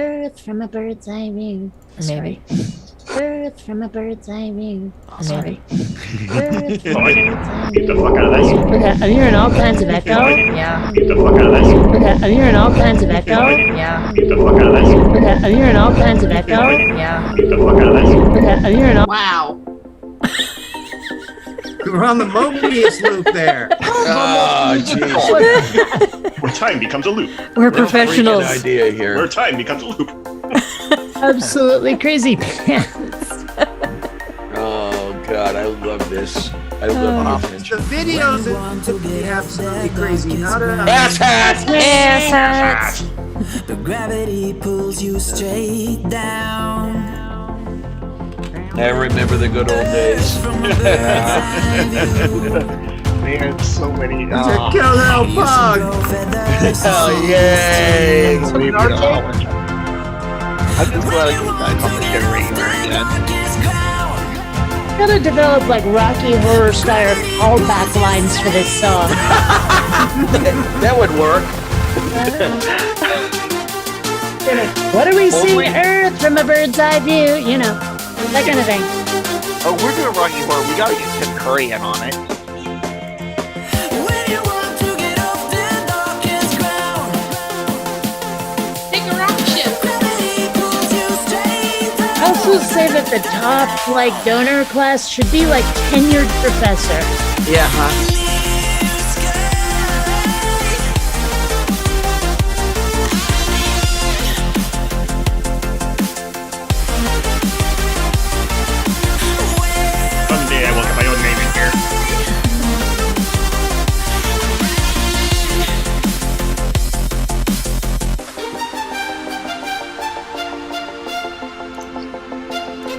Earth from a bird's eye view. Maybe. Earth from a bird's eye view. Maybe. Earth from a bird's eye Get the view. fuck out of this. Okay, I'm hearing all kinds of echo. Yeah. Get the fuck out of this. Okay, I'm hearing all kinds of echo. Yeah. Get the fuck out of this. Okay, I'm hearing all kinds of echo. Yeah. Get the fuck out of this. Okay, I'm hearing all. Wow. We're on the Mobius loop there. Oh, jeez. Where time becomes a loop. We're Real professionals. freaking idea here. Where time becomes a loop. Absolutely crazy pants. Oh God, I love this. I love The this. videos that we have absolutely crazy. Not a Ass hats. Yes, hats. But gravity pulls you straight down. I remember the good old days. Man, so many. Kill that bug. Oh yay! I'm just glad you guys on the generator again. Gotta develop like Rocky Horror style callback lines for this song. That would work. What are we seeing? Earth from a bird's eye view. You know, that kind of thing. Oh, we're doing Rocky Horror. We gotta get Tim Curry in on it. When you want to get off the darkest ground, Take a rocket ship. gravity pulls you straight I down. also say that the top like donor class should be like tenured professor. Yeah, huh? Someday I will get my own name in here.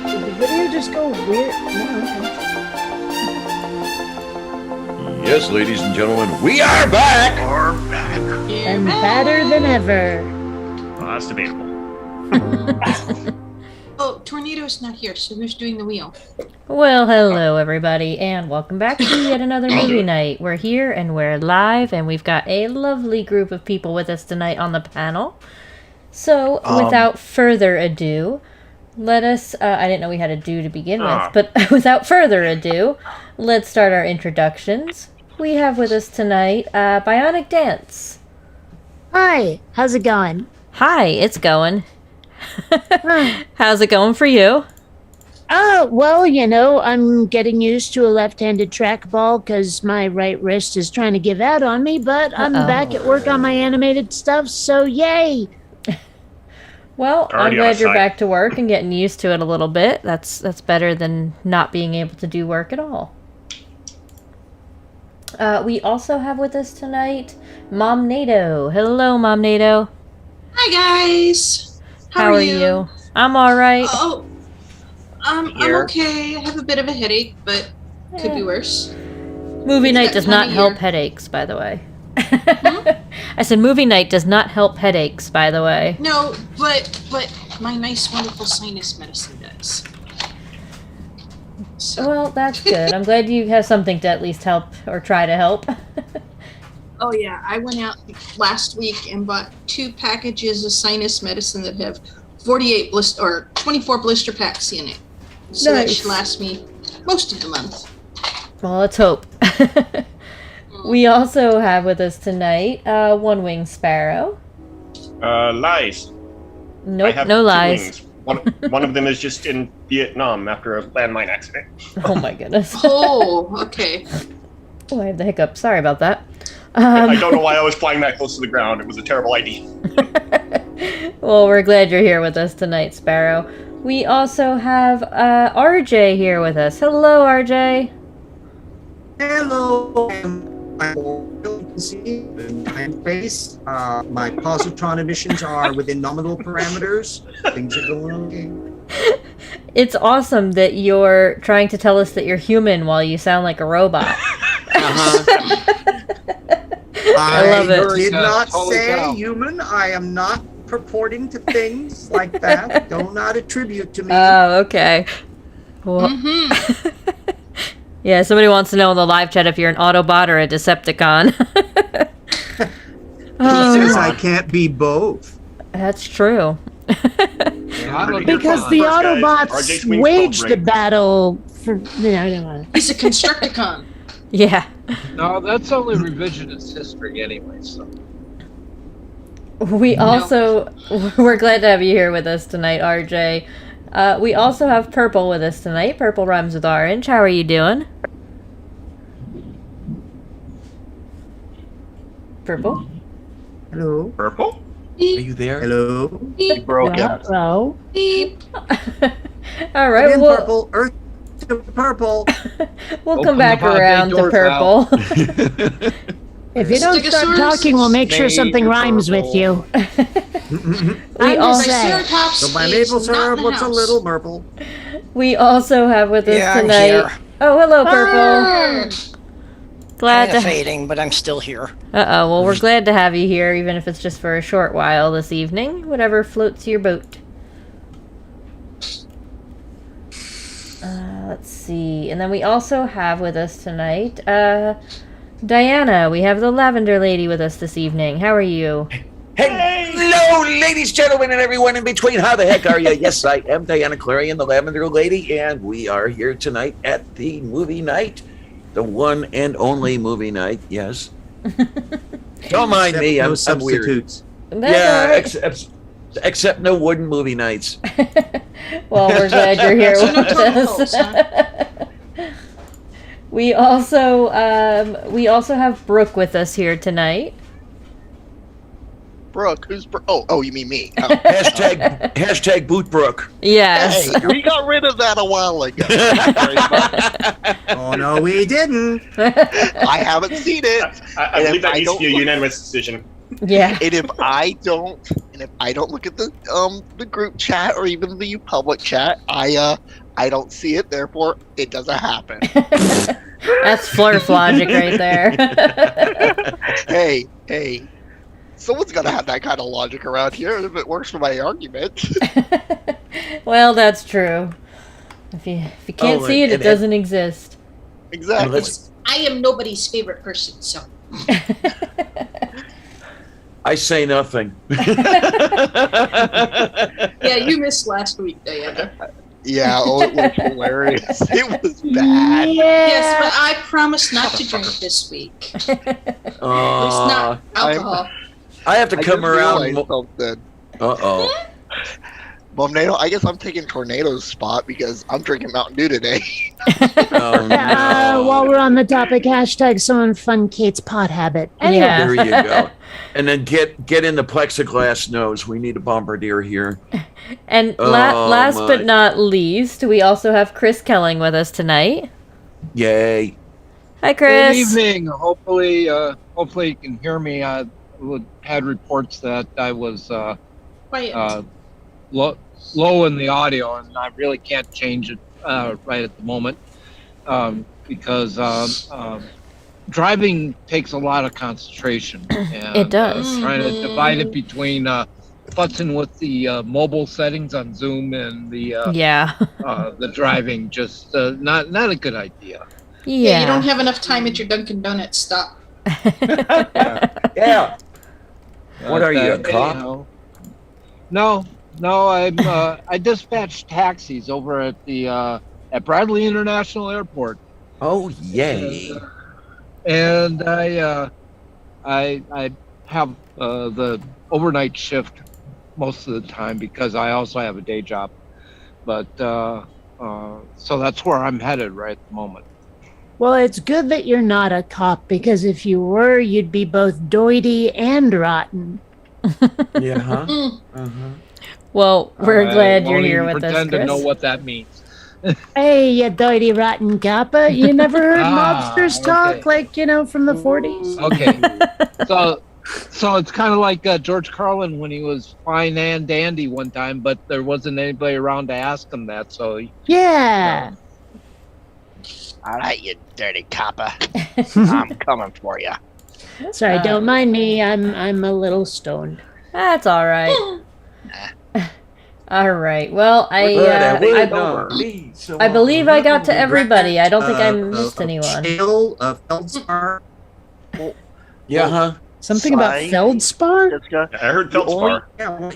Did the video just go weird? No, okay. Yes, ladies and gentlemen, we are back. Or back. And badder than ever. Well, that's debatable. Oh, Tornado's not here, so who's doing the wheel? Well, hello everybody, and welcome back to yet another movie night. We're here and we're live, and we've got a lovely group of people with us tonight on the panel. So, without further ado, let us, I didn't know we had a do to begin with, but without further ado, let's start our introductions. We have with us tonight, Bionic Dance. Hi, how's it going? Hi, it's going. How's it going for you? Well, you know, I'm getting used to a left-handed trackball because my right wrist is trying to give out on me, but I'm back at work on my animated stuff, so yay! Well, I'm Already on glad the you're side. back to work and getting used to it a little bit. That's better than not being able to do work at all. We also have with us tonight Mom Nato. Hello, Mom Nato. Hi, guys. How are you? I'm all right. Oh, I'm Here. okay. I have a bit of a headache, but could be worse. Movie night that does time not of help year. headaches, by the way. I said movie night does not help headaches, by the way. No, but my nice, wonderful sinus medicine does. So, Well, that's good. I'm glad you have something to at least help or try to help. oh yeah, I went out last week and bought 2 packages of sinus medicine that have 48 blister or 24 blister packs in it. So that Nice. should last me most of the month. Well, let's hope. We also have with us tonight One Wing Sparrow. Lies. I Nope, have no two lies. wings. One of them is just in Vietnam after a landmine accident. Oh my goodness. Oh, okay. Oh, I have the hiccup. Sorry about that. I don't know why I was flying that close to the ground. It was a terrible idea. Well, we're glad you're here with us tonight, Sparrow. We also have RJ here with us. Hello, RJ. Hello. My face. My positron emissions are within nominal parameters. Things are going okay. It's awesome that you're trying to tell us that you're human while you sound like a robot. I love it. did not Holy say cow. human. I am not purporting to things like that. Do not attribute to me. Oh, okay. Well, yeah, somebody wants to know in the live chat if you're an Autobot or a Decepticon. He says I can't be both. That's true. Because the First, guys. Autobots RJ swings waged cold the break. battle for. No, I don't want to. He's a Constructicon. Yeah. No, that's only revisionist history anyway, so. We also, we're glad to have you here with us tonight, RJ. We also have Purple with us tonight. Purple rhymes with orange. How are you doing? Purple? Hello. Purple? Are you there? Hello. Beep, Broke out. Hello. beep. All right, Again, well, purple. Earth to purple. we'll Open come back the pod bay around to doors Purple. If you don't start Stegosaurus talking, we'll make sure made something of rhymes with purple. you. We I'm also, just saying. Triceratops So my is maple not syrup in the looks a house. little purple. we also have with us Yeah, I'm tonight. here. Oh, hello, Purple. Glad Kind of to. fading, but I'm still here. Well, we're glad to have you here, even if it's just for a short while this evening. Whatever floats your boat. Let's see. And then we also have with us tonight, Diana. We have the Lavender Lady with us this evening. How are you? Hello, ladies, gentlemen, and everyone in between. How the heck are you? Yes, I am Diana Clarion, the Lavender Lady, and we are here tonight at the movie night. The one and only movie night, yes. Don't mind Except me, no I'm weird. substitutes. That's Yeah, all right. except no wooden movie nights. Well, we're glad you're here So no with totem us. poles, huh? We also have Brooke with us here tonight. Brooke, who's Brooke? Oh, you mean me? Oh. Hashtag Bootbrook. Yes. Hey, we got rid of that a while ago. Thank you very much. Oh no, we didn't. I haven't seen it. I believe that needs to be a unanimous decision. Yeah. And if I don't look at the group chat or even the public chat, I don't see it. Therefore, it doesn't happen. That's Flurf logic right there. Hey, someone's gotta have that kind of logic around here if it works for my argument. Well, that's true. If you can't see it, it doesn't exist. Exactly. I am nobody's favorite person, so. I say nothing. Yeah, you missed last week, Diana. Yeah, it was hilarious. It was bad. Yes, but I promise not to drink this week. At least not alcohol. I have to I come just around. realized something. Uh-oh. Tornado, I guess I'm taking Tornado's spot because I'm drinking Mountain Dew today. Oh, no. While we're on the topic, hashtag someone fund Kate's pot habit. Anyway. Yeah. There you go. And then get in the plexiglass nose. We need a bombardier here. And Oh, last my. but not least, we also have Chris Kelling with us tonight. Yay. Hi, Good Chris. evening. Hopefully you can hear me. I had reports that I was Quiet. low in the audio, and I really can't change it right at the moment because driving takes a lot of concentration. And, It does. Trying to divide it between futzing with the mobile settings on Zoom and the Yeah. the driving, just not a good idea. Yeah, you don't have enough time at your Dunkin' Donuts stop. Yeah. What are you, a That, cop? No, I'm I dispatch taxis over at the at Bradley International Airport, Oh, yay. and I have the overnight shift most of the time because I also have a day job, but so that's where I'm headed right at the moment. Well, it's good that you're not a cop, because if you were, you'd be both doity and rotten. Yeah, huh? Mm. Uh-huh. Well, we're I glad you're won't here even with us, pretend to know Chris. what that means. Hey, you doity rotten coppa. You never heard Ah, mobsters talk, like, from the 40s? Okay, so it's kind of like George Carlin when he was fine and dandy one time, but there wasn't anybody around to ask him that, so Yeah. All right, you dirty copper. I'm coming for you. Sorry, don't mind me. I'm a little stoned. That's all right. All right. Well, I believe I got to everybody. I don't think I missed anyone. Chill, Feldspar. Yeah, huh? Something about Sai, feldspar? Jessica. I heard The only- feldspar. Yeah, well,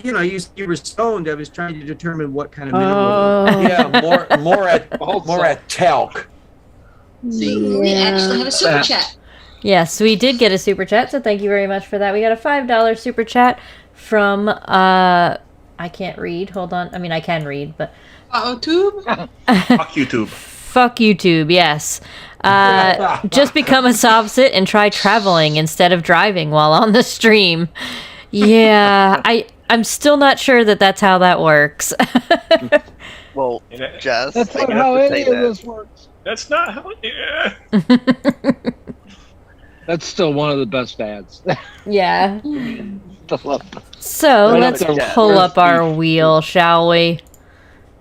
you were stoned. I was trying to determine what kind of mineral. Oh. Yeah, more at talc. See, we actually have a super chat. Yes, we did get a super chat, so thank you very much for that. We got a $5 super chat from I can't read. Hold on. I mean, I can read, but Tube. Fuck YouTube. fuck YouTube. Yes. Just become a Sobsit and try traveling instead of driving while on the stream. Yeah, I'm still not sure that that's how that works. Well, Jess, That's I not have how to any say of that. this works. That's not how. Yeah. That's still one of the best ads. Yeah. The So Right let's up there. pull up our wheel, shall we?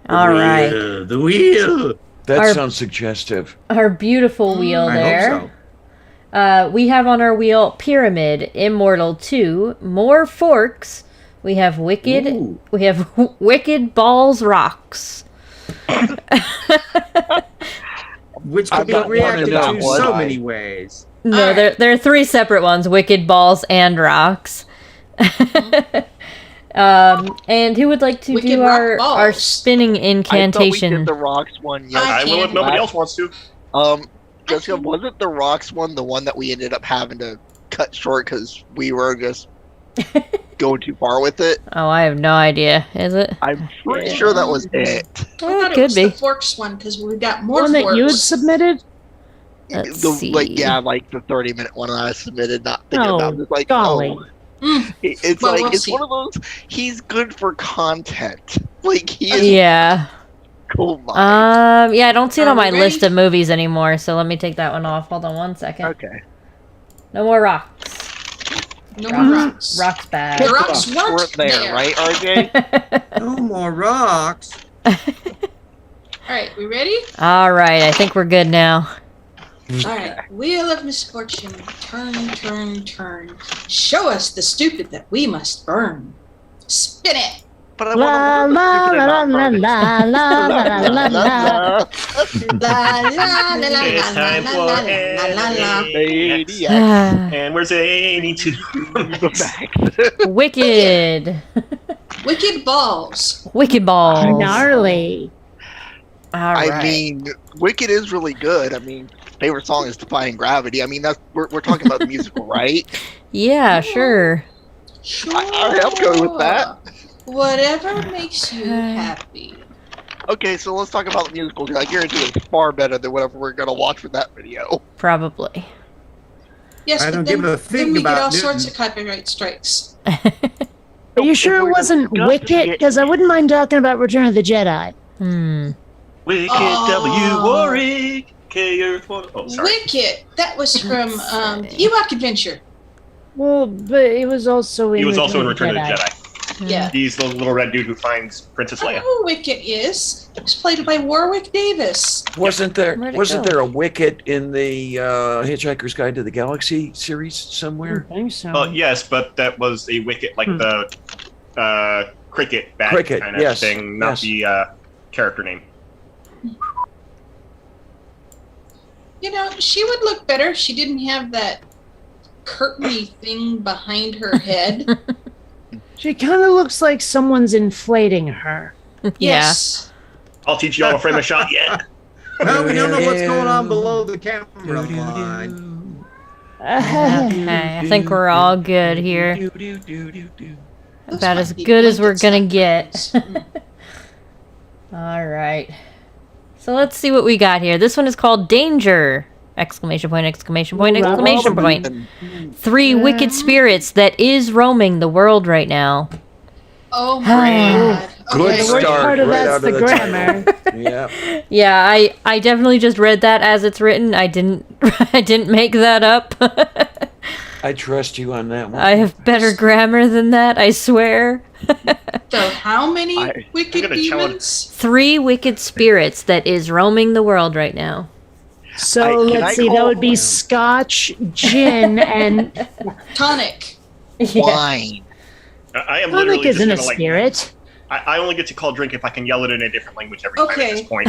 All right. The wheel. That Our- sounds suggestive. Our beautiful wheel I there. hope so. We have on our wheel Pyramid, Immortal 2, more forks. We have Wicked. Ooh. We have Wicked Balls Rocks. Which I'm can be not reacted wondering to what so I- many ways. No, Alright. there are three separate ones: Wicked Balls and Rocks. And who would like to Wicked do Rock our Balls. spinning I thought we incantation? did the rocks one. I will if can. nobody else wants to. Jessica, wasn't the rocks one the one that we ended up having to cut short because we were just going too far with it? Oh, I have no idea. Is it? I'm pretty sure that was it. I thought it could was be. the forks one because we got more One that you had forks. submitted? Let's The see. like 30-minute one I submitted, not thinking Oh, about it. It's like, golly. It's Well, like we'll it's see. one of those. He's good for content. Like he is Yeah. cool mind. Yeah, I don't see it Are on we my ready? list of movies anymore, so let me take that one off. Hold on one second. Okay. No more rocks. No more rocks. Rocks bad. The rocks weren't Weren't there, right, RJ? No more rocks. All right, we ready? All right, I think we're good now. All right. Wheel of misfortune, turn, turn, turn. Show us the stupid that we must burn. Spin it. But I La want la to la la la la la la la la. La la la la la It's la time la for la la la la. Lady And where's Amy too? Wicked. Wicked balls. Wicked balls. Gnarly. All I right. mean, Wicked is really good. I mean, favorite song is Defying Gravity. I mean, that's we're talking about the musical, right? Yeah, sure. Sure. I'll go with that. Whatever makes you happy. Okay, so let's talk about the musical. I guarantee it's far better than whatever we're gonna watch for that video. Probably. Yes, I but don't then, give a then thing we get about all Newton. sorts of copyright strikes. Are you sure it wasn't Wicket? Because I wouldn't mind talking about Return of the Jedi. Wicked Oh. W. Warwick. K Earth One. Oh, sorry. Wicked. That was from Ewok Adventure. Well, but it was also in He was also in Return of the Jedi. Yeah. He's the little red dude who finds Princess I know Leia. who Wicket is. It was played by Warwick Davis. Wasn't there Where'd it wasn't go? there a Wicket in the Hitchhiker's Guide to the Galaxy series somewhere? I think so. Oh yes, but that was a Wicket, like the cricket bat Cricket, kind of yes, thing, not yes. the character name. You know, she would look better if she didn't have that curtainy thing behind her head. She kind of looks like someone's inflating her. Yes. I'll teach you all to frame a shot yet. Well, we don't know what's going on below the camera line. Okay, I think we're all good here. Those About might as be good as we're blankets gonna get. All right. So let's see what we got here. This one is called Danger! Exclamation point, exclamation point, exclamation point. 3 wicked spirits that is roaming the world right now. Oh my god. Good Okay. The worst start part of right that's out the of the grammar. title. Yeah. Yeah, I definitely just read that as it's written. I didn't make that up. I trust you on that one. I have better grammar than that, I swear. So how many I- wicked I'm gonna challenge- demons? 3 wicked spirits that is roaming the world right now. So Can let's I see, that call- would be Scotch, gin, and Tonic. Wine. I am tonic literally just isn't a gonna, like, spirit. I only get to call drink if I can yell it in a different language every time at Okay. this point.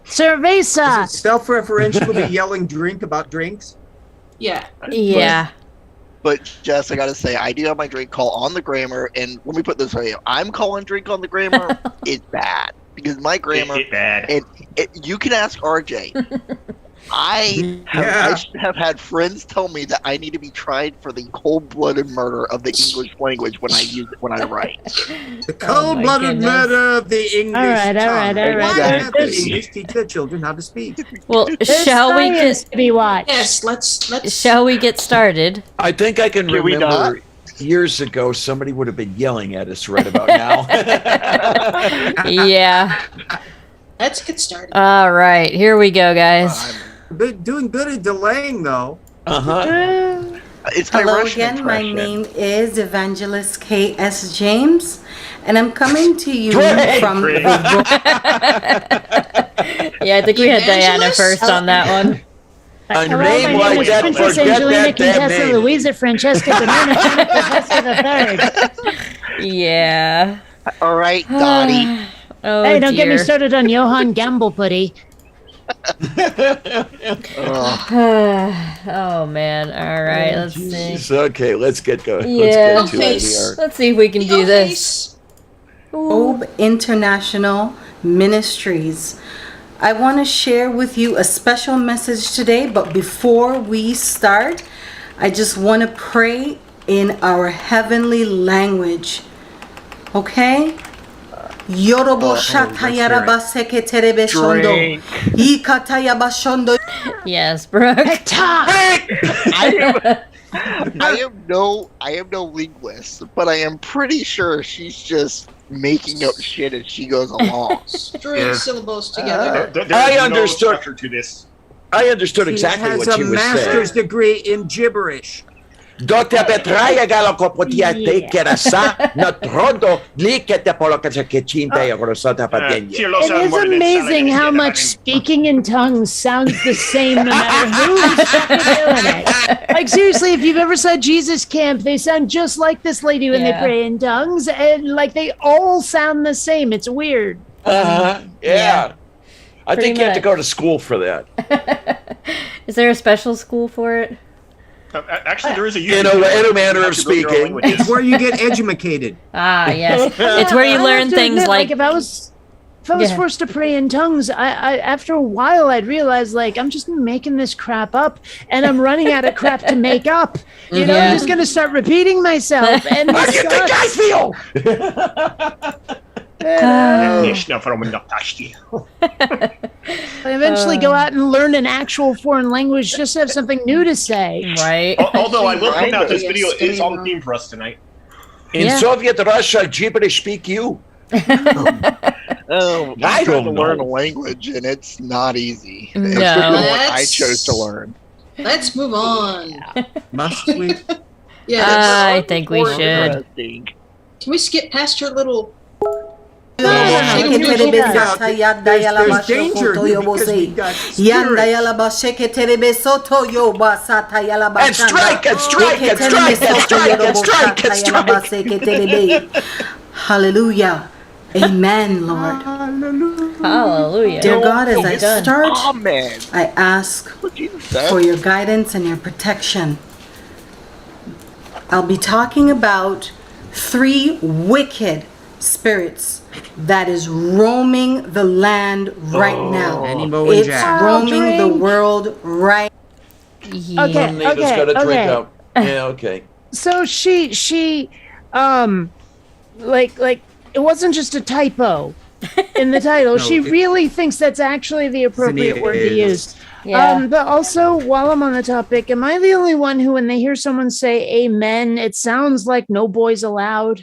Cerveza. Is it self-referential to be yelling drink about drinks? Yeah. Yeah. But Jess, I gotta say, I do have my drink call on the grammar, and let me put this right: I'm calling drink on the grammar. It's bad because my grammar. It bad. And you can ask RJ. I have had friends tell me that I need to be tried for the cold-blooded murder of the English language when I use it when I write. The cold-blooded murder of the English All right. Why can't the Exactly. English teach their children how to speak? Well, There's shall we science get to be watched? Yes, let's. shall we get started? I think I can Can we not? remember years ago somebody would have been yelling at us right about now. Yeah. Let's get started. All right, here we go, guys. They're doing good at delaying, though. It's my Hello Russian again, my impression. name is Evangelist K.S. James, and I'm coming to you Drake! from Drake. Yeah, I think we had Diana Evangelist? first on that one. A Hello, name my like name is that, Princess forget Angelina that damn Contessa name. Louisa Francesca Banana Professor the Third. Yeah. All right, Dottie. Oh, Hey, don't get me dear. started on Johann Gamble Putty. Oh man. All right, let's see. So, okay, let's get going. Yeah. Let's get to it here. Let's see if we can do this. Hope International Ministries. I want to share with you a special message today, but before we start, I just want to pray in our heavenly language. Okay? Yorobo shatayaraba seketerebe shondo. Ikatayaba shondo. Yes, Brooke. I am no linguist, but I am pretty sure she's just making up shit as she goes along. String syllables together. There's I no understood. structure to this. I understood She exactly has what a she was master's saying. degree in gibberish. Dr. Petraya galokopotia te kerasa na trodo likete polokacha kechinta ya rosata patenya. It is amazing how much speaking in tongues sounds the same no matter who's doing it. Like seriously, if you've ever saw Jesus Camp, they sound just like this lady when they Yeah. pray in tongues, and like they all sound the same. It's weird. Yeah. I Pretty think you have to much. go to school for that. Is there a special school for it? Actually, there is a In a manner of speaking. It's where you get educated. Ah, yes. It's where you I learn have to things admit, like if I was Yeah. forced to pray in tongues, I after a while I'd realize like I'm just making this crap up, and I'm running out of crap to make up. You know, Yeah. I'm just gonna start repeting myself, and How it do you think I sucks. feel? I eventually go out and learn an actual foreign language just to have something new to say. right. Although I will point out this Yes, video is on Dana. theme for us tonight. In Yeah. Soviet Russia, gibberish speak you. Oh, I I'm trying don't to learn a know. language, and it's not easy. No. Especially the one I Let's- chose to learn. Let's move on. Must we? Yeah, that's- I think we should. Interesting. can we skip past her little? Yeah. Seketerebe satayada yalaba There's danger shokoto here because we yobose. got Yanda spirits. yalaba seketerebe soto yoba satayalaba And strike, and strike, and strike, and strike, and strike, and strike. Hallelujah. Amen, Lord. Hallelujah. Dear God, as I Done. start, Amen. I ask What Jesus said. for your guidance and your protection. I'll be talking about 3 wicked spirits that is roaming the land right now. Animo and It's Jack. roaming the Drink. world right Yeah. Okay. Neva's got a drink okay. out. Yeah, okay. So she like it wasn't just a typo in the title. No, She it- really thinks that's actually the appropriate word to use. Yeah. But also, while I'm on the topic, am I the only one who, when they hear someone say "Amen," it sounds like "No boys allowed"?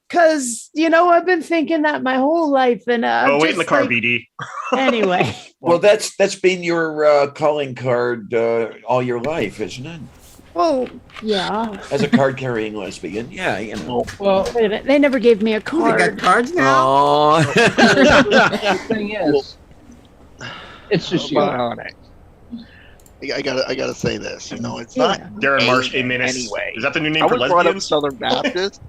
Because I've been thinking that my whole life, and Oh, wait in the just car, like- BD. Anyway, Well, that's been your calling card all your life, isn't it? well, yeah. As a card carrying lesbian, yeah, you know. Well, Wait a minute, they never gave me a They card. got cards now. Oh, the thing is, it's just you. Bionic. I gotta say this. It's Yeah. not Darren Marsh, a amen menace. anyway. Is that the new name I for was brought up lesbians? Southern Baptist,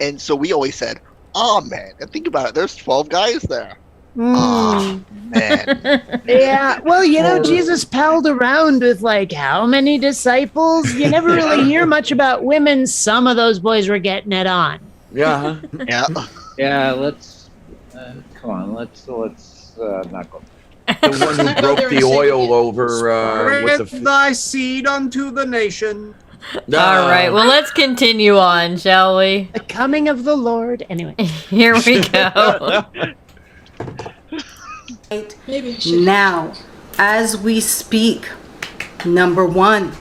and so we always said, "Amen." And think about it. There's 12 guys there. Oh, man. Yeah, well, Jesus palled around with like how many disciples? You never really hear much about women. Some of those boys were getting it on. Yeah. Yeah. Yeah, let's come on. Let's not go. The one who Not go broke there the and say oil it. over with Spread thy seed unto the nation. All right, well, let's continue on, shall we? The coming of the Lord. Anyway, Here we go. Maybe I should. Now, as we speak, number 1,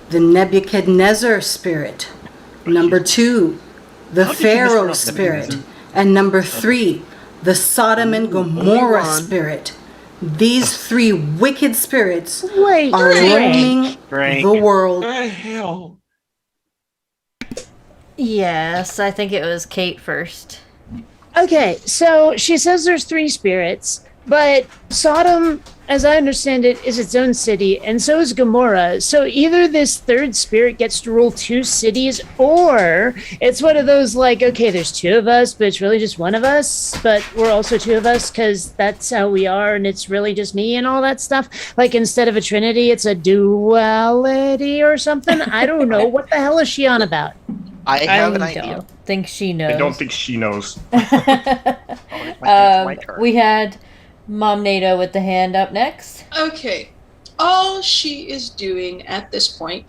the Nebuchadnezzar spirit. Number 2, the How did you miss Pharaoh out, spirit. Nebuchadnezzar? And number 3, the Sodom and Gomorrah one. spirit. These 3 wicked spirits wait, are Frank. roaming Frank. the world. What the hell? Yes, I think it was Kate first. Okay, so she says there's 3 spirits, but Sodom, as I understand it, is its own city, and so is Gomorrah. So either this 3rd spirit gets to rule 2 cities, or it's one of those like, okay, there's 2 of us, but it's really just one of us, but we're also 2 of us because that's how we are, and it's really just me and all that stuff. Like instead of a trinity, it's a duality or something. I don't know. What the hell is she on about? I have an I idea. don't think she knows. I don't think she knows. My turn. We had Mom Nato with the hand up next. Okay. All she is doing at this point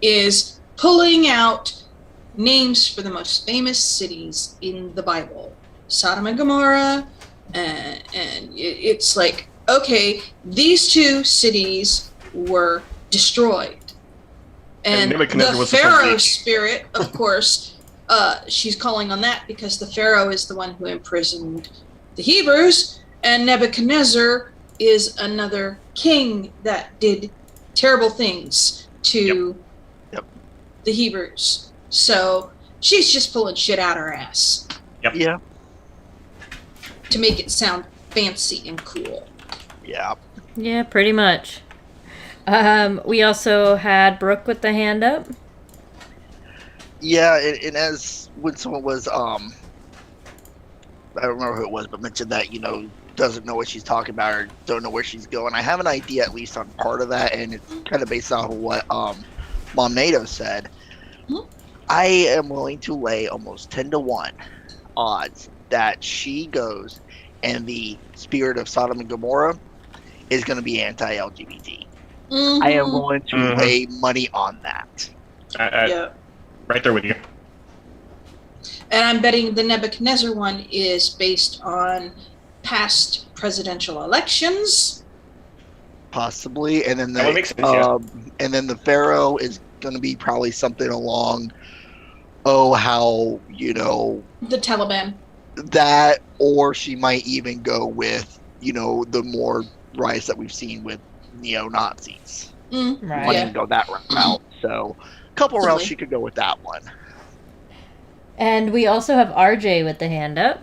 is pulling out names for the most famous cities in the Bible. Sodom and Gomorrah, and it's like, okay, these 2 cities were destroyed. And Nebuchadnezzar the was the Pharaoh weak. spirit, of course, she's calling on that because the Pharaoh is the one who imprisoned the Hebrews, and Nebuchadnezzar is another king that did terrible things to Yep. the Hebrews. So she's just pulling shit out her ass Yeah. to make it sound fancy and cool. Yeah. Yeah, pretty much. We also had Brooke with the hand up. Yeah, and as when someone was I don't remember who it was, but mentioned that, doesn't know what she's talking about or don't know where she's going. I have an idea at least on part of that, and it's kind of based off of what Mom Nato said. I am willing to lay almost 10-1 odds that she goes and the spirit of Sodom and Gomorrah is going to be anti-LGBT. I am willing to lay money on that. Yeah. Right there with you. And I'm betting the Nebuchadnezzar one is based on past presidential elections. Possibly, and then That would make sense, yeah. and then the Pharaoh is going to be probably something along, how The Taliban. that, or she might even go with the more riots that we've seen with neo-Nazis. Mm, Right. Might Yeah. even go that route. So, a couple routes Possibly. she could go with that one. And we also have RJ with the hand up.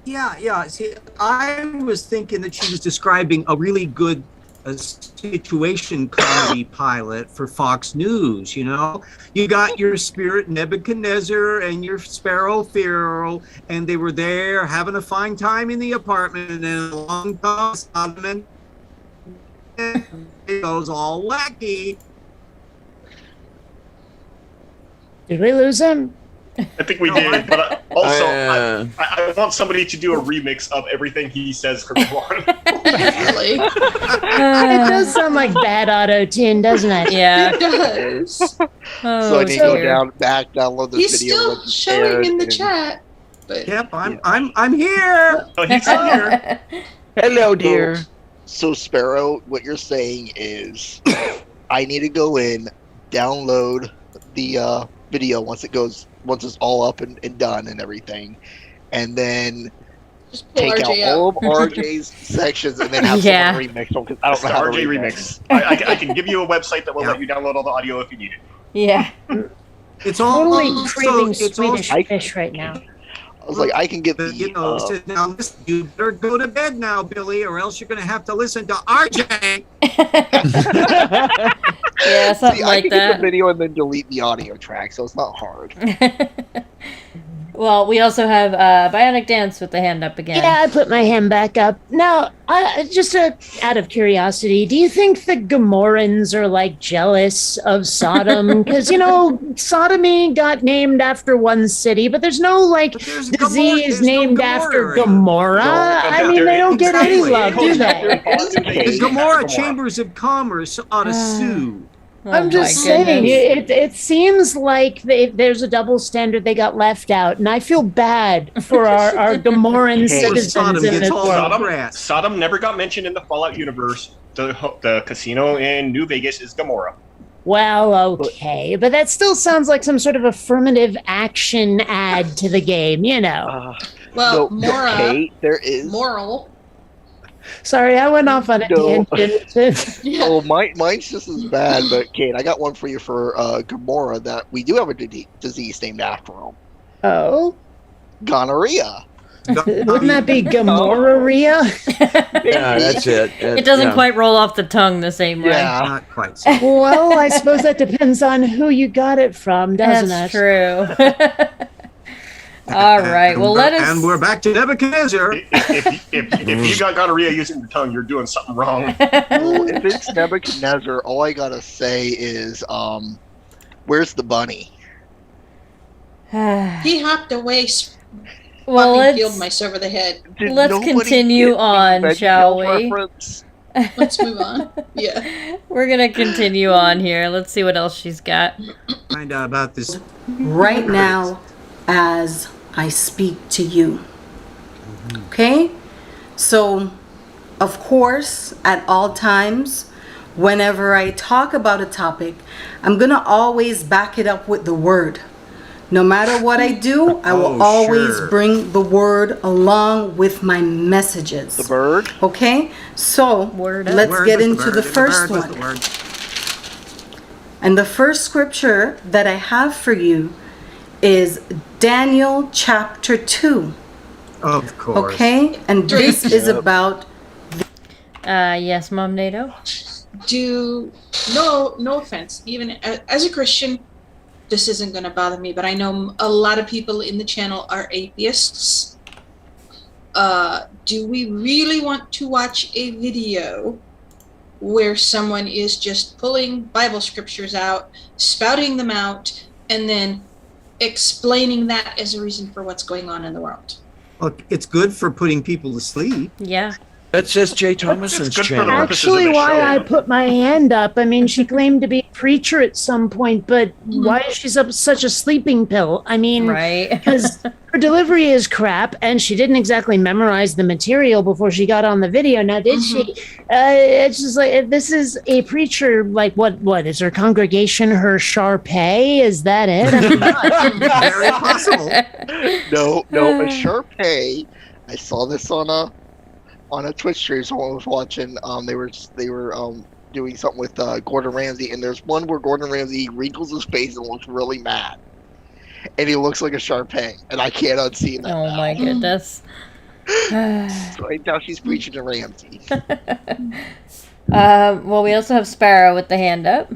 Yeah. See, I was thinking that she was describing a really good situation comedy pilot for Fox News. You got your spirit Nebuchadnezzar and your sparrow Pharaoh, and they were there having a fine time in the apartment, and then along comes Sodom and it goes all wacky. Did we lose him? I think we did, but also Uh, I want somebody to do a remix of everything he says from now on. Really? It does sound like bad auto tune, doesn't it? Yeah. It does. Oh, So I need to go dear. download this He's video. still look showing there, in the and- chat. But Yep, I'm here. Oh, he's here. hello, dear. So Sparrow, what you're saying is, I need to go in, download the video once it's all up and done and everything, and then just pull take RJ out all out. of RJ's sections and then have Yeah. someone remix them because I That's don't the know how to RJ remix. I can give you a website that will let you download all the audio if you need it. Yeah. It's all Totally craving it's all Swedish fish right now. I was like, I can get the said, now listen, you better go to bed now, Billy, or else you're going to have to listen to RJ. Yeah, something I like can get that. the video and then delete the audio track, so it's not hard. Well, we also have Bionic Dance with the hand up again. Yeah, I put my hand back up. Now, just out of curiosity, do you think the Gomorrans are like jealous of Sodom? Because, you know, sodomy got named after one city, but there's no like But there's disease there's no named Gomorrah after area. Gomorrah. I mean, they don't get any Exactly. love, do they? The Gomorrah Chambers of Commerce ought to sue. Oh I'm just my saying, goodness. it seems like there's a double standard. They got left out, and I feel bad for our Gomorran citizens Sodom in gets this all world. the press. Sodom never got mentioned in the Fallout universe. The casino in New Vegas is Gomorrah. Well, okay, but that still sounds like some sort of affirmative action ad to the game, you know. Well, no, Mora, Kate, there is. moral. Sorry, I went off on a No. tangent. Yeah. Oh, mine's just as bad, but Kate, I got one for you for Gomorrah that we do have a disease named after him. Oh, Gonorrhea. wouldn't that be Gomorrhea? Yeah, that's it. It doesn't quite roll off the tongue the same way. Yeah. Not quite so. Well, I suppose that depends on who you got it from, doesn't That's it? true. All right. Well, let us. And we're back to Nebuchadnezzar. If you got gonorrhea using your tongue, you're doing something wrong. Well, if it's Nebuchadnezzar, all I gotta say is, where's the bunny? He hopped away, Well, fucking killed let's mice over the head. Did Let's nobody continue get the on, Veggie shall Tales we? reference? Let's move on. Yeah. we're gonna continue on here. Let's see what else she's got. Find out about this. Right now as I speak to you. Okay? So, of course, at all times, whenever I talk about a topic, I'm going to always back it up with the word. No matter what I do, I will Oh, always sure. bring the word along with my messages. The bird? Okay? So, Word up. let's Word get was the into word, the and first bird was one. the word. And the first scripture that I have for you is Daniel chapter 2. Of course. Okay? And this is about Yes, Mom NATO. No offense. Even as a Christian, this isn't going to bother me, but I know a lot of people in the channel are atheists. Do we really want to watch a video where someone is just pulling Bible scriptures out, spouting them out, and then explaining that as a reason for what's going on in the world? Look, it's good for putting people to sleep. Yeah. That's just Jay Thomason's It's good for channel. the purposes of Actually, the why show. I put my hand up, I mean, she claimed to be a preacher at some point, but why is she such a sleeping pill? I mean, Right. because her delivery is crap, and she didn't exactly memorize the material before she got on the video. Now, did she? It's just like, if this is a preacher, like, what is her congregation? Her Sharpay? Is that it? I mean, Very possible. No, a Sharpay. I saw this on a Twitch stream someone was watching. They were doing something with Gordon Ramsay, and there's one where Gordon Ramsay wrinkles his face and looks really mad, and he looks like a Sharpay, and I can't unsee that. Oh now. my goodness. So right now she's preaching to Ramsay. Well, we also have Sparrow with the hand up.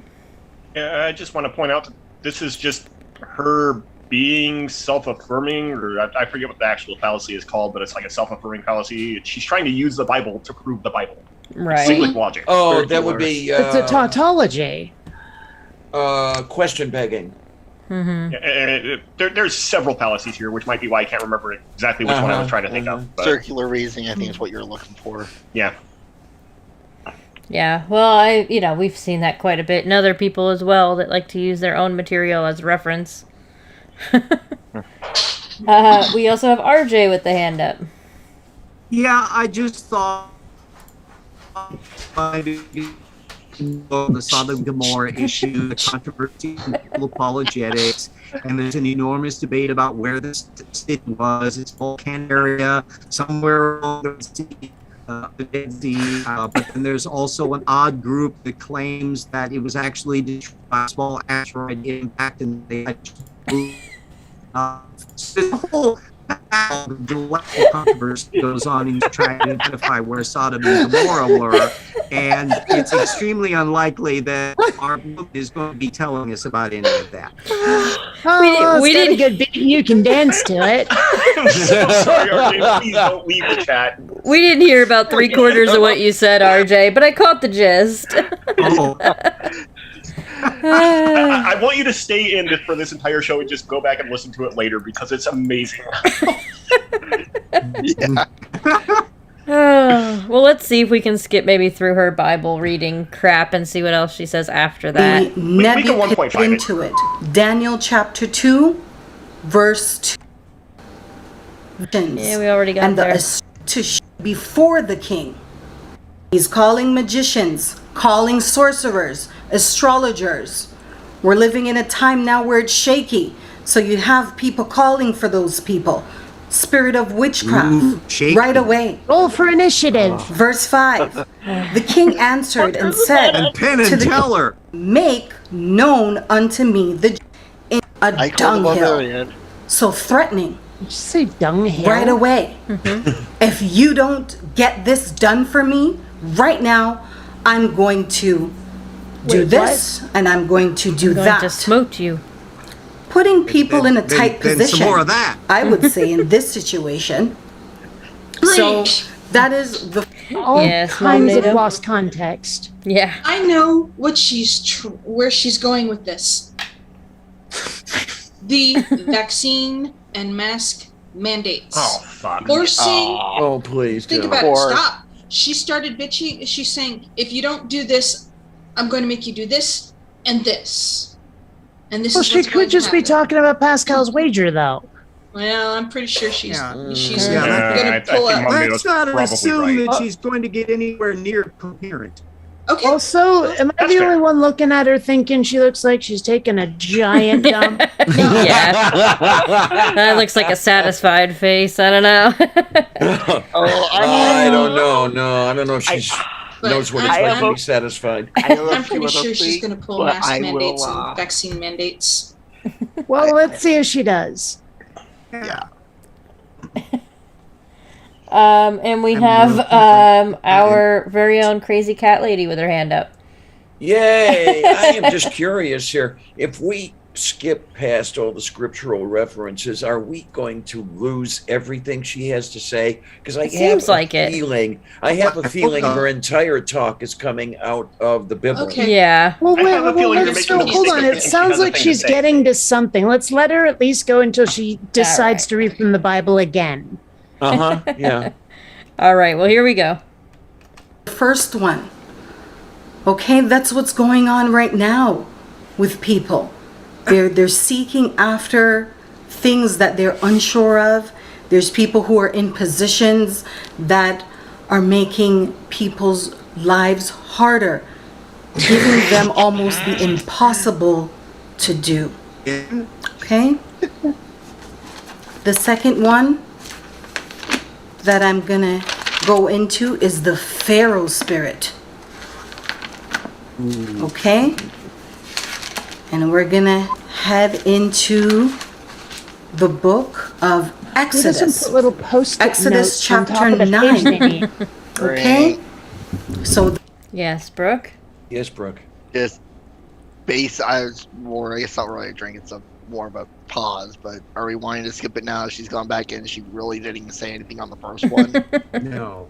Yeah, I just want to point out that this is just her being self-affirming, or I forget what the actual fallacy is called, but it's like a self-affirming fallacy. She's trying to use the Bible to prove the Bible. Right. Cyclic logic. Oh, Very that would similar. be it's a tautology. question begging. There's several fallacies here, which might be why I can't remember exactly which one I was trying to think of. But, Circular reasoning, I think, is what you're looking for. yeah. Yeah. Well, we've seen that quite a bit in other people as well that like to use their own material as reference. We also have RJ with the hand up. Yeah, I just thought the Sodom and Gomorrah issue, the controversy, apologetics, and there's an enormous debate about where this city was. It's volcanic area, somewhere along the Dead Sea, but then there's also an odd group that claims that it was actually destroyed by a small asteroid impact, and they so the whole delightful controversy goes on in trying to identify where Sodom and Gomorrah were, And it's extremely unlikely that our book is going to be telling us about any of that. Oh, we it's got a didn't- good beat. You can dance to it. I'm so sorry, RJ. Please don't leave the chat. We didn't hear about 3/4 of what you said, RJ, but I caught the gist. Oh, I want you to stay in for this entire show and just go back and listen to it later because it's amazing. Yeah. Well, let's see if we can skip maybe through her Bible reading crap and see what else she says after that. we can 1.5 it. into it. Daniel chapter 2, verse 2. Yeah, we already got and there. Before the king. He's calling magicians, calling sorcerers, astrologers. We're living in a time now where it's shaky. So you have people calling for those people. Spirit of witchcraft. shaky. Right away. Roll for initiative. Verse 5. The king answered and said and Penn to and the Teller. make known unto me the in a I call the dunghill. barbarian. So threatening Did you say dunghill? right away. If you don't get this done for me right now, I'm going to do Wait, this and I'm going to do Going that. to smote you. Putting people in a tight then position. some more of that. I would say in this situation. So that is the All Yes, kinds of Magneto. lost context. Yeah. I know what where she's going with this. The vaccine and mask mandates. Oh, fuck. Forcing. Oh, please. Think don't. about it. Or- Stop. She started bitching. She's saying, if you don't do this, I'm going to make you do this and this. And this Well, is she what's going could to just be happen. talking about Pascal's wager, though. Well, I'm pretty sure she's Yeah. she's Yeah, going I to pull think up. Magneto's Let's not probably assume right. that she's going to get anywhere near coherent. Okay. Also, am I That's the fair. only one looking at her thinking she looks like she's taking a giant dump? Yeah. That looks like a satisfied face. I don't know. Oh, I don't know. No, I don't know if she But knows what it's I like have to a- be satisfied. I love I'm you pretty with sure a she's thing, going to pull but mask I mandates will, and vaccine mandates. Well, let's see if she does. Yeah. And we I'm have real quick. our very own crazy cat lady with her hand up. Yay! I am just curious here. If we skip past all the scriptural references, are we going to lose everything she has to say? Because I It have seems a like it. feeling. I have a feeling her entire talk is coming out of the Bible. Okay. Yeah. Well, I wait, have a feeling you're so making hold mistakes on. and It she sounds has a like thing to she's say. getting to something. Let's let her at least go until she decides right. to read from the Bible again. Uh huh. Yeah. All right. Well, here we go. first one. Okay, that's what's going on right now with people. They're seeking after things that they're unsure of. There's people who are in positions that are making people's lives harder, giving them almost the impossible to do. Okay? The second one that I'm gonna go into is the Pharaoh Spirit. Okay? And we're gonna head into the book of Who doesn't Exodus. put little post-it Exodus notes on top chapter of the 9. page they need? Okay? So Yes, Brooke. Yes, Brooke. Just base. I was more. I guess not really a drink. It's more of a pause. But are we wanting to skip it now? She's gone back in. She really didn't even say anything on the first one. No.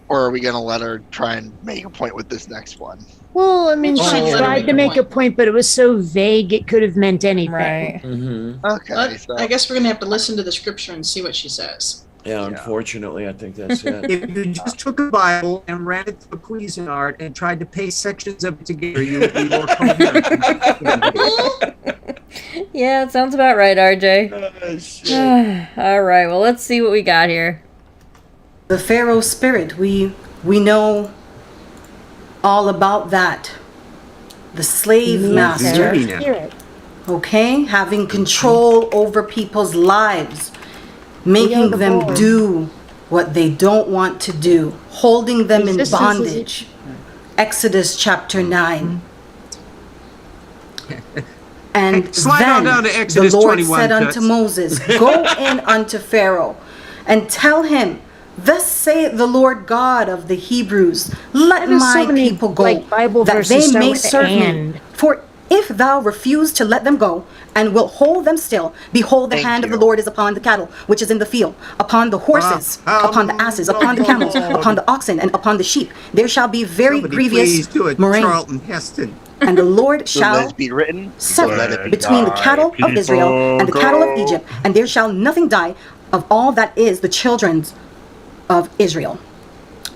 Or are we gonna let her try and make a point with this next one? Well, I mean, Well, she let her tried make to a make a point. point, but it was so vague it could have meant anything. Right. Mm-hmm. Okay. But So I guess we're going to have to listen to the scripture and see what she says. Yeah, unfortunately, I think that's it. If you just took a Bible and ran it through a Cuisinart and tried to paste sections of it together, you would be more coherent. Yeah, it sounds about right, RJ. All right. Well, let's see what we got here. the Pharaoh Spirit, we know all about that. The slave master. Dirty now. Okay, having control over people's lives, making the them board. do what they don't want to do, holding them in Resistance is bondage. Exodus chapter 9. And Hey, slide on then down to Exodus the Lord 21, said unto Toots. Moses, Go in unto Pharaoh and tell him, Thus say the Lord God of the Hebrews, let Why do so my many, people go, like, Bible that verses they start may with serve "and"? me. For if thou refuse to let them go, and wilt hold them still, behold, the Thank hand of the you. Lord is upon the cattle, which is in the field, upon the horses, upon the asses, upon the camels, upon the oxen, and upon the sheep. There shall be very Somebody grievous please do it, murrain. Charlton Heston. And the Lord So let shall it be written. So let it separate be between the done. cattle of Israel and the cattle of Egypt, and there shall nothing die of all that is the children of Israel.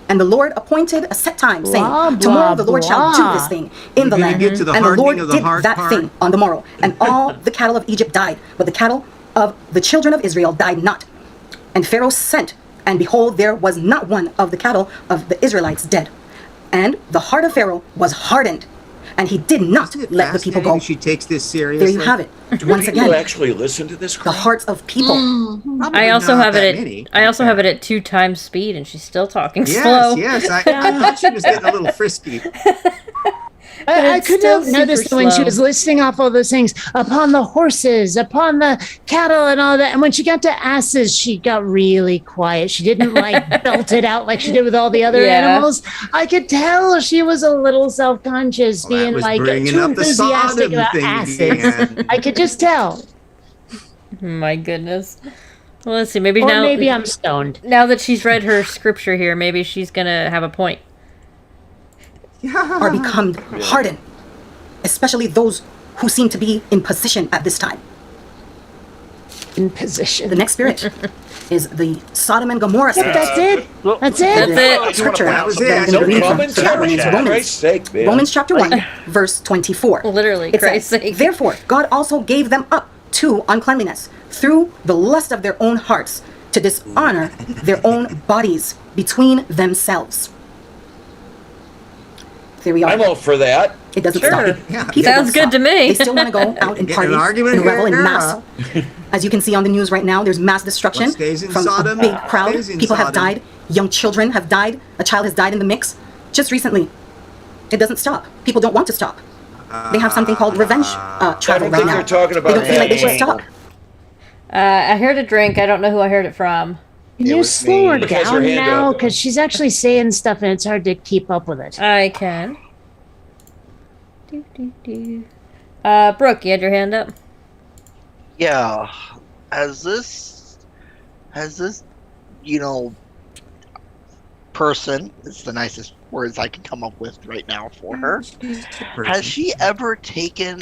And the Lord appointed a set time, saying, Blah, tomorrow blah, the Lord shall do blah. this thing in the We're gonna land. get to the And the hardening Lord of the did heart that part. thing on the morrow. And all the cattle of Egypt died, but the cattle of the children of Israel died not. And Pharaoh sent, and behold, there was not one of the cattle of the Israelites dead. And the heart of Pharaoh was hardened, and he did not Isn't it let the people fascinating go. that she takes this seriously? There you have it. Do Once people again, actually listen to this the crap? hearts of people. Probably I also not have that it many, at I also have it fair. at 2 times speed, and she's still talking Yes, slow. yes. I thought she was getting a little frisky. I it's couldn't still have noticed super when she slow. was listing off all those things upon the horses, upon the cattle, and all that. And when she got to asses, she got really quiet. She didn't like belt it out like she did with all the other Yeah. animals. I could tell she was a little self-conscious, Well, that being was like bringing too up the enthusiastic Sodom about thing asses. again. I could just tell. My goodness. Well, let's see. Maybe Or now, maybe I'm stoned. now that she's read her scripture here, maybe she's gonna have a point. Are become hardened, especially those who seem to be in position at this time. In position. The next spirit is the Sodom and Gomorrah spirit. That's it. That's That's it. it. I do want to Scripture point out That was something. it. that I'm going to read from. Commentary, So that one is for Romans. Christ's sake, man. Romans chapter 1, verse 24. Literally, It Christ's says, sake. therefore, God also gave them up to uncleanliness through the lust of their own hearts to dishonor their own bodies between themselves. There we are. I'm all for that. It doesn't Sure. stop. Yeah. People Sounds don't good to stop. me. They still want to go out and Get party an argument and revel in here, mass. As you can see on the news right now, there's mass destruction What stays in from Sodom a big crowd. stays in People have Sodom. died. Young children have died. A child has died in the mix just recently. It doesn't stop. People don't want to stop. They have something called revenge I travel don't right think now. they're talking They about don't feel like they that should anymore. stop. I heard a drink. I don't know who I heard it from. Can It you was slow her me. Because her down hand now? up. Because she's actually saying stuff and it's hard to keep up with it. I can. Brooke, you had your hand up? Yeah. Has this, person, it's the nicest words I can come up with right now for her. Has she ever taken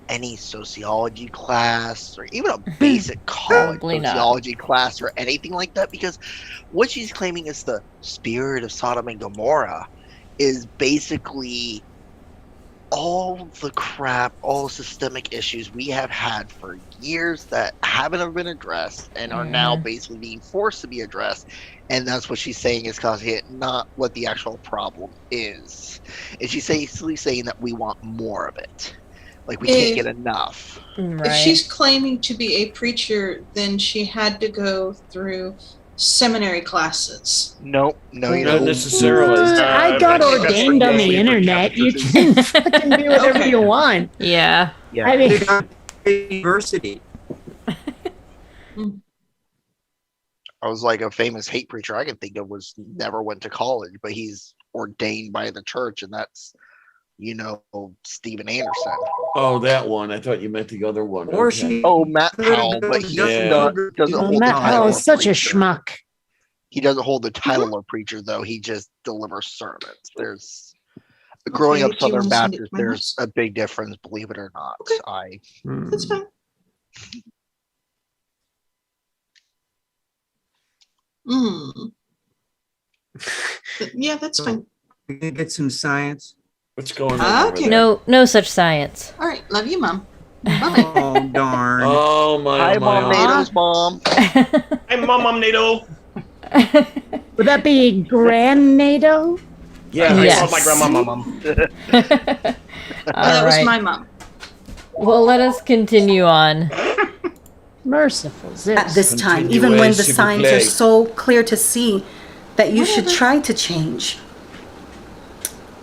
any sociology class or even a basic college Probably not. sociology class or anything like that? Because what she's claiming is the spirit of Sodom and Gomorrah is basically all the crap, all systemic issues we have had for years that haven't been addressed and are now basically being forced to be addressed. And that's what she's saying is causing it, not what the actual problem is. And she's basically saying that we want more of it. Like we can't get enough. Right. If she's claiming to be a preacher, then she had to go through seminary classes. Nope, no, you Not don't. necessarily. I got I think that's ordained on the mostly for internet. Catholic You churches. can fucking do whatever Okay. you want. Yeah. Yeah. I mean, University. I was like a famous hate preacher I can think of was never went to college, but he's ordained by the church, and that's, Stephen Anderson. Oh, that one. I thought you meant the other one. Or Okay. she Oh, Matt Powell, but he Yeah. doesn't well, hold the Matt title Powell of is such a preacher. schmuck. He doesn't hold the title of preacher, though. He just delivers sermons. There's growing Okay, up do you Southern want to send it Baptist, to my there's house? a big difference, believe it or not. Okay. That's fine. Yeah, that's fine. We can get some science. What's going on over Okay. there? No such science. All right. Love you, Mom. Bye-bye. Oh darn. Oh my! Hi, oh, my, Mom, oh. NATO's mom. I'm Mom NATO. Would that be Grand NATO? Yeah. I Yes. called my grandma Mom. That was Alright. my mom. Well, let us continue on. Merciful Zeus. At this time, even when the signs are so clear to see that you should Whatever. try to change.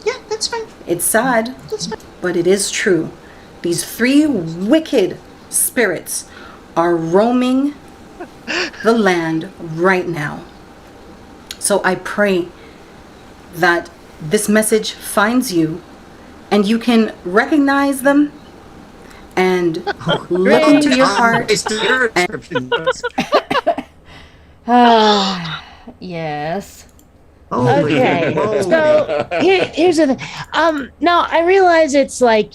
Yeah, that's fine. It's sad, That's fine. but it is true. These 3 wicked spirits are roaming the land right now. So I pray that this message finds you and you can recognize them and look into your heart. Yes. Okay, so here's the thing. Now I realize it's like,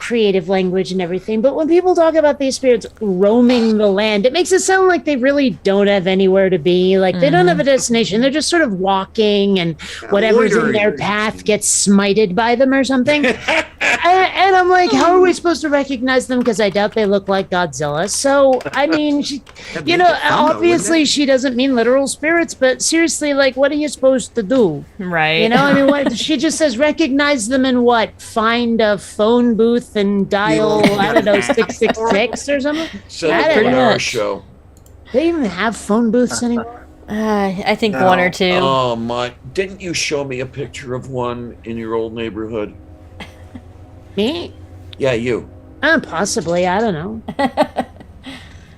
creative language and everything, but when people talk about these spirits roaming the land, it makes it sound like they really don't have anywhere to be. Like they don't have a destination. They're just sort of walking, and whatever's in their path gets smited by them or something. And I'm like, how are we supposed to recognize them? Because I doubt they look like Godzilla. So, I mean, obviously she doesn't mean literal spirits, but seriously, like, what are you supposed to do? Right. I mean, what she just says, recognize them in what? Find a phone booth and dial, 666 or something? Pretty much. Show. They even have phone booths anymore? I think one or two. Oh, my. Didn't you show me a picture of one in your old neighborhood? Me? Yeah, you. Possibly. I don't know.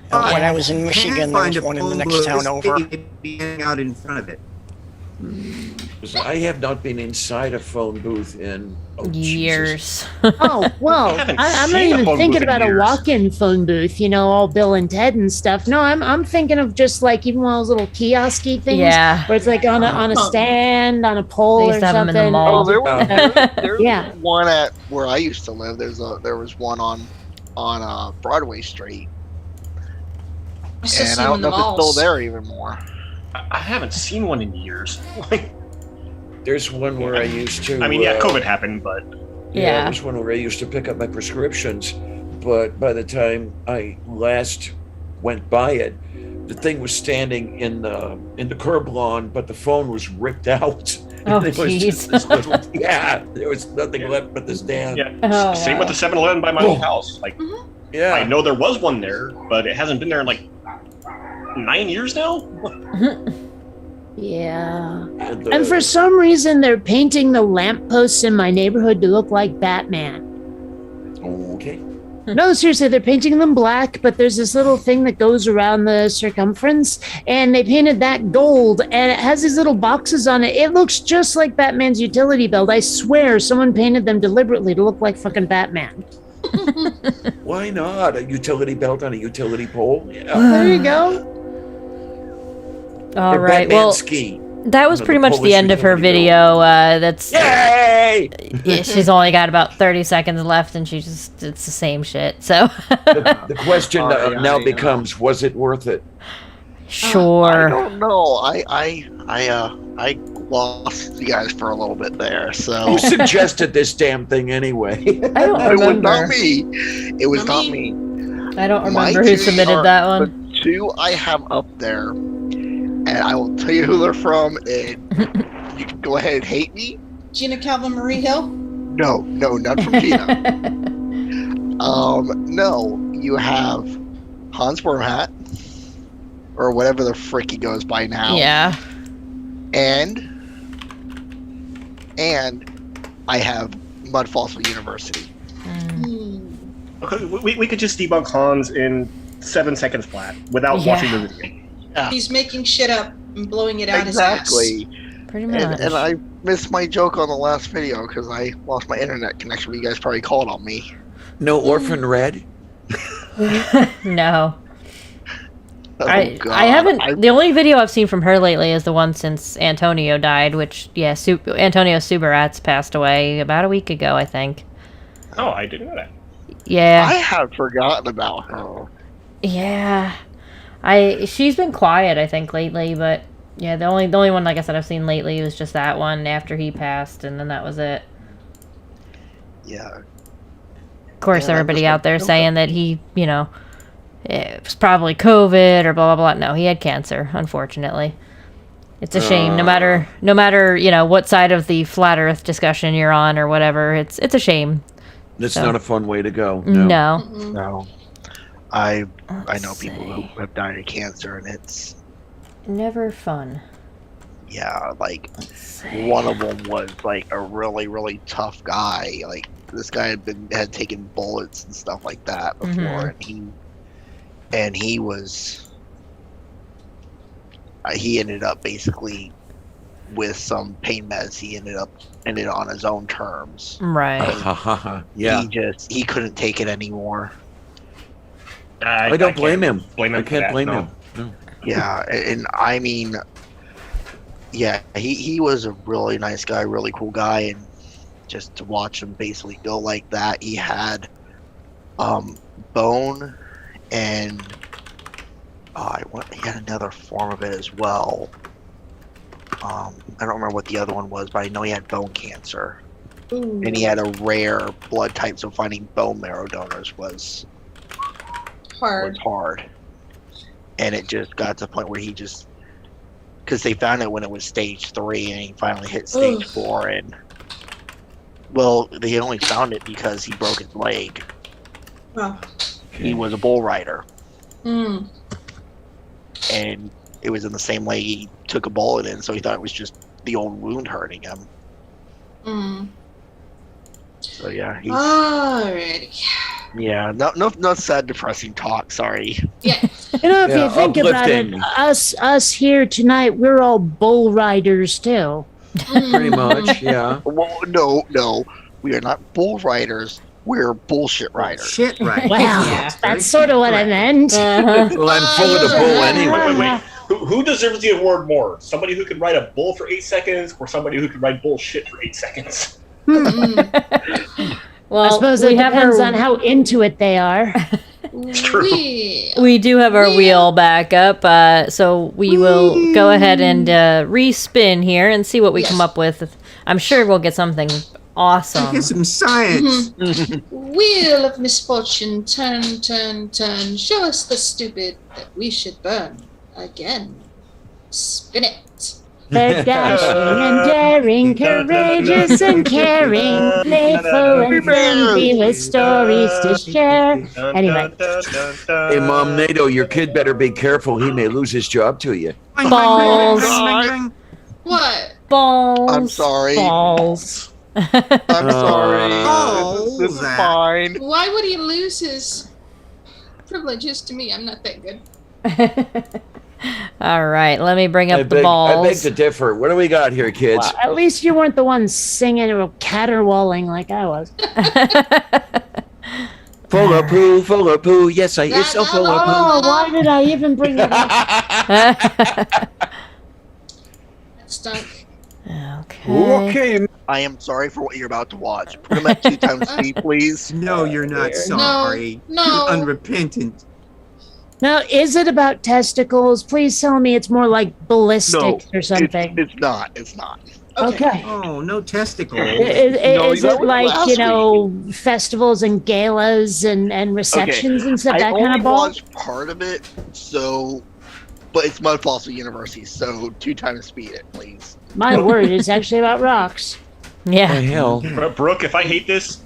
When I was in Michigan, there was one in the next town over. Being out in front of it. I have not been inside a phone booth in years. Oh, well, I'm not even thinking about a walk-in phone booth, all Bill and Ted and stuff. No, I'm thinking of just like even one of those little kiosky things where it's like on a stand, on a pole or something. In the mall. There was one at where I used to live. There was one on Broadway Street. And I don't know if it's still there even more. I haven't seen one in years. There's one where I used to. I mean, COVID happened, but there's one where I used to pick up my prescriptions. But by the time I last went by it, the thing was standing in the curb lawn, but the phone was ripped out. Oh, jeez. There was nothing left but the stand. Yeah. Same with the 7-Eleven by my old house. Like, I know there was one there, but it hasn't been there in like 9 years now. Yeah. And for some reason, they're painting the lampposts in my neighborhood to look like Batman. Okay. No, seriously, they're painting them black, but there's this little thing that goes around the circumference, and they painted that gold, and it has these little boxes on it. It looks just like Batman's utility belt. I swear someone painted them deliberately to look like fucking Batman. Why not? A utility belt on a utility pole? Yeah. There you go. All right. Well, that was pretty much the end of her video. That's yay! She's only got about 30 seconds left, and it's the same shit. So the question now becomes: was it worth it? Sure. I don't know. I lost you guys for a little bit there. So who suggested this damn thing anyway? I don't remember. It was not me. It was not me. I don't remember who submitted that one. The two I have up there. And I will tell you who they're from, and you can go ahead and hate me. Gina Calvin Marie Hill? No, not from Gina. No, you have Hans Wormhat, or whatever the frick he goes by now. Yeah. And I have Mud Fossil University. Okay, we could just debunk Hans in 7 seconds flat without watching the video. Yeah. He's making shit up and blowing it out his ass. Pretty much. And I missed my joke on the last video because I lost my internet connection. You guys probably called on me. No Orphan Red? No. Oh, I haven't. The only video I've seen from her lately is the one since Antonio died, which, Antonio Subarat's passed away about a week ago, I think. Oh, I didn't know that. Yeah. I had forgotten about her. Yeah. She's been quiet, I think, lately, but yeah, the only one, like I said, I've seen lately was just that one after he passed, and then that was it. Yeah. Of course, everybody out there saying that he, it was probably COVID or blah blah blah. No, he had cancer, unfortunately. It's a shame. No matter what side of the flat Earth discussion you're on or whatever, it's a shame. That's not a fun way to go. No. I know people who have died of cancer, and it's never fun. Yeah, like one of them was like a really, really tough guy. Like this guy had taken bullets and stuff like that before, and he ended up basically with some pain meds. He ended on his own terms. Right. Yeah. He couldn't take it anymore. I don't blame him. I for can't that, blame no. him. No. Yeah, and I mean, yeah, he was a really nice guy, really cool guy, and just to watch him basically go like that, he had bone, and he had another form of it as well. I don't remember what the other one was, but I know he had bone cancer. Ooh. And he had a rare blood type, so finding bone marrow donors was hard. And it just got to the point where he just, because they found it when it was stage 3, and he finally hit stage 4, and well, they only found it because he broke his leg. Wow. He was a bull rider, Mm. and it was in the same leg he took a bullet in, so he thought it was just the old wound hurting him. Mm. So yeah, Alrighty. yeah, not sad, depressing talk. Sorry. Yeah. You know, if Yeah, you think about it, uplifting. us here tonight, we're all bull riders too. Pretty much, yeah. Well, no, we are not bull riders. We're bullshit riders. Shit, right. Well, Yeah. that's sort of what I meant. Uh-huh. Well, I'm full of the bull anyway. Wait. Who deserves the award more? Somebody who can ride a bull for 8 seconds, or somebody who can ride bullshit for 8 seconds? Well, I suppose it depends on how into it they are. True. We do have our wheel back up, so we will go ahead and respin here and see what we come up with. I'm sure we'll get something awesome. Get some science. Wheel of misfortune, turn, turn, turn. Show us the stupid that we should burn again. Spin it. They're dashing and daring, courageous and caring, playful and friendly with stories to share. Anyway. Hey, Mom NATO, your kid better be careful. He may lose his job to you. Balls. What? Balls. I'm sorry. Balls. I'm sorry. This is Zach. fine. Why would he lose his privileges to me? I'm not that good. All right, let me bring up the I balls. beg to differ. What do we got here, kids? Well, at least you weren't the one singing or caterwauling like I was. Full of poo. Yes, I is so full of poo. Oh, why did I even bring it up? Stunk. Okay. I am sorry for what you're about to watch. Put him at 2 times speed, please. No, you're not sorry. No. You're unrepentant. Now, is it about testicles? Please tell me it's more like ballistics or something. It's not. It's not. Okay. Oh, no testicles. Is that it was like, last festivals and galas and receptions and stuff, I that only kind of ball? watched part of it, but it's Mud Fossil University, so 2 times speed it, please. My word, it's actually about rocks. Yeah. The hell? Brooke, if I hate this,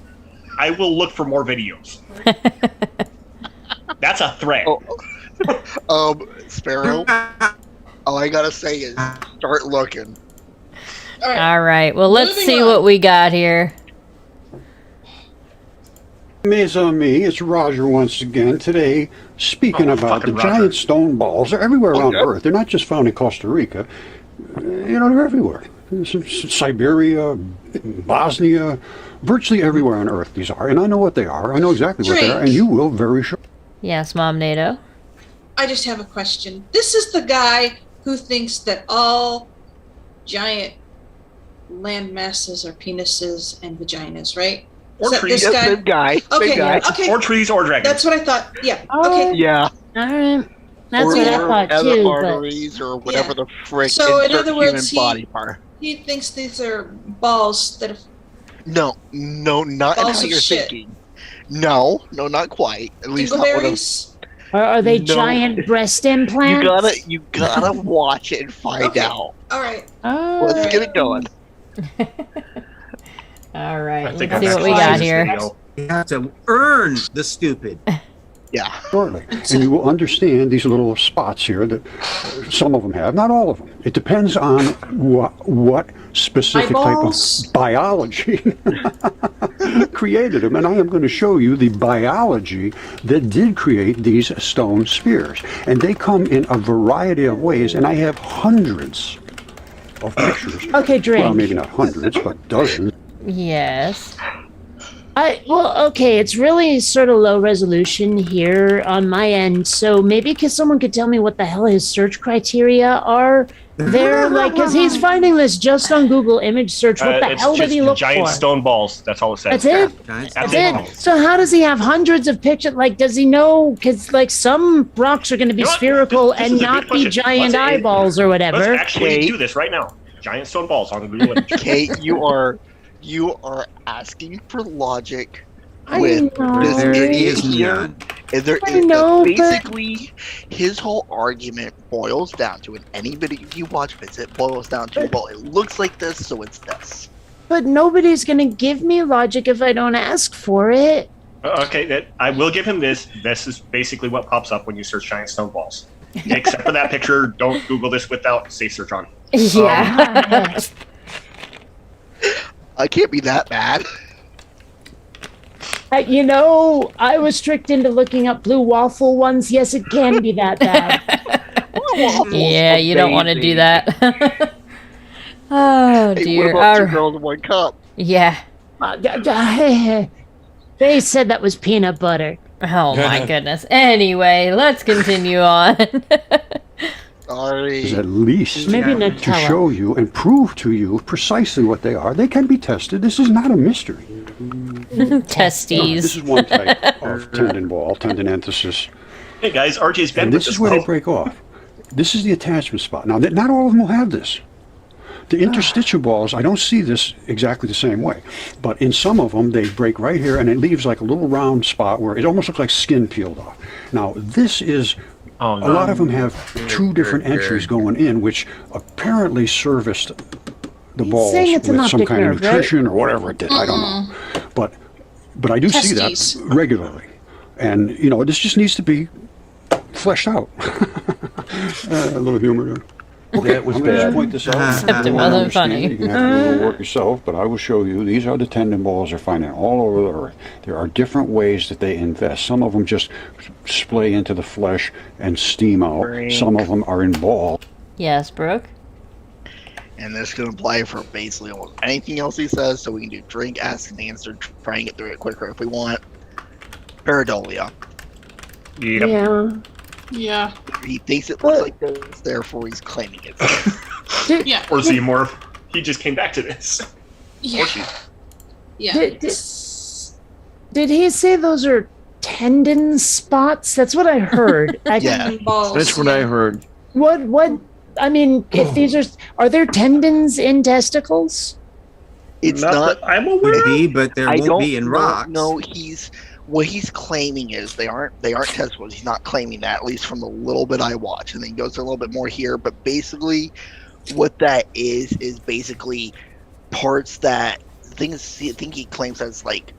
I will look for more videos. That's a threat. Sparrow, all I gotta say is start looking. All right, well, let's Moving see on. what we got here. Mes amis, it's Roger once again. Today, speaking about the fucking Roger. giant stone balls, they're everywhere around yeah. Earth. They're not just found in Costa Rica. They're everywhere. Siberia, Bosnia, virtually everywhere on Earth these are. And I know what they are. I know exactly what they are, and you will very sure. Yes, Mom NATO. I just have a question. This is the guy who thinks that all giant land masses are penises and vaginas, right? Or Is that trees. this guy? Same guy. Okay, Same guy. okay. Or trees or dragons. That's what I thought. Yeah. Oh. Okay. Yeah. All right. That's or what I thought other too. arteries or whatever Yeah. the frick. So, in insert other words, human body part. He thinks these are balls that have. No, not Balls how of you're shit. thinking. No, not quite. At least not what I'm. Dingleberries. Or are they No. giant breast implants? You gotta watch it and find Okay. out. All right. Oh. Let's get it going. All right, I think let's see I'm what we actually got watching this here. video. You have to earn the stupid. Yeah. Shortly. And you will understand these little spots here that some of them have, not all of them. It depends on what specific Eyeballs. type of biology created them. And I am going to show you the biology that did create these stone spears. And they come in a variety of ways, and I have hundreds of pictures. Okay, drink. Well, maybe not hundreds, but dozens. Yes. Okay, it's really sort of low resolution here on my end, so maybe someone could tell me what the hell his search criteria are there, like, because he's finding this just on Google image search. What the hell did he look giant for? stone balls. That's all it says. That's it? That's it? So how does he have hundreds of pictures? Like, does he know? Because, like, some rocks are going to be spherical This and is a not good be question. giant eyeballs or whatever. Let's actually do this right now. Giant stone balls on Google Images. Kate, you are asking for logic I with know. this There idiot is here. none. And there I is know, but- basically his whole argument boils down to, and anybody if you watch this, it boils down to, well, it looks like this, so it's this. But nobody's going to give me logic if I don't ask for it. Okay, I will give him this. This is basically what pops up when you search giant stone balls. Except for that picture, don't Google this without safe search on. Yeah. I can't be that bad. I was tricked into looking up blue waffle ones. Yes, it can be that bad. Yeah, you don't want to do that. Oh Hey, dear. what about two Our- girls in one cup? yeah. They said that was peanut butter. Oh my goodness. Anyway, let's continue on. Sorry. Is at least Maybe to Nutella. show you and prove to you precisely what they are. They can be tested. This is not a mystery. Testes. This is one type of tendon ball, tendinenthesis. Hey guys, RJ's been And with this us. is where they break off. This is the attachment spot. Now, not all of them will have this. The interstitial balls, I don't see this exactly the same way. But in some of them, they break right here, and it leaves like a little round spot where it almost looks like skin peeled off. Now, this is... Oh, no. A lot of them have two different entries going in, which apparently serviced the balls saying it's with an some optic kind of nerve, right? nutrition or whatever it did. I don't know. But I do see Testes. that regularly. And, this just needs to be fleshed out. A little humor there. Okay, That was I'm going to bad. point this out. Except it You wasn't understand funny. it. You can have to do a little work yourself, but I will show you. These are the tendon balls they're finding all over the earth. There are different ways that they invest. Some of them just splay into the flesh and steam out. Drink. Some of them are in balls. Yes, Brooke. And this can apply for basically almost anything else he says, so we can do drink, ask, and answer, try and get through it quicker if we want. Pareidolia. Yep. Yeah. Yeah. He thinks it looks like this, therefore he's claiming it. Yeah. Or Xenomorph. He just came back to this. Yeah. Or she. Yeah. Did he say those are tendon spots? That's what I heard. Yeah. Balls. That's what I heard. What? I mean, if these are there tendons in testicles? It's not. that I'm aware of. Maybe, but there I won't don't be in know- rocks. No, what he's claiming is they aren't testicles. He's not claiming that, at least from the little bit I watch, and then he goes a little bit more here. But basically, what that is basically parts that I think he claims as like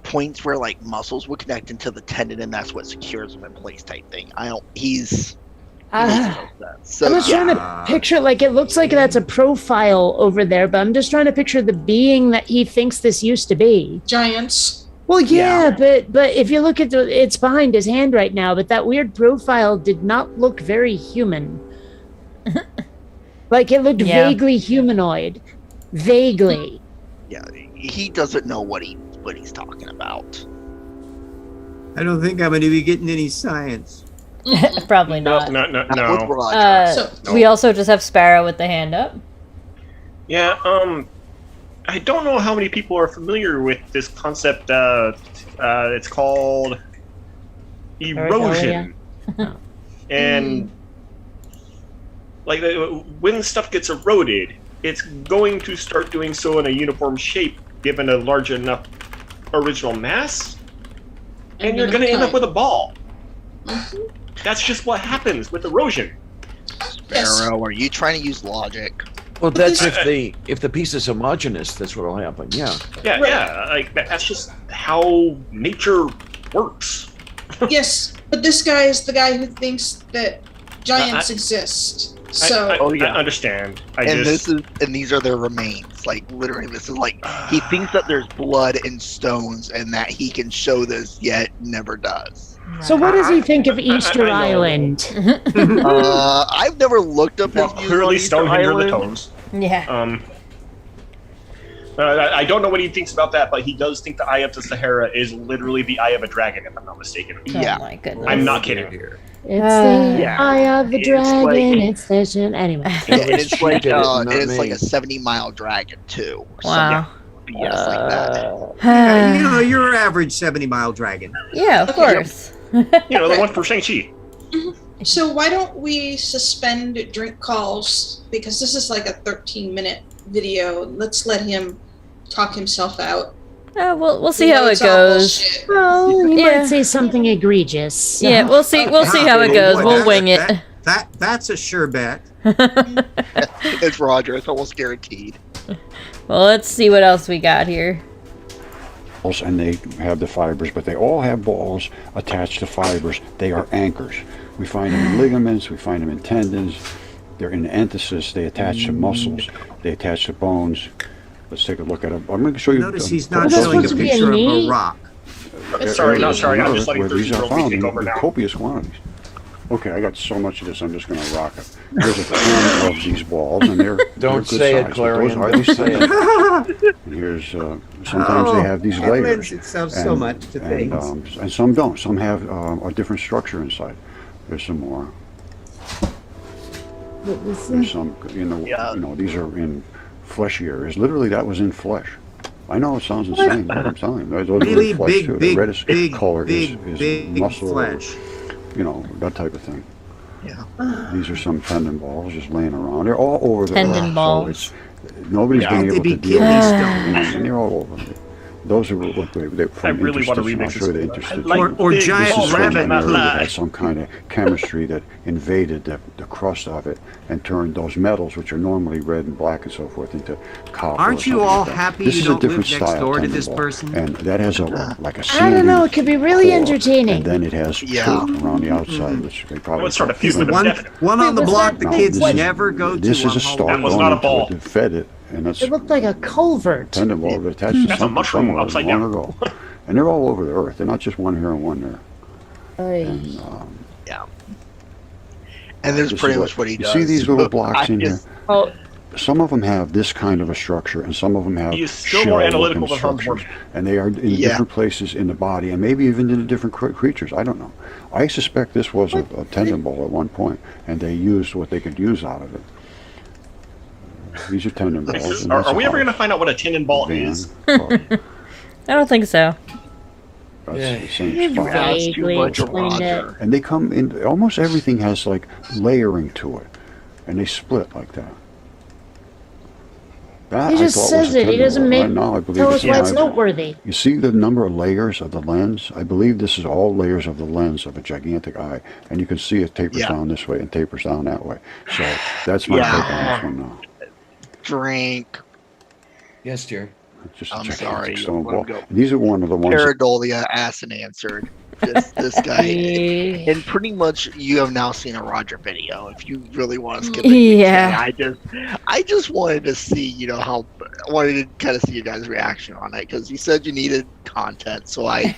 points where like muscles would connect into the tendon, and that's what secures them in place type thing. He's so I'm just trying to picture, like, it looks like that's a profile over there, but I'm just trying to picture the being that he thinks this used to be. Giants. Well, yeah, but if you look at it's behind his hand right now, but that weird profile did not look very human. Like, it looked vaguely humanoid. Vaguely. Yeah, he doesn't know what he's talking about. I don't think I'm going to be getting any science. Probably not. No. Not with Roger. We also just have Sparrow with the hand up. Yeah, I don't know how many people are familiar with this concept. It's called erosion. And like when stuff gets eroded, it's going to start doing so in a uniform shape given a large enough original mass, and you're going to end up with a ball. That's just what happens with erosion. Sparrow, are you trying to use logic? Well, that's if the piece is homogeneous, that's what'll happen. Yeah. Yeah. Like that's just how nature works. Yes, but this guy is the guy who thinks that giants exist. So I understand. And these are their remains. Like literally, this is like he thinks that there's blood and stones, and that he can show this, yet never does. So what does he think of Easter Island? I've never looked up his views on Clearly Easter Stonehenge are the Island. tones. Yeah. I don't know what he thinks about that, but he does think the Eye of the Sahara is literally the eye of a dragon, if I'm not mistaken. Yeah. Oh my goodness. I'm not kidding. It's the Yeah. eye of the It's dragon. like- It's station. Anyway. And it's like cheated, not it's like me. a 70-mile dragon too. Or Wow. some BS like that. Yeah, you know, your average 70-mile dragon. Yeah, of course. You know, the one for Shang-Chi. So why don't we suspend drink calls, because this is like a 13-minute video. Let's let him talk himself out. We'll see You know how it it's all goes. bullshit. Well, he Yeah. might say something egregious. Yeah, we'll see how it goes. Boy, We'll wing it. That's a sure bet. It's Roger. It's almost guaranteed. Well, let's see what else we got here. And they have the fibers, but they all have balls attached to fibers. They are anchors. We find them in ligaments, we find them in tendons, they're in enthesis, they attach to muscles, they attach to bones. Let's take a look at it. I'm going to show you. Notice he's not Is that showing a supposed to be a picture of a knee? rock. Sorry, not sorry. I'm just where letting these are 13-year-old found take in over now. copious quantities. Okay, I got so much of this, I'm just going to rock it. There's a ton of these balls, and they're Don't good say it, size, but Clarion. those are Don't these say things. it. And here's sometimes they have these That layers. lends itself so much to things. And some don't. Some have a different structure inside. There's some more. There's some, you know, these are in fleshy areas. Literally, that was in flesh. I know it sounds insane, but I'm telling you, those are Really in flesh big, too. big, The reddest big, color big, is big muscle, flesh. you know, that type of thing. Yeah. These are some tendon balls just laying around. They're all over the Tendon earth, balls. So nobody's been They able be to deal with kidney it. stones. And they're all over. Those are what they from I really want to interstitial. I'll remix show you the this. I interstitial. like Or big giant balls This is from rabbit an area that eye. had some kind of chemistry that invaded the crust of it and turned those metals, which are normally red and black and so forth, into copper. Aren't or you something all like that. happy This you is don't a different live next style door to tendon this ball. person? And that has a like a I don't know. sandy It could be really core, entertaining. And then it has Yeah. truth around the outside, which they probably Let's start a call few with flint. them. One on the Wait, was block that- the No, kids this is- never go to. This is on a stalk Halloween. That was going not a into ball. it that fed it, and that's It looked like a culvert. tendon ball that attached to That's a something mushroom somewhere upside long down. ago. And they're all over the earth. They're not just one here and one there. Oy. And, Yeah. And there's this pretty is much what he you does. see these little blocks I in here? just- Oh, Some of them have this kind of a structure, and some of them have He is still more shell-looking analytical than Hans structures, and they are in different places in the body, and maybe even in the different creatures. I don't know. I suspect this was a tendon ball at one point, and they used what they could use out of it. These are tendon balls. and Are that's we a ever going to house. find out what a tendon ball Van, is? car. I don't think so. That's Yeah. the same you spot. That's too vaguely much of explained it. Roger. And they come in, almost everything has like layering to it, and they split like that. That He I just thought was says a it. He tendon doesn't ball. make. Right now, I believe Tell us it's why it's an noteworthy. You see the number of layers of the lens? I believe this is all layers of the lens of a gigantic eye. And you can see it tapers down this way and tapers down that way. So that's my take on this one now. Drink. Yes, dear. It's just a I'm gigantic sorry, stone let him ball. go. And these are one of the ones. That, Pareidolia asked and answered. This guy. And pretty much you have now seen a Roger video. If you really want to skip it, you Yeah. can. I just wanted to see, you know, how I wanted to kind of see your guys' reaction on it because you said you needed content, so I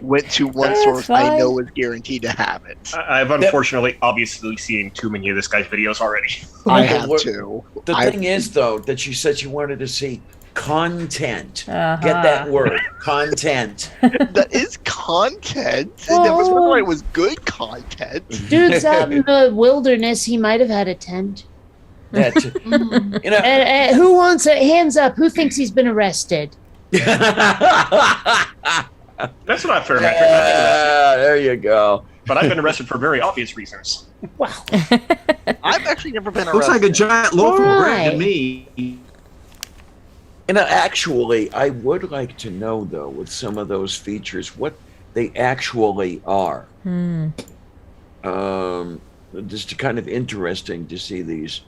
went to one That's source I fine. know is guaranteed to have it. I've unfortunately obviously seen too many of this guy's videos already. I Okay, have what- to. The I- thing is, though, that you said you wanted to see content. Uh-huh. Get that word, content. That is content. That was whether it was good content. Dude's out in the wilderness. He might have had a tent. That, you know. And who wants it? Hands up. Who thinks he's been arrested? That's not fair, Patrick. I've been arrested, There you go. but I've been arrested for very obvious reasons. I've actually never been arrested. Looks like a giant loaf of bread Why? to me. You know, actually, I would like to know, though, with some of those features, what they actually are. Just kind of interesting to see these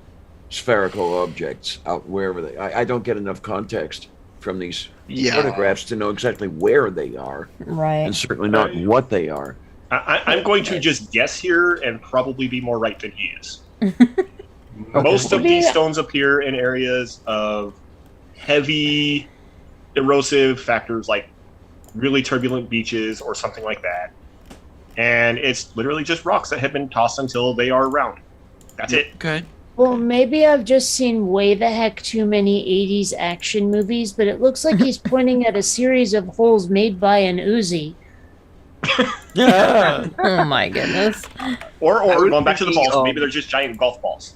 spherical objects out wherever they. I don't get enough context from these photographs to know exactly where they are, Right. and certainly not what they are. I'm going to just guess here and probably be more right than he is. Most of these stones appear in areas of heavy erosive factors like really turbulent beaches or something like that. And it's literally just rocks that have been tossed until they are round. That's it. Okay. Well, maybe I've just seen way the heck too many 80s action movies, but it looks like he's pointing at a series of holes made by an Uzi. Oh my goodness. Or I was going back to the thinking, balls, maybe they're just giant golf balls.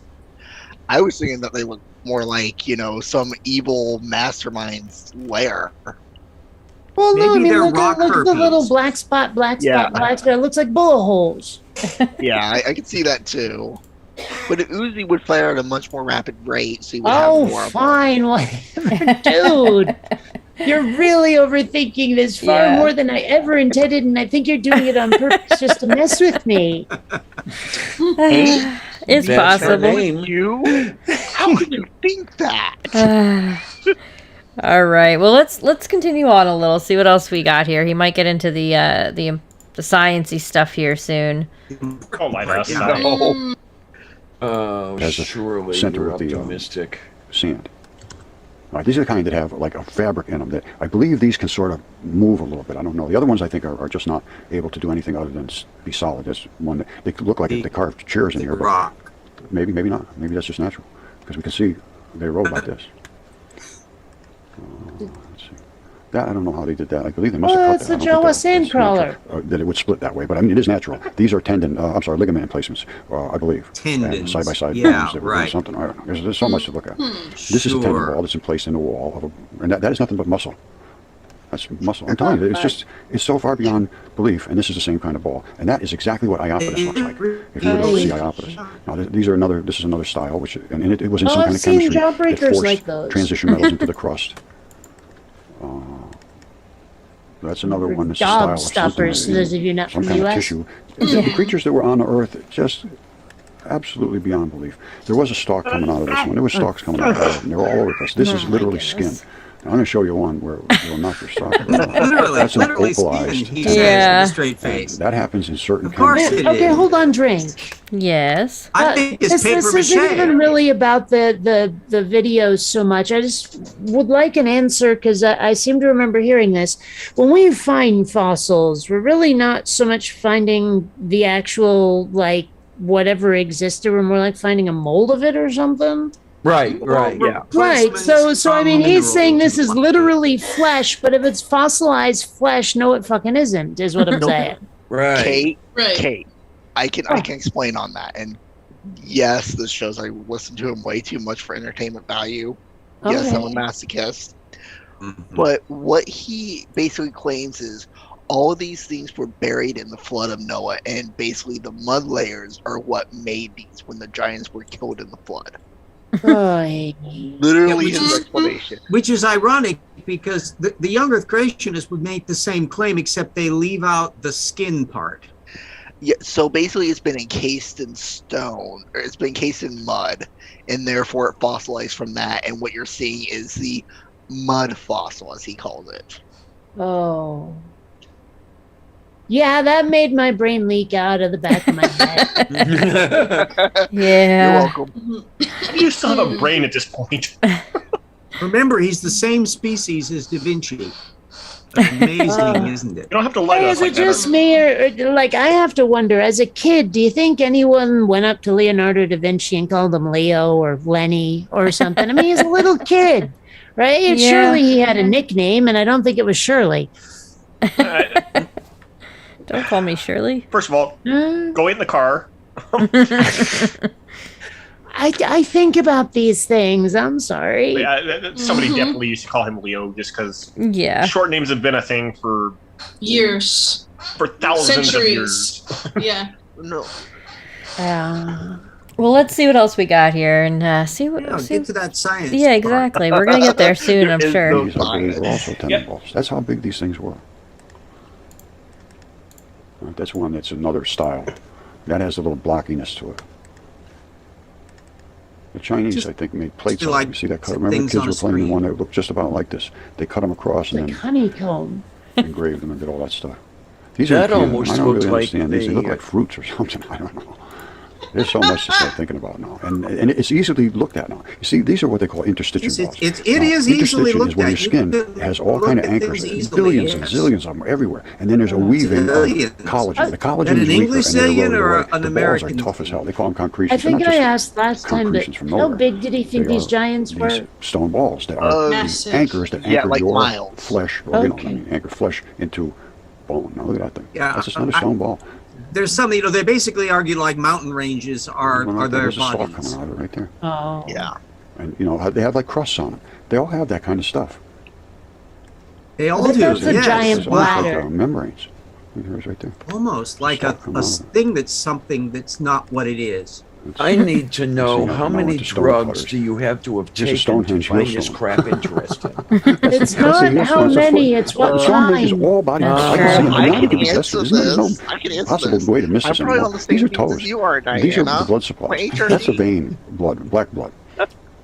I was thinking that they look more like, some evil mastermind's lair. Well, no, I Maybe mean, they're look rock at the little herpes. black spot, black Yeah. spot, black spot. It looks like bullet holes. Yeah, I can see that too. But an Uzi would fire at a much more rapid rate, so you would Oh, have more of them. fine, whatever, dude. You're really overthinking this far Yeah. more than I ever intended, and I think you're doing it on purpose just to mess with me. It's That's her possible. name. You? How could you think that? All right. Well, let's continue on a little. See what else we got here. He might get into the sciencey stuff here soon. Oh my gosh. Yeah. No. As a Surely center you're of the, optimistic. Sand. All right, these are the kind that have like a fabric in them. That I believe these can sort of move a little bit. I don't know. The other ones I think are just not able to do anything other than be solid. There's one that they look like they carved chairs in The here, but rock. maybe not. Maybe that's just natural because we can see they roll like this. Let's see. That I don't know how they did that. I believe they must Well, have it's cut that. the I don't Jawa think that's sandcrawler. natural, that it would split that way, but I mean it is natural. These are ligament emplacements, I believe. Tendons. Side by side. Yeah, bones that were doing right. something. I don't know. There's so much to look at. This is a tendon Sure. ball that's in place in the wall of and that is nothing but muscle. That's muscle. I'm telling you, it's so far beyond belief, and this is the same kind of ball, and that is exactly what Iopolis looks like. If you were to see Iopolis, now this is another style, which and it was in some Oh, kind I've of seen chemistry that jawbreakers forced like those. transition metals into the crust. That's another one. That's a style Job of stoppers, something, those of you not some from the kind of US. tissue. The creatures that were on the earth, just absolutely beyond belief. There was a stalk coming out of this one. There were stalks coming out of it, and they were all over the place. This is literally skin. I'm going to show you one where you'll knock your sock. That's an literally skin, opalized. he says Yeah. with a straight face. That happens in certain Of course chemistry. it Okay, is. hold on, drink. Yes. I think it's paper this isn't even mache. really about the videos so much. I just would like an answer because I seem to remember hearing this. When we find fossils, we're really not so much finding the actual like whatever existed. We're more like finding a mold of it or something. Right, yeah. Right. So I mean, he's saying this is literally. literally flesh, but if it's fossilized flesh, no, it fucking isn't. Is what I'm saying. Right. Kate, Right. Kate, I can explain on that. And yes, this shows I listen to him way too much for entertainment value. Yes, I'm a Okay. masochist. Mhm. But what he basically claims is all of these things were buried in the flood of Noah, and basically the mud layers are what made these when the giants were killed in the flood. Right. Literally which his is- explanation. Which is ironic because the young Earth creationists would make the same claim, except they leave out the skin part. Yeah, so basically it's been encased in stone, or it's been encased in mud, and therefore it fossilized from that, and what you're seeing is the mud fossil, as he calls it. Oh. Yeah, that made my brain leak out of the back of my head. You're Yeah. welcome. You still have a brain at this point. Remember, he's the same species as Da Vinci. Amazing, isn't it? You don't have to lie to Hey, us is like it that. just me, or like I have to wonder? As a kid, do you think anyone went up to Leonardo da Vinci and called him Leo or Lenny or something? I mean, he's a little kid, right? Yeah. Surely he had a nickname, and I don't think it was Shirley. Don't call me Shirley. First of all, go in the car. I think about these things. I'm sorry. Yeah, somebody definitely used to call him Leo just because Yeah. short names have been a thing for Years. thousands Centuries. of years. Yeah. No. Well, let's see what else we got here and see what. Yeah, see- get to that science. yeah, exactly. We're gonna get there soon, I'm There is sure. no- These, I believe, were also tendon Yep. balls. That's how big these things were. That's one that's another style. That has a little blockiness to it. The Chinese, Just I think, made plates. feel Out of like it. You see that cut? Remember, the things kids on were a playing screen. one that looked just about like this. They cut them across and Like then honeycomb. engraved them and did all that stuff. These That are, almost I don't looked really like understand these. They look the- like fruits or something. I don't know. There's so much to start thinking about now, and it's easily looked at now. You see, these are what they call interstitial balls. It is easily Interstitial looked is where at. your skin has all kind of anchors, billions and zillions of them everywhere, and then there's a weaving of collagen. The collagen is an English weaker, and zillion they're or eroded away. an The American balls are tough as hell. They call them concretions. I They're not think I just asked last time, but concretions from how nowhere. big did he think They these are giants these were? stone balls that are Massive. the anchors that Yeah, anchor like your miles. flesh, or, Okay. anchor flesh into bone. Now look at that thing. Yeah, That's just not a stone ball. There's some, they basically argue like mountain ranges are their There's a stalk coming bodies. out of it right there. Oh. Yeah. And they have like crusts on them. They all have that kind of stuff. They all But do. that's a yes. giant It's almost bladder. like membranes. Here's right there. Almost like Stalk come a out of it. thing that's something that's not what it is. I need to know So you how know many what the stone drugs cutters- do you have to have Just a taken to Stonehenge find heel this stone. crap interesting? It's not Yes, how that's a many, foot. it's what Stonehenge is kind. all body. That's I true. can see I it. can There's answer no this. I can answer possible this. way to miss I'm this probably anymore. on the same These are page toes. as you are, These are Diana. the blood supplies. My HRT. That's a vein blood, black blood.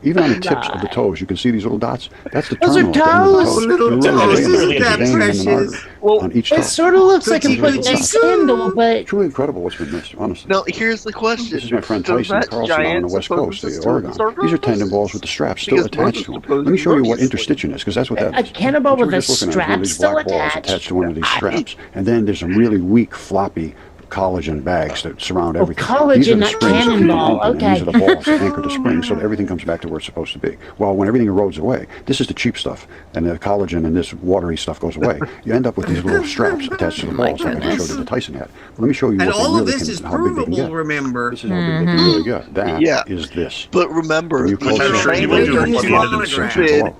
Even on the tips of the toes, you can see these little dots. That's the Those are terminal at the end of the toes. toe. Little You're toes. really Isn't there's a that vein and an precious? artery Well, on each toe. It sort of looks like a Cookie, foot cookie, spindle, but It's really incredible what's been missed, honestly. Now, here's the question. This is my friend Does Tyson that Carlson on the giant West suppose Coast, it's the still Oregon. circle? These are tendon balls with the straps still Because attached most to them. suppose Let me show you what erroneously. interstitial is, because that's what that a is. cannonball What with you're a just looking at is one strap of these still black balls attached. attached to one of these straps, and then there's some really weak, floppy collagen bags that surround everything. collagen, These are the not springs that keep them cannonball. open, and these are Okay. the balls that anchor the springs so that everything comes back to where it's supposed to be. Well, when everything erodes away, this is the cheap stuff, and the collagen and this watery stuff goes away. You end up with these little straps attached to the balls, like I just showed you the Tyson had. Let me show you And what they all of really this can, is how big they can provable, get. remember. This is how big they can really get. That Yeah. is this. But remember, When you the close I'm it, sure he you will really do get it these before the end of the balls mission. that Stupid. glow.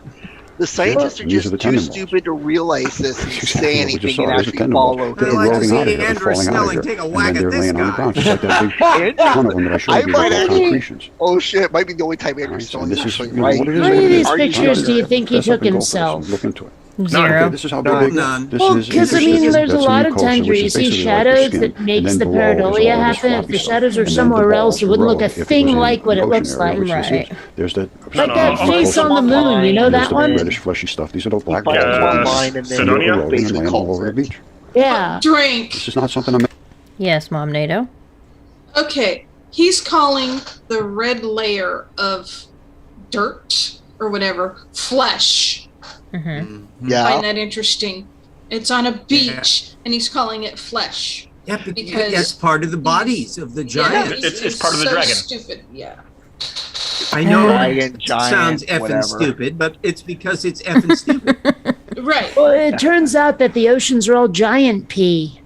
the scientists are These are just the too tendon balls. stupid to realize this and Exactly say what we anything just saw. and There's a actually tendon ball. follow They're I'd like to eroding see out of here. They're Andrew falling out of Snelling here. take a And whack then at they're this laying on the guy. ground, just like that big Andrew, ton of them that I showed I you. These might are actually- concretions. Oh shit, might be the only time Andrew Right, Snelling and is this is, actually you know, right. what it is How like many of this. these Are you pictures do you serious? think he Fess up took and go for this and himself? Look into it. Zero. This is how big they get. None. This Well, is because I mean, interstitial. there's a That's lot of mucosa, times where which you is see basically like the shadows skin, that and makes then the below is all pareidolia this happen. If floppy the stuff. shadows are And then somewhere the else, balls it wouldn't look erode a if it was thing in like what the it ocean looks area, like. which this is. Right. There's the Like that I'll face post on the them moon, online. you know There's that the one? reddish fleshy stuff. These are those black Find balls. them Yeah, online and then Sidonia? Eroding and basically laying all calls over the it. beach. Yeah. Drink. This is not something I'm. Yes, Mom NATO. Okay, he's calling the red layer of dirt or whatever flesh. Mm-hmm. Yeah. Find that interesting. It's on a beach, and he's calling it flesh. Yeah, Because that's part of the bodies of the giants. It's part of the so dragon. Stupid. Yeah. I know Dragon, it giant, sounds effing whatever. stupid, but it's because it's effing stupid. Right. Well, it turns out that the oceans are all giant pee.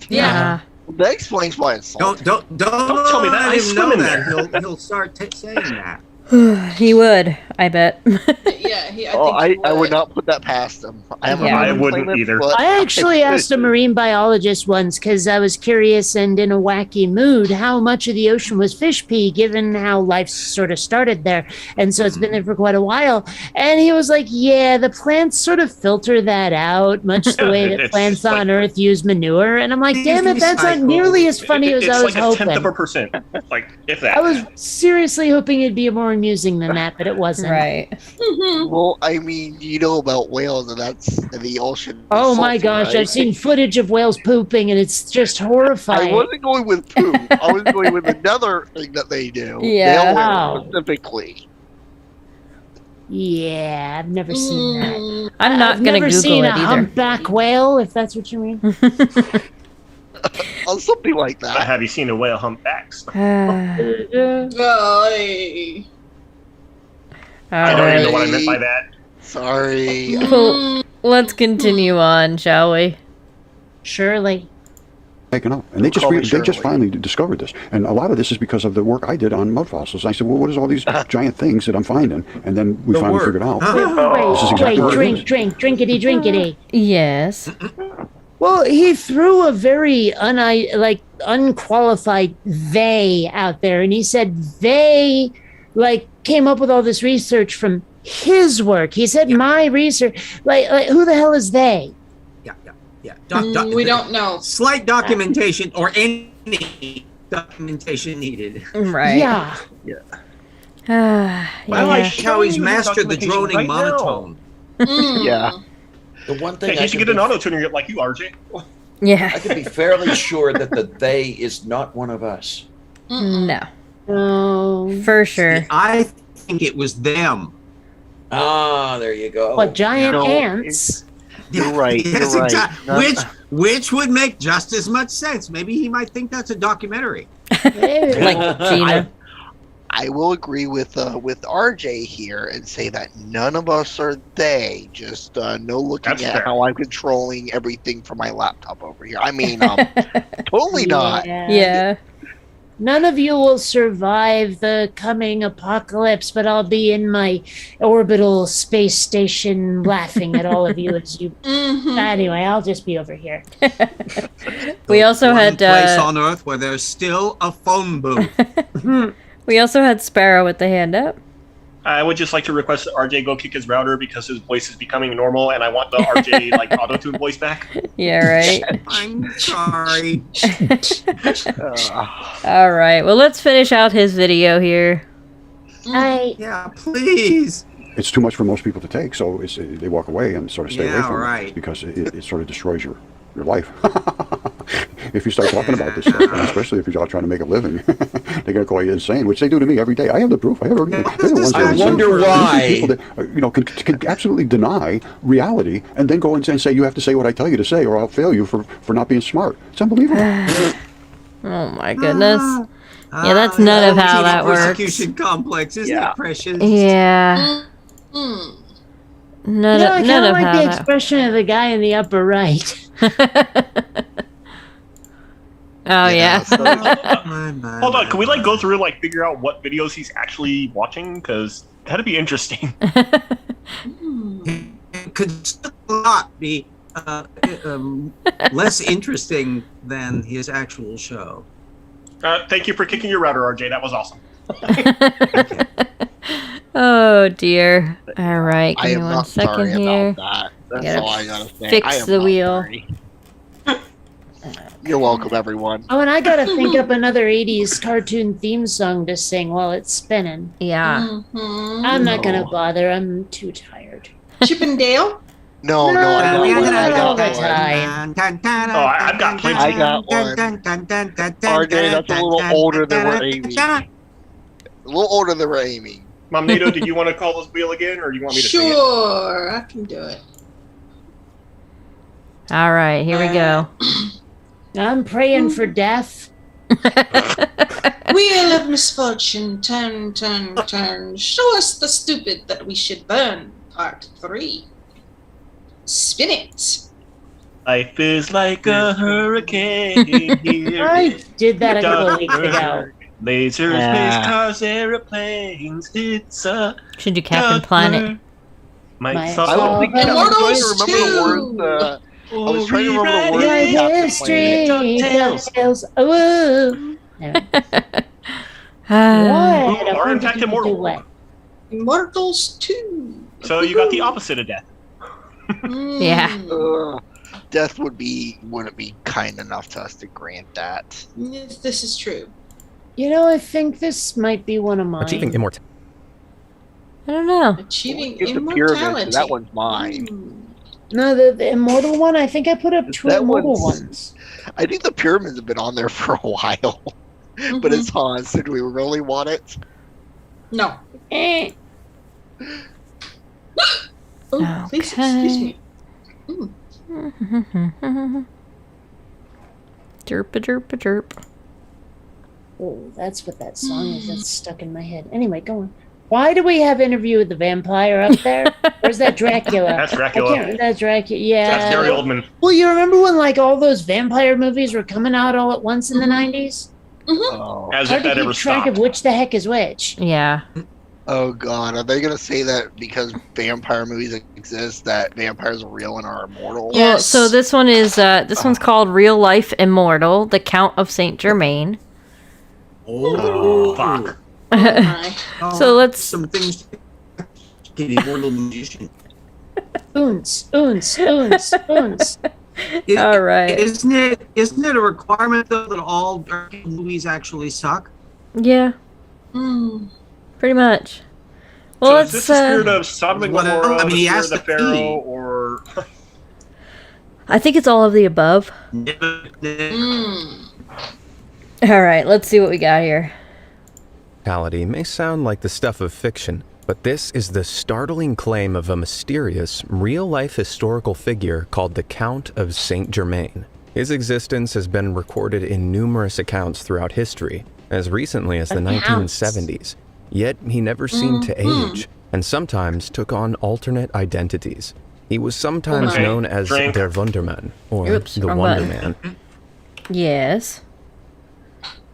Yeah. That explains why it's salty. Don't tell me that. I let him swim know in that. there. He'll start saying that. He would, I bet. Yeah. I would not put that past him. I haven't Yeah. heard I him wouldn't claim it, either. but I actually asked a marine biologist once because I was curious and in a wacky mood how much of the ocean was fish pee, given how life sort of started there. And so it's been there for quite a while. And he was like, yeah, the plants sort of filter that out, much the way that It's plants like- on Earth use manure. And I'm like, These damn it, that's not recycle. nearly as funny as It's I was like a tenth of hoping. a percent. Like, if that. I was seriously hoping it'd be more amusing than that, but it wasn't. Right. well, I mean, you know about whales, and that's the ocean. is Oh my salty, gosh, right? I've seen footage of whales pooping and it's just horrifying. I wasn't going with poop. I was going with another thing that they do. Yeah. Whale Wow. specifically. Yeah, I've never seen that. I'm not I've gonna never Google seen it a either. humpback whale, if that's what you mean. Something like But that. have you seen a whale humpbacks? Golly. I don't even know what I Alright. meant by that. Sorry. Cool. Let's continue on, shall we? Surely. Taken up, and they just Call me they just Shirley. finally discovered this, and a lot of this is because of the work I did on mud fossils. And I said, well, what is all these giant things that I'm finding? And then we The finally word. figured out. Huh? This is exactly what it is. Drinkity, drinkity. Yes. Well, he threw a very unqualified they out there, and he said they came up with all this research from his work. He said my research. Like who the hell is they? Yeah. We don't know. Slight documentation or any documentation needed. Right. Yeah. Yeah. I like Yeah. how he's Showing you mastered the documentation droning right now. monotone. Yeah. The one thing Hey, you should get an auto tuner like you, RJ. Yeah. I can be fairly sure that the they is not one of us. No. No. For sure. I think it was them. Ah, there you go. What, giant No, ants? You're right. Yes, You're right. exactly. None- Which would make just as much sense. Maybe he might think that's a documentary. Hey. Like Gina. I will agree with RJ here and say that none of us are they. Just no looking That's at fair. how I'm controlling everything from my laptop over here. I mean, totally not. Yeah. None of you will survive the coming apocalypse, but I'll be in my orbital space station laughing at all of you as you. Mhm. Anyway, I'll just be over here. We also One had place on Earth where there's still a phone booth. we also had Sparrow with the hand up. I would just like to request that RJ go kick his router because his voice is becoming normal, and I want the RJ like auto-tune voice back. Yeah, right. I'm sorry. All right. Well, let's finish out his video here. Yeah, please. It's too much for most people to take, so they walk away and sort of stay away Yeah, from right. it because it sort of destroys your life. If you start talking about this stuff, and especially if you're out trying to make a living, they're going to call you insane, which they do to me every day. I have the proof. I have everything. They're the ones that I are wonder insane. why. People that, can absolutely deny reality and then go and say you have to say what I tell you to say or I'll fail you for not being smart. It's unbelievable. Oh my goodness. Yeah, that's none of how that works. Persecution complex, isn't it, Precious? Yeah. Mm. None, I none kind of of like how the that. expression of the guy in the upper right. Oh yeah. Hold on, can we go through and figure out what videos he's actually watching? Because that'd be interesting. It could still not be less interesting than his actual show. Thank you for kicking your router, RJ. That was awesome. Oh dear. All right. I Give am me one not second sorry here. about that. That's Gotta all I gotta say. fix I am the not wheel. sorry. You're welcome, everyone. Oh, and I gotta think up another 80s cartoon theme song to sing while it's spinning. Yeah. Mhm. I'm not gonna bother. I'm too tired. Chip and Dale? No, No, I got we one. do I it all got the one. time. Oh, I've got plenty. I got one. RJ, that's a little older than we're aiming. A little older than we're aiming. Mom Nato, did you want to call this wheel again, or do you want me to sing it? Sure, I can do it. All right. Here we go. I'm praying for death. Wheel of misfortune, turn, turn, turn. Show us the stupid that we should burn. Part 3. Spin it. Life is like a hurricane here. I did that a couple of weeks ago. Lasers, space cars, airplanes. It's a Should do Captain Planet. My song. I don't think I was Immortals trying to remember the words. I was trying to remember the words. My of Captain history Planet. tells. Oh. Anyway, what? I Or in fact, Immortal. What? Immortals 2. So you got the opposite of death. Yeah. Death wouldn't be kind enough to us to grant that. Yes, this is true. You know, I think this might be one of mine. Achieving immortality. I don't know. Achieving Get the immortality. pyramid, so that one's mine. No, the immortal one. I think I put up 2 That immortal one's- ones. I think the pyramids have been on there for a while. But it's on, so do we really want it? No. Eh. Oh, please excuse me. Derp a derp a derp. Oh, that's what that song is. That's stuck in my head. Anyway, go on. Why do we have Interview with the Vampire up there? Or is that Dracula? That's Dracula. That's Dracula. Yeah. That's Gary Oldman. Well, you remember when all those vampire movies were coming out all at once in the 90s? Oh. As Hard if to that keep ever track stopped. of which the heck is which. Yeah. Oh god, are they gonna say that because vampire movies exist that vampires are real and are immortal? Well, so this one is one's called Real Life Immortal, The Count of St Germain. Oh, fuck. So let's some things. Get immortal magician. Oons. All right. Isn't it a requirement though that all Dracula movies actually suck? Yeah. Pretty much. Well, So let's. is this the spirit of Sodom and Well, Gomorrah, I mean, the he spirit has of the to Pharaoh, be. or... I think it's all of the above. All right, let's see what we got here. Reality may sound like the stuff of fiction, but this is the startling claim of a mysterious, real-life historical figure called the Count of St Germain. His existence has been recorded in numerous accounts throughout history, as recently as the 1970s. Yet he never seemed to age, and sometimes took on alternate identities. He was sometimes known as Der Wundermann, or the Wonder Man. Yes.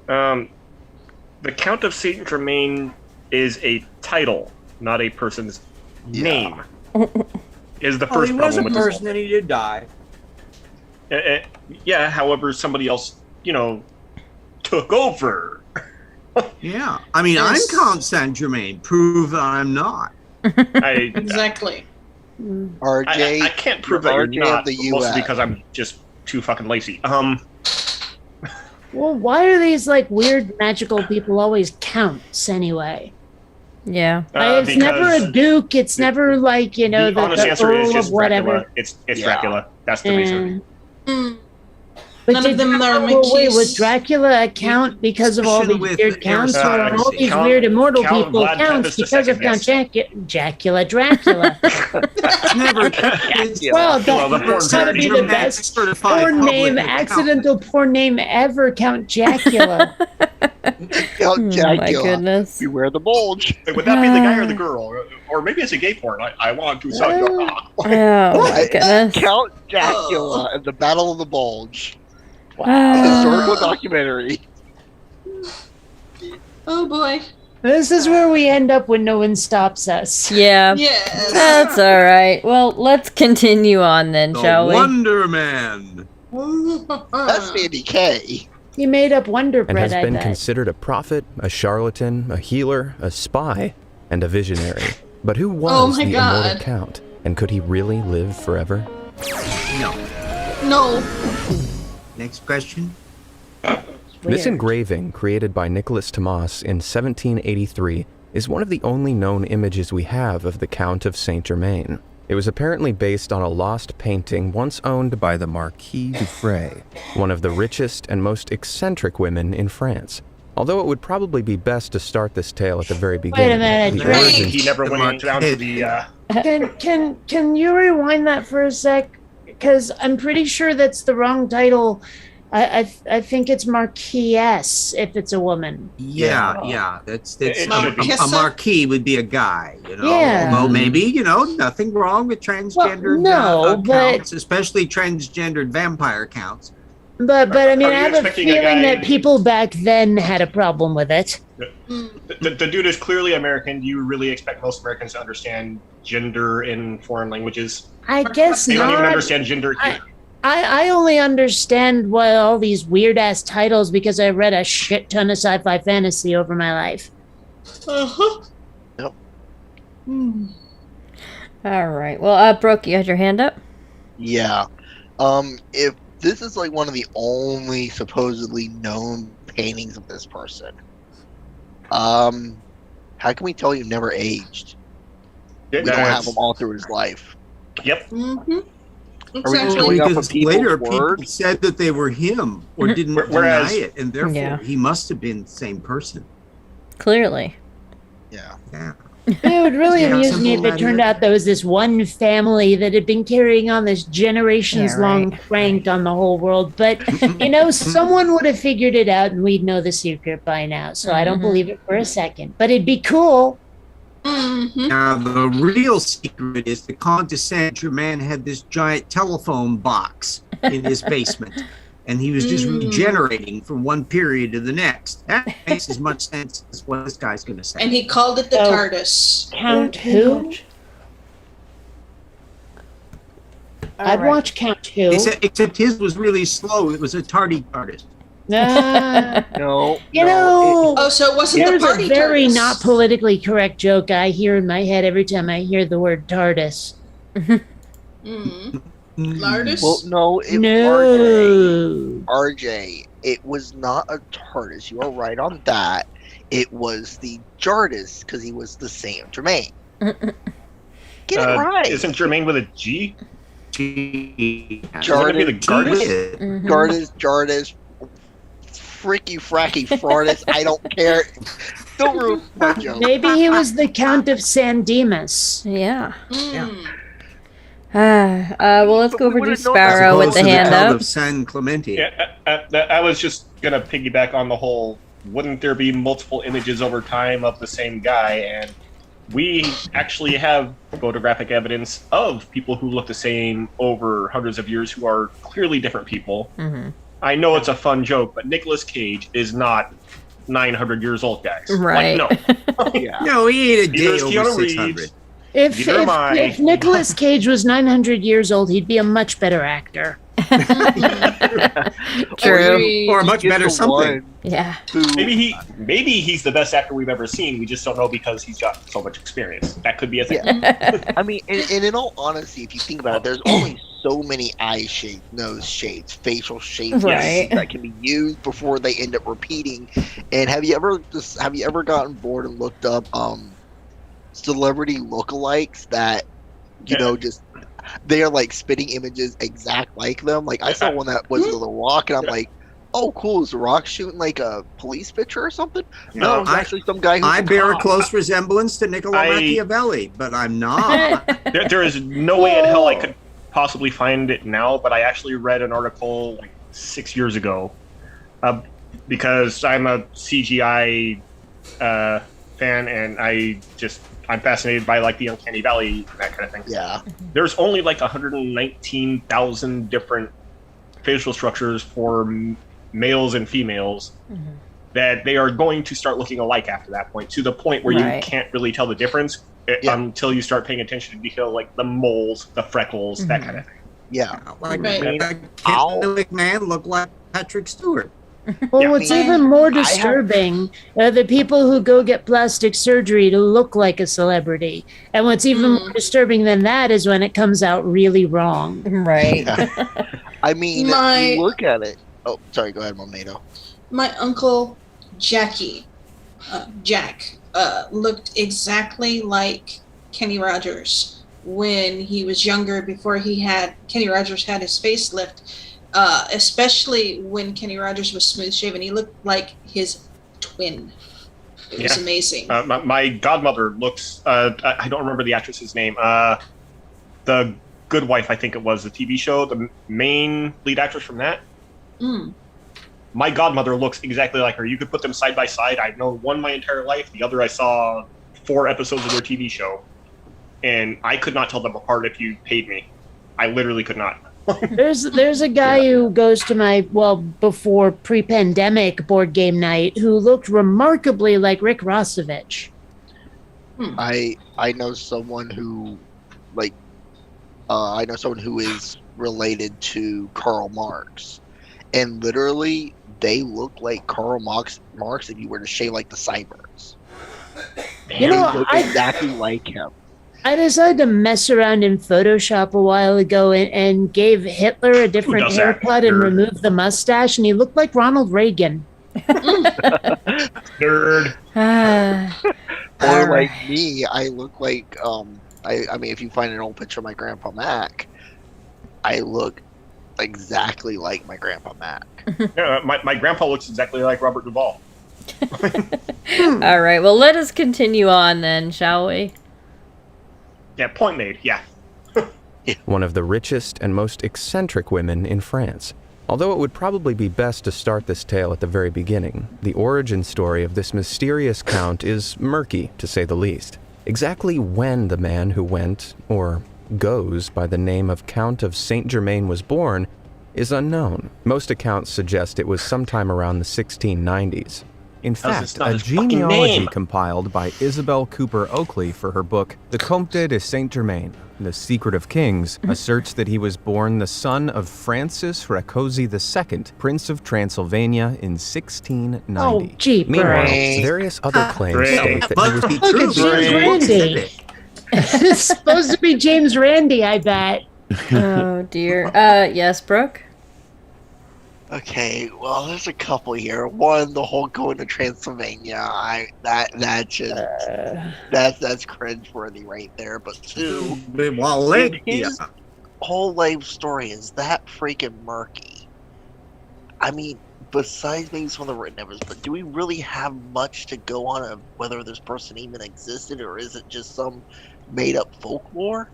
The Count of St Germain is a title, not a person's name. Is the first he problem was a with person and he did die. Yeah, however, somebody else, took over. Yeah, I mean, I'm Count Saint Germain. Prove I'm not. Exactly. RJ, I can't prove that you're RJ not, of the mostly US. because I'm just too fucking lazy. Well, why are these like weird magical people always counts anyway? Yeah. It's never a duke. It's never like the honest answer Earl is just of whatever. Dracula. It's Dracula. That's the reason. But None of them are wait, Mickey's. was Dracula a count because of all these With weird counts, or are all these Count- weird immortal Count people Vlad counts Tepes because of II, Count yes. Dracula? It's never. It's, Well, the that's porn gotta be parody. the best Certified porn public name, account. accidental porn name ever, Count Dracula. Count Oh my Dracula. goodness. Beware the bulge. Wait, would that be the guy or the girl? Or maybe it's a gay porn. I want to suck your cock. Oh my goodness. Count Dracula and the Battle of the Bulge. Ah. Historical documentary. Oh boy. This is where we end up when no one stops us. Yeah. Yes. That's all right. Well, let's continue on then, The shall we? Wonder Man. That's Sandy K. He made up Wonder And Bread, has I been bet. considered a prophet, a charlatan, a healer, a spy, and a visionary. But who was my the God. immortal Count? And could he really live forever? No. No. Next question. This Weird. engraving, created by Nicholas Tomas in 1783, is one of the only known images we have of the Count of St Germain. It was apparently based on a lost painting once owned by the Marquis du Fray, one of the richest and most eccentric women in France. Although it would probably be best to start this tale at the very beginning. minute, the Drake. origins- He never went down to the. Can you rewind that for a sec? Because I'm pretty sure that's the wrong title. I think it's Marquise if it's a woman. Yeah. That's It should be. a marquis would be a guy, Yeah. Although maybe, nothing wrong with transgendered no, but- counts, especially transgendered vampire counts. But I mean, Are you I have a expecting a feeling guy- that people back then had a problem with it. The dude is clearly American. Do you really expect most Americans to understand gender in foreign languages? I guess They don't even not. understand gender here. I only understand what all these weird ass titles because I read a shit ton of sci-fi fantasy over my life. Uh-huh. Yep. All right. Well, Brooke, you had your hand up? Yeah. If this is like one of the only supposedly known paintings of this person, how can we tell he never aged? We don't have him all through his life. Yep. Mm-hmm. Are we just Exactly. going off of Because people's later people word? said that they were him or didn't Whereas- deny it, and therefore Yeah. he must have been the same person. Clearly. Yeah. Yeah. It would really Yeah, amuse me if simple it turned idea. out there was this one family that had been carrying on this generations long prank on the whole world. But, someone would have figured it out and we'd know the secret by now. So I don't believe it for a second. But it'd be cool. Mm-hmm. Now the real secret is the Count of Saint Germain had this giant telephone box in his basement, and he was just regenerating from one period to the next. That makes as much sense as what this guy's going to say. And he called it the So- TARDIS. Count who? I'd watch Count who. Except his was really slow. It was a tardy artist. No. Oh, so it wasn't There's the party a very TARDIS. not politically correct joke I hear in my head every time I hear the word TARDIS. Lardis? Well, no. No. RJ, it was not a TARDIS. You are right on that. It was the JARDIS because he was the Saint Germain. Get it right. Isn't Germain with a G? Jardis, Is it gonna be the Gardis? Jardis, freaky fracky fartist. I don't care. Don't ruin my joke. Maybe he was the Count of San Dimas. Yeah. Mm. Well, let's But go we over to would've known Sparrow with Opposed the to hand Count up. of San Clemente. Yeah, I was just gonna piggyback on the whole. Wouldn't there be multiple images over time of the same guy? And we actually have photographic evidence of people who look the same over hundreds of years, who are clearly different people. Mm-hmm. I know it's a fun joke, but Nicolas Cage is not 900 years old, guys. Right. Like, no. Yeah. No, he ate a Neither day is over Keanu 600. Reeves. If Nicolas Cage was 900 years old, he'd be a much better actor. True. Or a much better something. Yeah. Maybe he's the best actor we've ever seen. We just don't know because he's got so much experience. That could be a thing. I mean, and in all honesty, if you think about it, there's only so many eye shapes, nose shapes, facial shapes Right. that can be used before they end up repeating. And have you ever gotten bored and looked up celebrity lookalikes that just they are like spitting images exact like them? Like I saw one that was The Rock, and I'm like, oh, cool. Is The Rock shooting like a police picture or something? No, it's actually some guy who's I bear a cop. close resemblance to Niccolo Machiavelli, but I'm not. There is no way in hell I could possibly find it now, but I actually read an article like 6 years ago because I'm a CGI fan, and I'm fascinated by like the uncanny valley and that kind of thing. Yeah. There's only like 119,000 different facial structures for males and females that they are going to start looking alike after that point, to the point where Right. you can't really tell the difference until you start paying attention to detail, like the moles, the freckles, that kind of thing. Yeah. Like, Right. Ken McMahon looked like Patrick Stewart. Well, Yeah. what's even more disturbing are the people who go get plastic surgery to look like a celebrity. And what's even more disturbing than that is when it comes out really wrong. Right. I mean, you look at it. Oh, sorry. Go ahead, Momato. My uncle Jack, looked exactly like Kenny Rogers when he was younger, before Kenny Rogers had his facelift. Especially when Kenny Rogers was smooth shaven, he looked like his twin. It was amazing. My godmother looks. I don't remember the actress's name. The Good Wife, I think it was, the TV show. The main lead actress from that. Mm. My godmother looks exactly like her. You could put them side by side. I've known one my entire life. The other I saw 4 episodes of their TV show, and I could not tell them apart if you paid me. I literally could not. There's a guy who goes to my, before pre-pandemic board game night, who looked remarkably like Rick Rossovich. I know someone who, is related to Karl Marx, and literally they look like Karl Marx if you were to shave like the sideburns. You know, they look exactly like him. I decided to mess around in Photoshop a while ago and gave Hitler a different does that? haircut and removed the mustache, and he looked like Ronald Reagan. Nerd. Or like me, I look like I mean, if you find an old picture of my grandpa Mac, I look exactly like my grandpa Mac. Yeah, my grandpa looks exactly like Robert Duvall. All right. Well, let us continue on then, shall we? Yeah, point made. Yeah. One of the richest and most eccentric women in France. Although it would probably be best to start this tale at the very beginning, the origin story of this mysterious count is murky, to say the least. Exactly when the man who went, or goes, by the name of Count of St Germain was born is unknown. Most accounts suggest it was sometime around the 1690s. In fact, a genealogy compiled by Isabel Cooper Oakley for her book, The Comte de St Germain, The Secret of Kings, asserts that he was born the son of Francis Rakoczy II, Prince of Transylvania, in 1690. Oh, gee, Meanwhile, Brad. various other claims state that he was... Look at James Randi. It's supposed to be James Randi, I bet. Oh, dear. Yes, Brooke? Okay, well, there's a couple here. One, the whole going to Transylvania. That's cringeworthy right there. But two, his whole life story is that freaking murky. I mean, besides maybe some of the written evidence, but do we really have much to go on of whether this person even existed, or is it just some made-up folklore?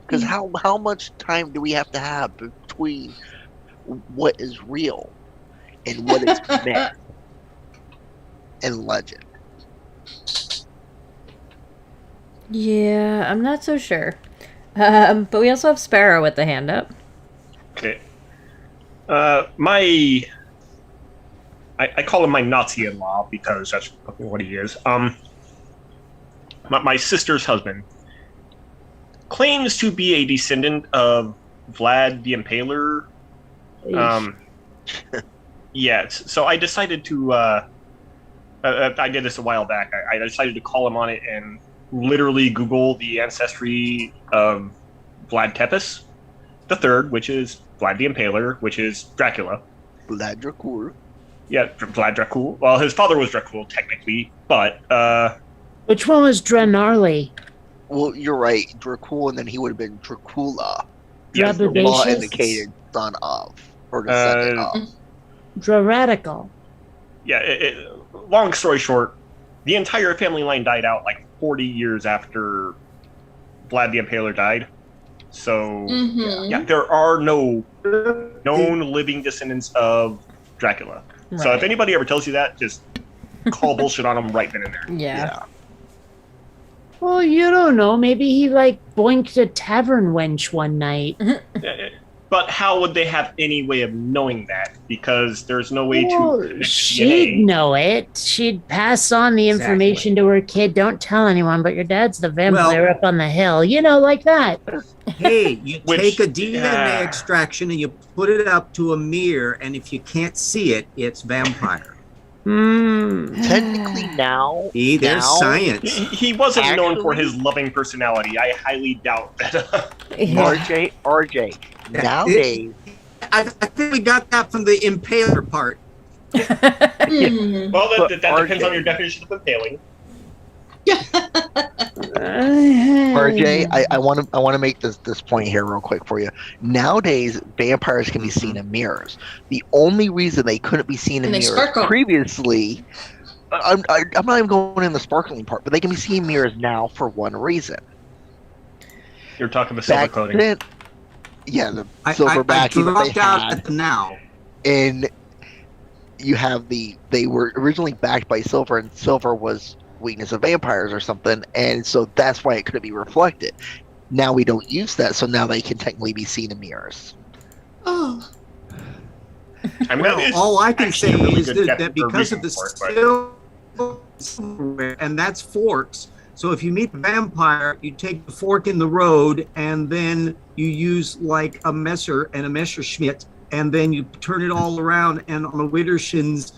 Because how much time do we have to have between what is real and what is myth and legend? Yeah, I'm not so sure. But we also have Sparrow with the hand up. Okay. I call him my Nazi-in-law because that's what he is. My sister's husband claims to be a descendant of Vlad the Impaler. Yeah, so I decided to. I did this a while back. I decided to call him on it and literally Google the ancestry of Vlad Tepes the Third, which is Vlad the Impaler, which is Dracula. Vlad Dracul. Yeah, Vlad Dracul. Well, his father was Dracul, technically, but... Which one was Dranarli? Well, you're right. Dracul, and then he would have been Dracula. Yes, The law Drabacious? indicated son of, or descendant of. Draradical. Yeah, long story short, the entire family line died out like 40 years after Vlad the Impaler died. So, yeah, there are no known living descendants of Dracula. Right. So if anybody ever tells you that, just call bullshit on them right then and there. Yeah. Well, you don't know. Maybe he, boinked a tavern wench one night. But how would they have any way of knowing that? Because there's no way Well, to... she'd know it. She'd pass on the information to her kid. Don't tell anyone, but your dad's the vampire up on the hill. Like that. Hey, you take a DNA extraction and you put it up to a mirror, and if you can't see it, it's vampire. Technically now... See, there's science. He wasn't known for his loving personality. I highly doubt that. RJ, nowadays... I think we got that from the impaler part. Well, that depends on your definition of impaling. RJ, I want to make this point here real quick for you. Nowadays, vampires can be seen in mirrors. The only reason they couldn't be seen in mirrors previously, I'm not even going in the sparkling part, but they can be seen in mirrors now for one reason. You're talking about silver coating. Then, yeah, the silver backing that they had. Now. And you have they were originally backed by silver, and silver was weakness of vampires or something, and so that's why it couldn't be reflected. Now we don't use that, so now they can technically be seen in mirrors. Oh. I mean, all I can say really is good that because of the silver, and that's forks. So if you meet a vampire, you take the fork in the road, and then you use like a Messer and a Messerschmitt, and then you turn it all around, and on the Widdershins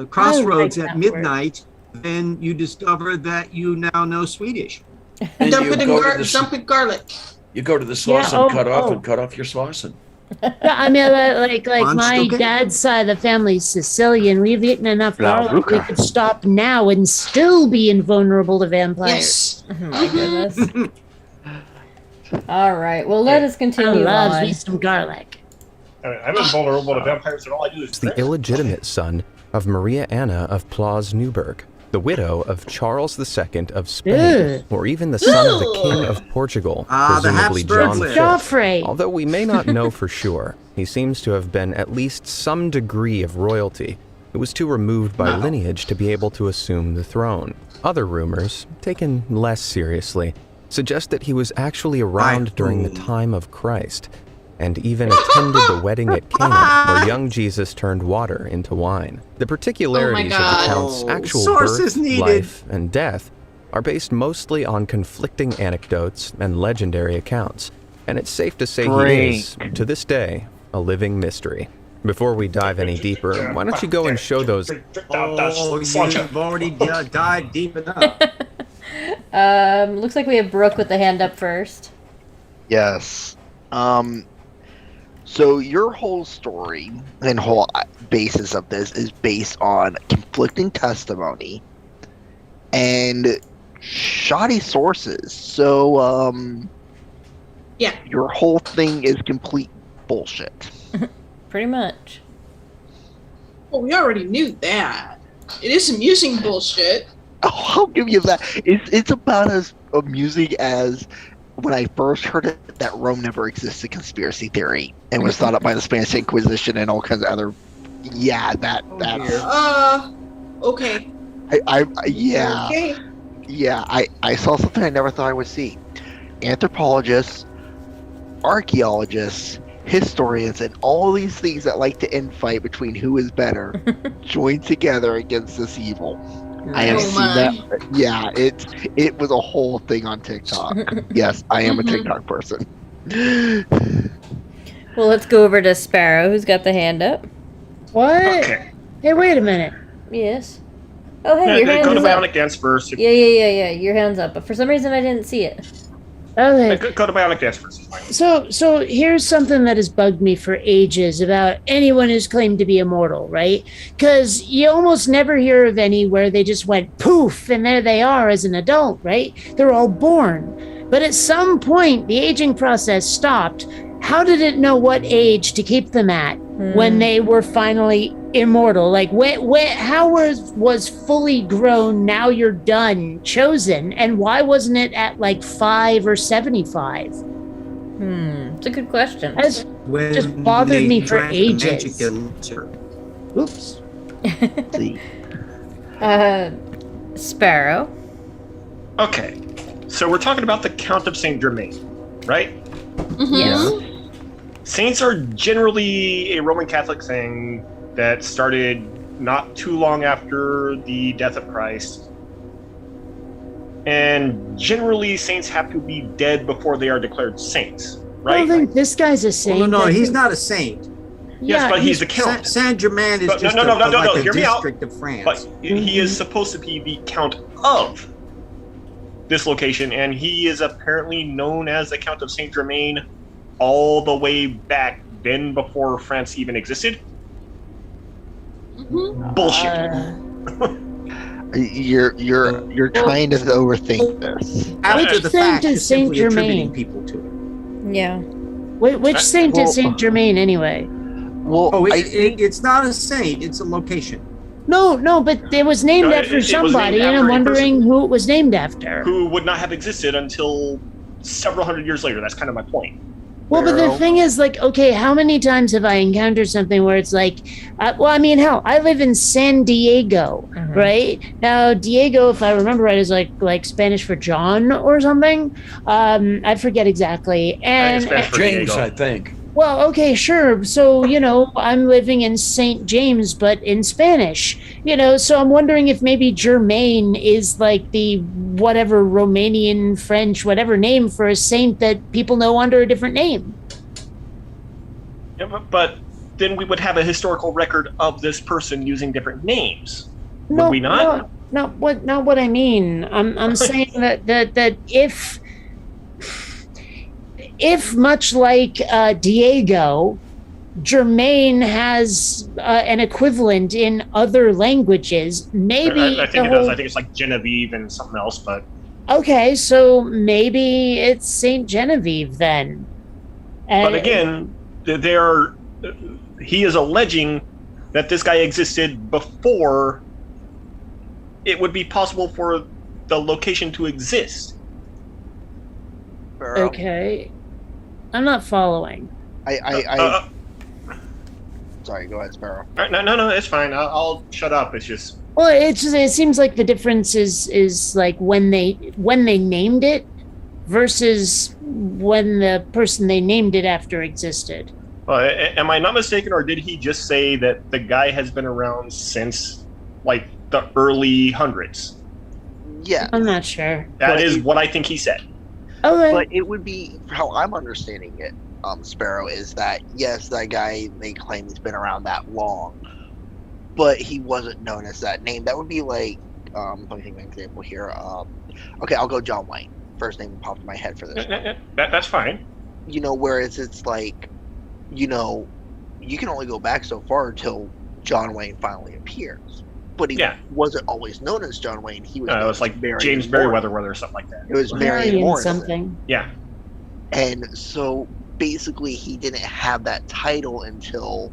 crossroads at midnight, then you discover that you now know Swedish. And Dump you it in go to the dump in garlic. You go to the sauce and cut off your saucing. Yeah, I mean, like my Monster. dad's side of the family's Sicilian. We've eaten enough La garlic. We Ruca. could stop now and still be invulnerable to vampires. Yes. Oh my goodness. All right. Well, let us I continue love on. me some garlic. I'm invulnerable to vampires, and all I do is It's the illegitimate son of Maria Anna of Plaus-Neuburg, the widow of Charles II of Spain, Ugh. or even the son of the King of Portugal, Ah, the presumably Habsburgs. John V. Joffrey. Although we may not know for sure, he seems to have been at least some degree of royalty. It was too removed by lineage to be able to assume the throne. Other rumors, taken less seriously, suggest that he was actually around during the time of Christ, and even attended the wedding at Cana, where young Jesus turned water into wine. The particularities of the God. Count's actual Sources birth, needed. life, and death are based mostly on conflicting anecdotes and legendary accounts, and it's safe to say he is, to this day, a living mystery. Before we dive any deeper, why don't you go and show those... You've already dived deep enough. Looks like we have Brooke with the hand up first. Yes. So your whole story and whole basis of this is based on conflicting testimony and shoddy sources. So, Yeah. your whole thing is complete bullshit. Pretty much. Well, we already knew that. It is amusing bullshit. Oh, I'll give you that. It's about as amusing as when I first heard it that Rome never existed conspiracy theory and was thought up by the Spanish Inquisition and all kinds of other. Yeah, that's. Okay. Yeah. Okay. Yeah, I saw something I never thought I would see. Anthropologists, archaeologists, historians, and all these things that like to infight between who is better join together against this evil. I have seen that. Yeah, it was a whole thing on TikTok. Yes, I am a TikTok person. Well, let's go over to Sparrow, who's got the hand up. What? Okay. Hey, wait a minute. Yes. Oh, hey, your hand Go to is up. Bionic Dance first. Yeah. Your hand's up, but for some reason I didn't see it. Okay. Go to Bionic Dance first. So here's something that has bugged me for ages about anyone who's claimed to be immortal, right? Because you almost never hear of any where they just went poof and there they are as an adult, right? They're all born. But at some point, the aging process stopped. How did it know what age to keep them at when they were finally immortal? Like, how was fully grown, now you're done, chosen? And why wasn't it at like 5 or 75? It's a good question. That's just bothered me for ages. Oops. Sparrow. Okay. So we're talking about the Count of St Germain, right? Yes. Saints are generally a Roman Catholic thing that started not too long after the death of Christ. And generally, saints have to be dead before they are declared saints, right? I don't think this guy's a saint. Well, no, he's not a saint. Yes, but he's a count. Saint Germain is just no, like a hear me out. district of France. But he is supposed to be the count of this location, and he is apparently known as the Count of St Germain all the way back then, before France even existed. Bullshit. You're trying to overthink this. After Which the saint fact, is you're simply Saint attributing Germain? people to it. Yeah. Which saint is Saint Germain anyway? Well, It's not a saint; it's a location. No, but it was named after it was somebody, named and after I'm a wondering person. who it was named after. Who would not have existed until several hundred years later. That's kind of my point. Well, but the thing is, like, okay, how many times have I encountered something where it's like, well, I mean, hell, I live in San Diego, right? Now, Diego, if I remember right, is like Spanish for John or something. I forget exactly. And James, I think. well, okay, sure. So, I'm living in St. James, but in Spanish, so I'm wondering if maybe Germain is like the whatever Romanian, French, whatever name for a saint that people know under a different name. Yeah, but then we would have a historical record of this person using different names. Would we not? Not what I mean. I'm saying that if much like Diego, Germain has an equivalent in other languages, maybe I think it does. I think it's like Genevieve and something else, but okay, so maybe it's Saint Genevieve then. But again, he is alleging that this guy existed before it would be possible for the location to exist. Okay, I'm not following. Sorry, go ahead, Sparrow. No, it's fine. I'll shut up. It's just. Well, it seems like the difference is like when they named it versus when the person they named it after existed. Am I not mistaken, or did he just say that the guy has been around since like the early hundreds? Yeah, I'm not sure. That is what I think he said. Okay. But it would be how I'm understanding it. Sparrow, is that yes, that guy, they claim he's been around that long, but he wasn't known as that name. That would be like, let me think of an example here. Okay, I'll go John Wayne. First name that popped in my head for this one. That's fine. Whereas it's like, you can only go back so far until John Wayne finally appears. But he wasn't always known as John Wayne. He was. It was like James Merriweather or something like that. It was Marion Morrison. Something. Yeah. And so basically he didn't have that title until,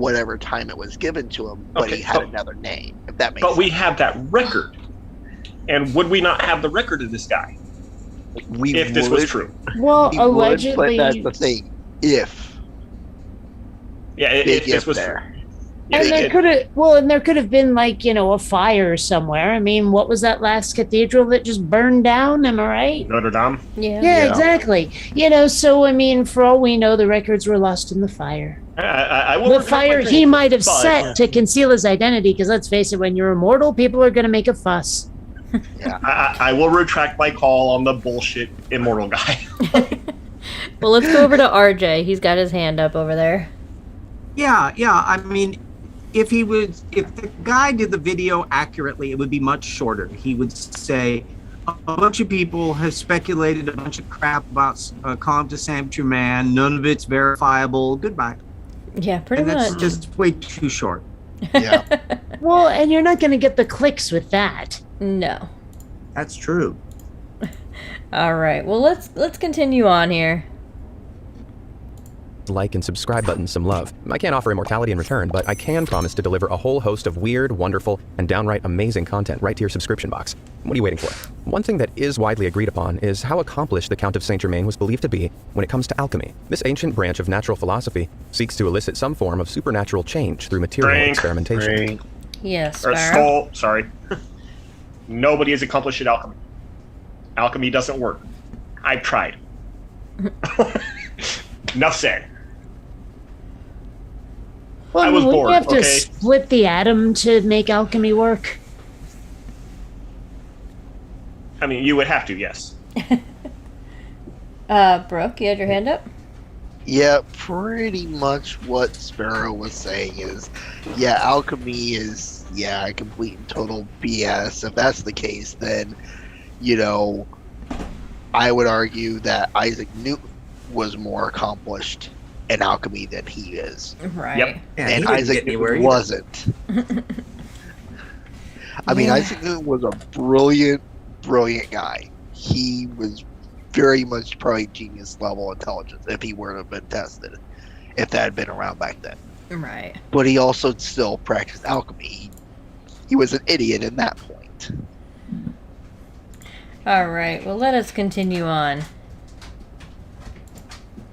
whatever time it was given to him, but Okay, he had another name, if that makes But sense. we have that record. And would we not have the record of this guy if this was true? Well, We would, allegedly. but that's the thing. If Yeah, big if this if was there. true. Yeah, And there could have been like, a fire somewhere. I mean, what was that last cathedral that just burned down? Am I right? Notre Dame. Yeah. Yeah, exactly. So I mean, for all we know, the records were lost in the fire. I will The retract my fire thing, he might have but- set to conceal his identity, because let's face it, when you're immortal, people are going to make a fuss. I will retract my call on the bullshit immortal guy. Well, let's go over to RJ. He's got his hand up over there. Yeah. I mean, if the guy did the video accurately, it would be much shorter. He would say, a bunch of people have speculated a bunch of crap about Count of St Germain. None of it's verifiable. Goodbye. Yeah, pretty And that's much. just way too short. Yeah. Well, and you're not going to get the clicks with that. No. That's true. All right. Well, let's continue on here. Like and subscribe button some love. I can't offer immortality in return, but I can promise to deliver a whole host of weird, wonderful, and downright amazing content right to your subscription box. What are you waiting for? One thing that is widely agreed upon is how accomplished the Count of St Germain was believed to be when it comes to alchemy. This ancient branch of natural philosophy seeks to elicit some form of supernatural change through material experimentation. Yes, Or Pharaoh. sorry. Nobody has accomplished at alchemy. Alchemy doesn't work. I've tried. Enough said. Well, I was wouldn't bored, you have to okay? split the atom to make alchemy work? I mean, you would have to, yes. Brooke, you had your hand up? Yeah, pretty much what Sparrow was saying is, alchemy is, complete and total BS. If that's the case, then, I would argue that Isaac Newton was more accomplished in alchemy than he is. Right. Yep. Yeah, he And didn't Isaac get anywhere Newton either. wasn't. I mean, Yeah. Isaac Newton was a brilliant guy. He was very much probably genius level intelligence if he were to have been tested, if that had been around back then. Right. But he also still practiced alchemy. He was an idiot in that point. All right. Well, let us continue on.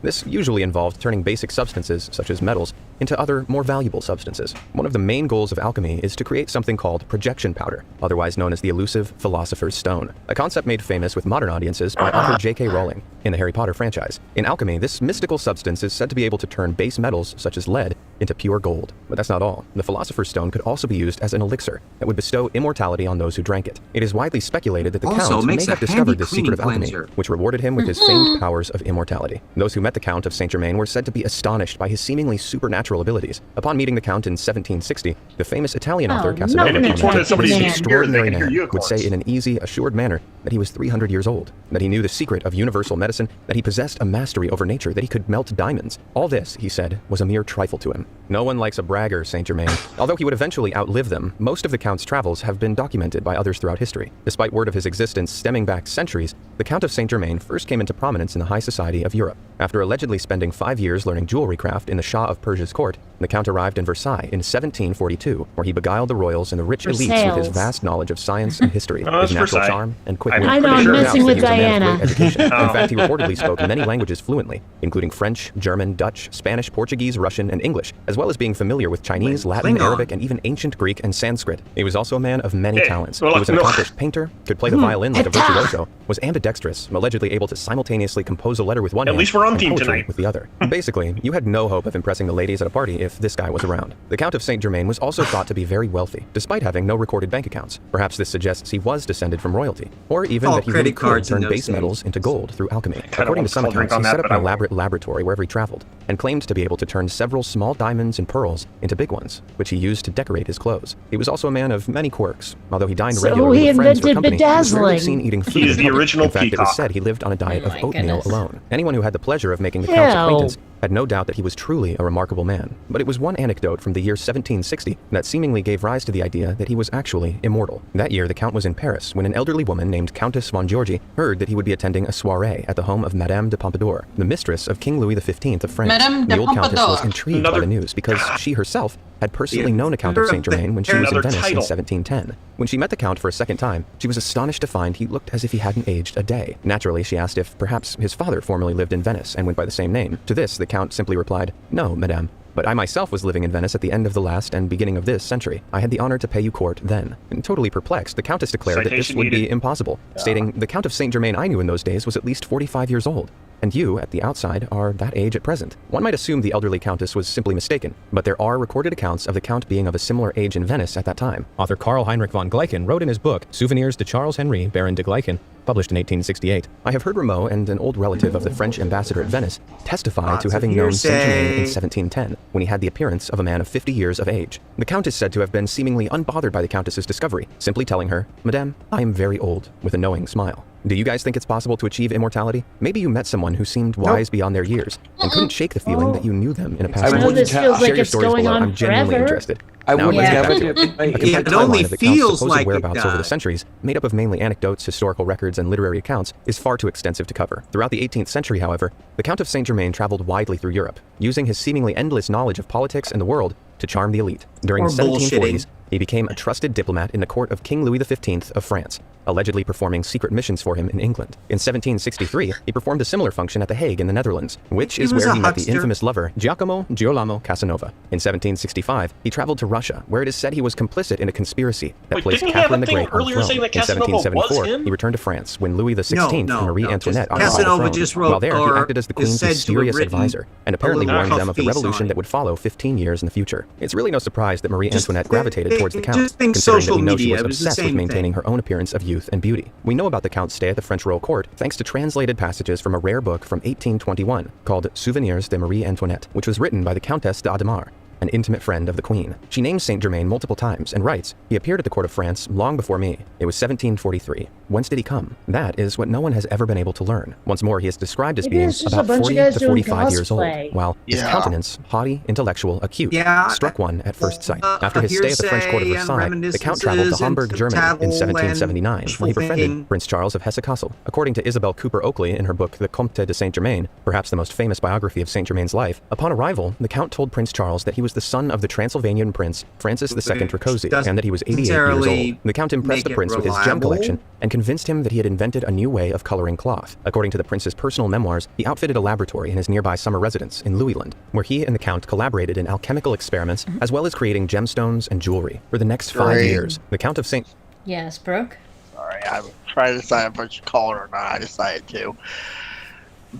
This usually involved turning basic substances, such as metals, into other, more valuable substances. One of the main goals of alchemy is to create something called projection powder, otherwise known as the elusive Philosopher's Stone, a concept made famous with modern audiences by author J.K. Rowling in the Harry Potter franchise. In alchemy, this mystical substance is said to be able to turn base metals, such as lead, into pure gold. But that's not all. The Philosopher's Stone could also be used as an elixir that would bestow immortality on those who drank it. It is widely speculated that the Also, Count may makes a have discovered handy the secret of cleaning alchemy, cleanser. which rewarded him with his famed powers of immortality. Those who met the Count of St. Germain were said to be astonished by his seemingly supernatural abilities. Upon meeting the Count in 1760, the famous Italian author Casanova And if you told commented us somebody's that in this spirit, they extraordinary can hear man you, of would say course. in an easy, assured manner that he was 300 years old, that he knew the secret of universal medicine, that he possessed a mastery over nature, that he could melt diamonds. All this, he said, was a mere trifle to him. No one likes a bragger, St. Germain. Although he would eventually outlive them, most of the Count's travels have been documented by others throughout history. Despite word of his existence stemming back centuries, the Count of St. Germain first came into prominence in the high society of Europe. After allegedly spending 5 years learning jewelry craft in the Shah of Persia's court, the Count arrived in Versailles in 1742, where he beguiled the royals and the rich elites with his vast knowledge of science and history, Oh, his that's natural Versailles. charm, and quick I'm wit. I know, pretty I'm sure messing Pronounced with that he was a man of Diana. great education. Oh. In fact, he reportedly spoke many languages fluently, including French, German, Dutch, Spanish, Portuguese, Russian, and English, as well as being familiar with Chinese, Latin, Klingon. Arabic, and even ancient Greek and Sanskrit. He was also a man of many Hey, talents. well, He was an no. accomplished painter, could play the violin like a virtuoso, was ambidextrous, allegedly able to simultaneously compose a letter with one At hand least we're on and team poetry tonight. with the other. Basically, you had no hope of impressing the ladies at a party if this guy was around. The Count of St. Germain was also thought to be very wealthy, despite having no recorded bank accounts. Perhaps this suggests he was descended from royalty, or even Oh, that he really credit could cards in turn those base days. metals into gold through alchemy. kinda According to want some to drink accounts, on he that, set up but an I won't. elaborate laboratory wherever he traveled, and claimed to be able to turn several small diamonds and pearls into big ones, which he used to decorate his clothes. He was also a man of many quirks. Although he dined So regularly he with friends for invented company, he was rarely bedazzling. seen eating food He is in the public. original In fact, it was peacock. said he lived on a diet Oh of my oatmeal goodness. alone. Anyone who had the pleasure of making the Count's Ew. acquaintance had no doubt that he was truly a remarkable man, but it was one anecdote from the year 1760 that seemingly gave rise to the idea that he was actually immortal. That year, the Count was in Paris when an elderly woman named Countess von Georgi heard that he would be attending a soirée at the home of Madame de Pompadour, the mistress of King Louis XV of France. Madame The de old Countess was Pompadour. intrigued by the news because she herself had personally known a Count of St Germain when she was in Another Venice in title. 1710. When she met the Count for a second time, she was astonished to find he looked as if he hadn't aged a day. Naturally, she asked if perhaps his father formerly lived in Venice and went by the same name. To this, the Count simply replied, "No, madame. But I myself was living in Venice at the end of the last and beginning of this century. I had the honor to pay you court then." And totally perplexed, the Countess declared that this Citation would be needed. impossible, stating, "The Count of St. Germain I knew in those days was at least 45 years old. And you, at the outside, are that age at present." One might assume the elderly countess was simply mistaken, but there are recorded accounts of the count being of a similar age in Venice at that time. Author Karl Heinrich von Gleichen wrote in his book, Souvenirs de Charles Henri, Baron de Gleichen, published in 1868, "I have heard Rameau and an old relative of the French ambassador at Venice testify Lots to of having known Saint Germain in hearsay. 1710, when he had the appearance of a man of 50 years of age. The count is said to have been seemingly unbothered by the countess's discovery, simply telling her, 'Madame, I am very old,' with a knowing smile. Do you guys think it's possible to achieve immortality? Maybe you met someone who seemed wise beyond their years and couldn't shake the feeling that you knew them in a past I life. know this feels Share like your it's stories going below. on I'm genuinely forever. interested. I Now, wouldn't let's have get back it. to it. A complete it only timeline of the count's feels supposed like it whereabouts over the does. centuries, made up of mainly anecdotes, historical records, and literary accounts, is far too extensive to cover. Throughout the 18th century, however, the Count of St. Germain traveled widely through Europe, using his seemingly endless knowledge of politics and the world to charm the elite. During Or the 1740s, bullshitting. he became a trusted diplomat in the court of King Louis XV of France, allegedly performing secret missions for him in England. In 1763, he performed a similar function at The Hague in the Netherlands, which He is was where a he met the huckster. infamous lover Giacomo Girolamo Casanova. In 1765, he traveled to Russia, where it is said he was complicit in a conspiracy that Wait, placed didn't he have Catherine a the thing Great on earlier throne. saying that In Casanova was 1774, him? he returned to France when Louis XVI and Marie Antoinette occupied the Casanova throne. just wrote, While there, he or acted as the is queen's said to have mysterious written advisor, and apparently little warned them of the puff piece revolution on that it. would follow 15 years in the future. It's really no surprise that Marie Just Antoinette gravitated think- towards the Count, just think considering that social we know she media, was it was the obsessed with same maintaining thing. her own appearance of youth and beauty. We know about the Count's stay at the French royal court thanks to translated passages from a rare book from 1821 called Souvenirs de Marie Antoinette, which was written by the Countess d'Adhémar, an intimate friend of the Queen. She names Saint Germain multiple times and writes, "He appeared at the court of France long before me. It was 1743. Whence did he come? That is what no one has ever been able to learn. Once more, he is described as Maybe being it's just a about bunch of 40 guys to doing 45 years old, cosplay. while his Yeah. countenance, haughty, intellectual, acute, Yeah, struck one at first sight. After his stay at the French court of hearsay and Versailles, the Count traveled to reminiscences Hamburg, and Germany in tattle 1779, and where he befriended schwing. Prince Charles of Hesse-Kassel. According to Isabel Cooper Oakley in her book The Comte de St. Germain, perhaps the most famous biography of St. Germain's life, upon arrival, the Count told Prince Charles that he was the son of the Transylvanian prince Francis II Rákóczi, and that he was 88 years old. necessarily The Count impressed the make it prince with his gem reliable. collection and convinced him that he had invented a new way of coloring cloth. According to the prince's personal memoirs, he outfitted a laboratory in his nearby summer residence in Louisland, where he and the Count collaborated in alchemical experiments, as well as creating gemstones and jewelry. For the next 5 Great. years, the Count of St. Yes, Brooke? Sorry, I'm trying to decide if I should call it or not. I decided to.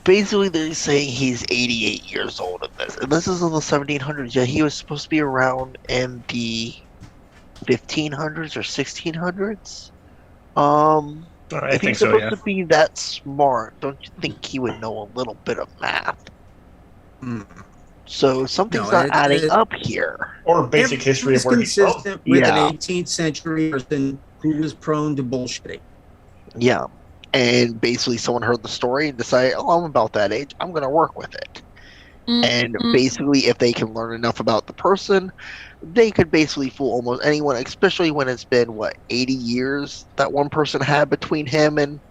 Basically, they're saying he's 88 years old in this. And this is in the 1700s. Yeah, he was supposed to be around in the 1500s or 1600s. I If think he's so, supposed yeah. to be that smart, don't you think he would know a little bit of math? Hmm. So something's No, not adding up here. Or basic history of where he's from. consistent with Yeah. an 18th century person who was prone to bullshitting. Yeah. And basically someone heard the story and decided, oh, I'm about that age. I'm going to work with it. And basically, if they can learn enough about the person, they could basically fool almost anyone, especially when it's been, 80 years that one person had between him and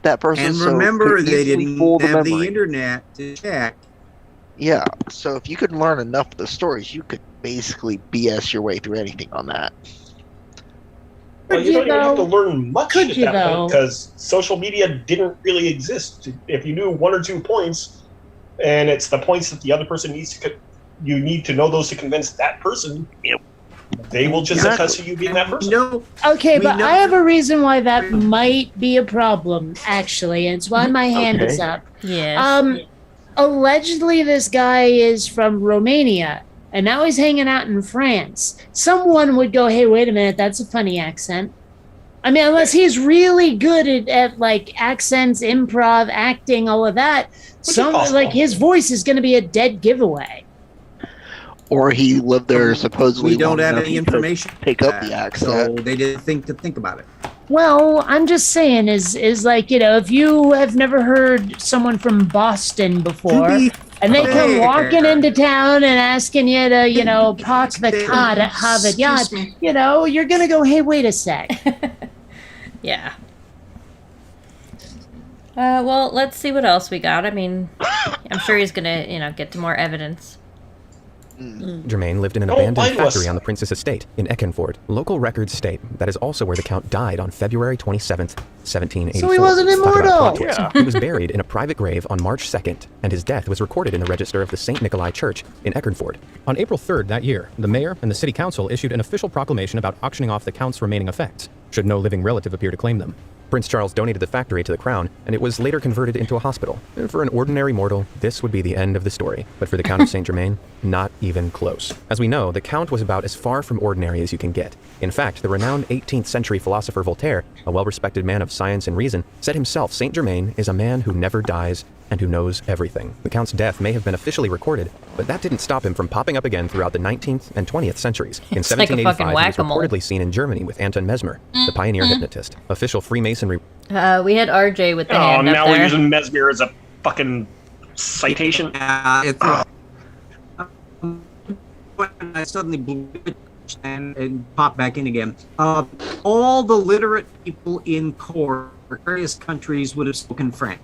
that person. And So remember, could they easily didn't fool have the memory. internet to check. Yeah, so if you could learn enough of the stories, you could basically BS your way through anything on that. Well, you don't even have to learn much Could at you, that though? point because social media didn't really exist. If you knew one or two points, and it's the points that the other person needs to, you need to know those to convince that person. Yep. They will just Exactly. attest to you being that person. No, Okay, We but know- I have a reason why that might be a problem, actually, and it's why my hand is Okay. up. Yes. Allegedly, this guy is from Romania, and now he's hanging out in France. Someone would go, "Hey, wait a minute, that's a funny accent." I mean, unless he's really good at like accents, improv, acting, all of that, is possible. like his voice is going to be a dead giveaway. Or he lived there supposedly. we don't long have enough any he could information. Pick on up the that, accent. So they didn't think about it. Well, I'm just saying, is like, if you have never heard someone from Boston before, To be And they come Hey. walking into town and asking you to, park the car at Harvard Yard. Excuse me. You're going to go, hey, wait a sec. Yeah. Well, let's see what else we got. I mean, I'm sure he's gonna, get to more evidence. Germain lived in an abandoned factory on the prince's estate in Eckernford. Local records state that is also where the count died on February 27th, 1784. So he wasn't Talk about a immortal. plot twist. He was buried in a private grave on March 2nd, and his death was recorded in the register of the St. Nikolai Church in Eckernford. On April 3rd that year, the mayor and the city council issued an official proclamation about auctioning off the count's remaining effects, should no living relative appear to claim them. Prince Charles donated the factory to the crown, and it was later converted into a hospital. And for an ordinary mortal, this would be the end of the story. But for the Count of St. Germain, not even close. As we know, the Count was about as far from ordinary as you can get. In fact, the renowned 18th century philosopher Voltaire, a well-respected man of science and reason, said himself St. Germain is a man who never dies and who knows everything. The Count's death may have been officially recorded, but that didn't stop him from popping up again throughout the 19th and 20th centuries. In It's like a 1785, fucking he was whack-a-mole. reportedly seen in Germany with Anton Mesmer, the pioneer hypnotist. Official Freemasonry We had RJ with the Oh, hand up now we're there. using Mesmer as a fucking citation. I suddenly blew it and popped back in again. All the literate people in court, various countries would have spoken French,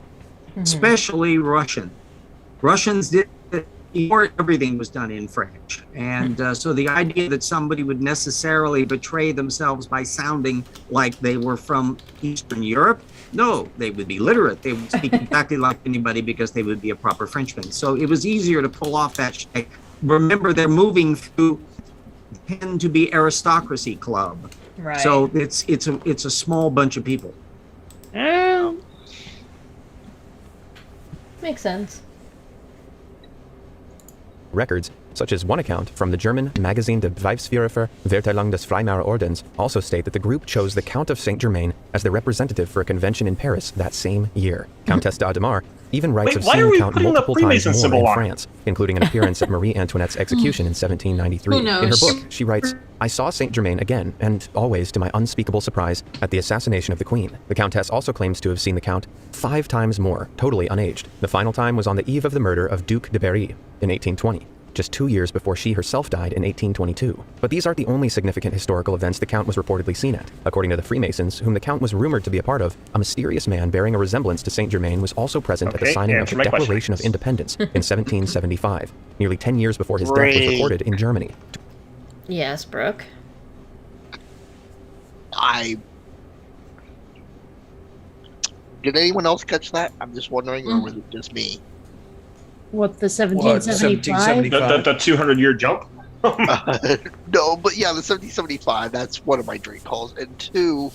especially Russian. Russians did. Before everything was done in French. And so the idea that somebody would necessarily betray themselves by sounding like they were from Eastern Europe, no, they would be literate. They would speak exactly like anybody because they would be a proper Frenchman. So it was easier to pull off that shit. Remember, they're moving through tend to be aristocracy club. Right. So it's a small bunch of people. Makes sense. records, such as one account from the German Magazin de Weibsführer Verteilung des Freimaurer Ordens, also state that the group chose the Count of St Germain as their representative for a convention in Paris that same year. Countess d'Ademar even writes of seeing the Count multiple times more in France, including an appearance at Marie Antoinette's execution in 1793. Who In her knows? book, she writes, I saw St. Germain again, and always to my unspeakable surprise, at the assassination of the Queen. The Countess also claims to have seen the Count 5 times more, totally unaged. The final time was on the eve of the murder of Duc de Berry in 1820. Just 2 years before she herself died in 1822. But these aren't the only significant historical events the Count was reportedly seen at. According to the Freemasons, whom the Count was rumored to be a part of, a mysterious man bearing a resemblance to St. Germain was also present at the signing of the Declaration of Independence in 1775, nearly 10 years before his death was recorded in Germany. Yes, Brooke. Did anyone else catch that? I'm just wondering, or was it just me? What, the 1775? The 200-year jump? No, but yeah, the 1775, that's one of my dream calls. And 2,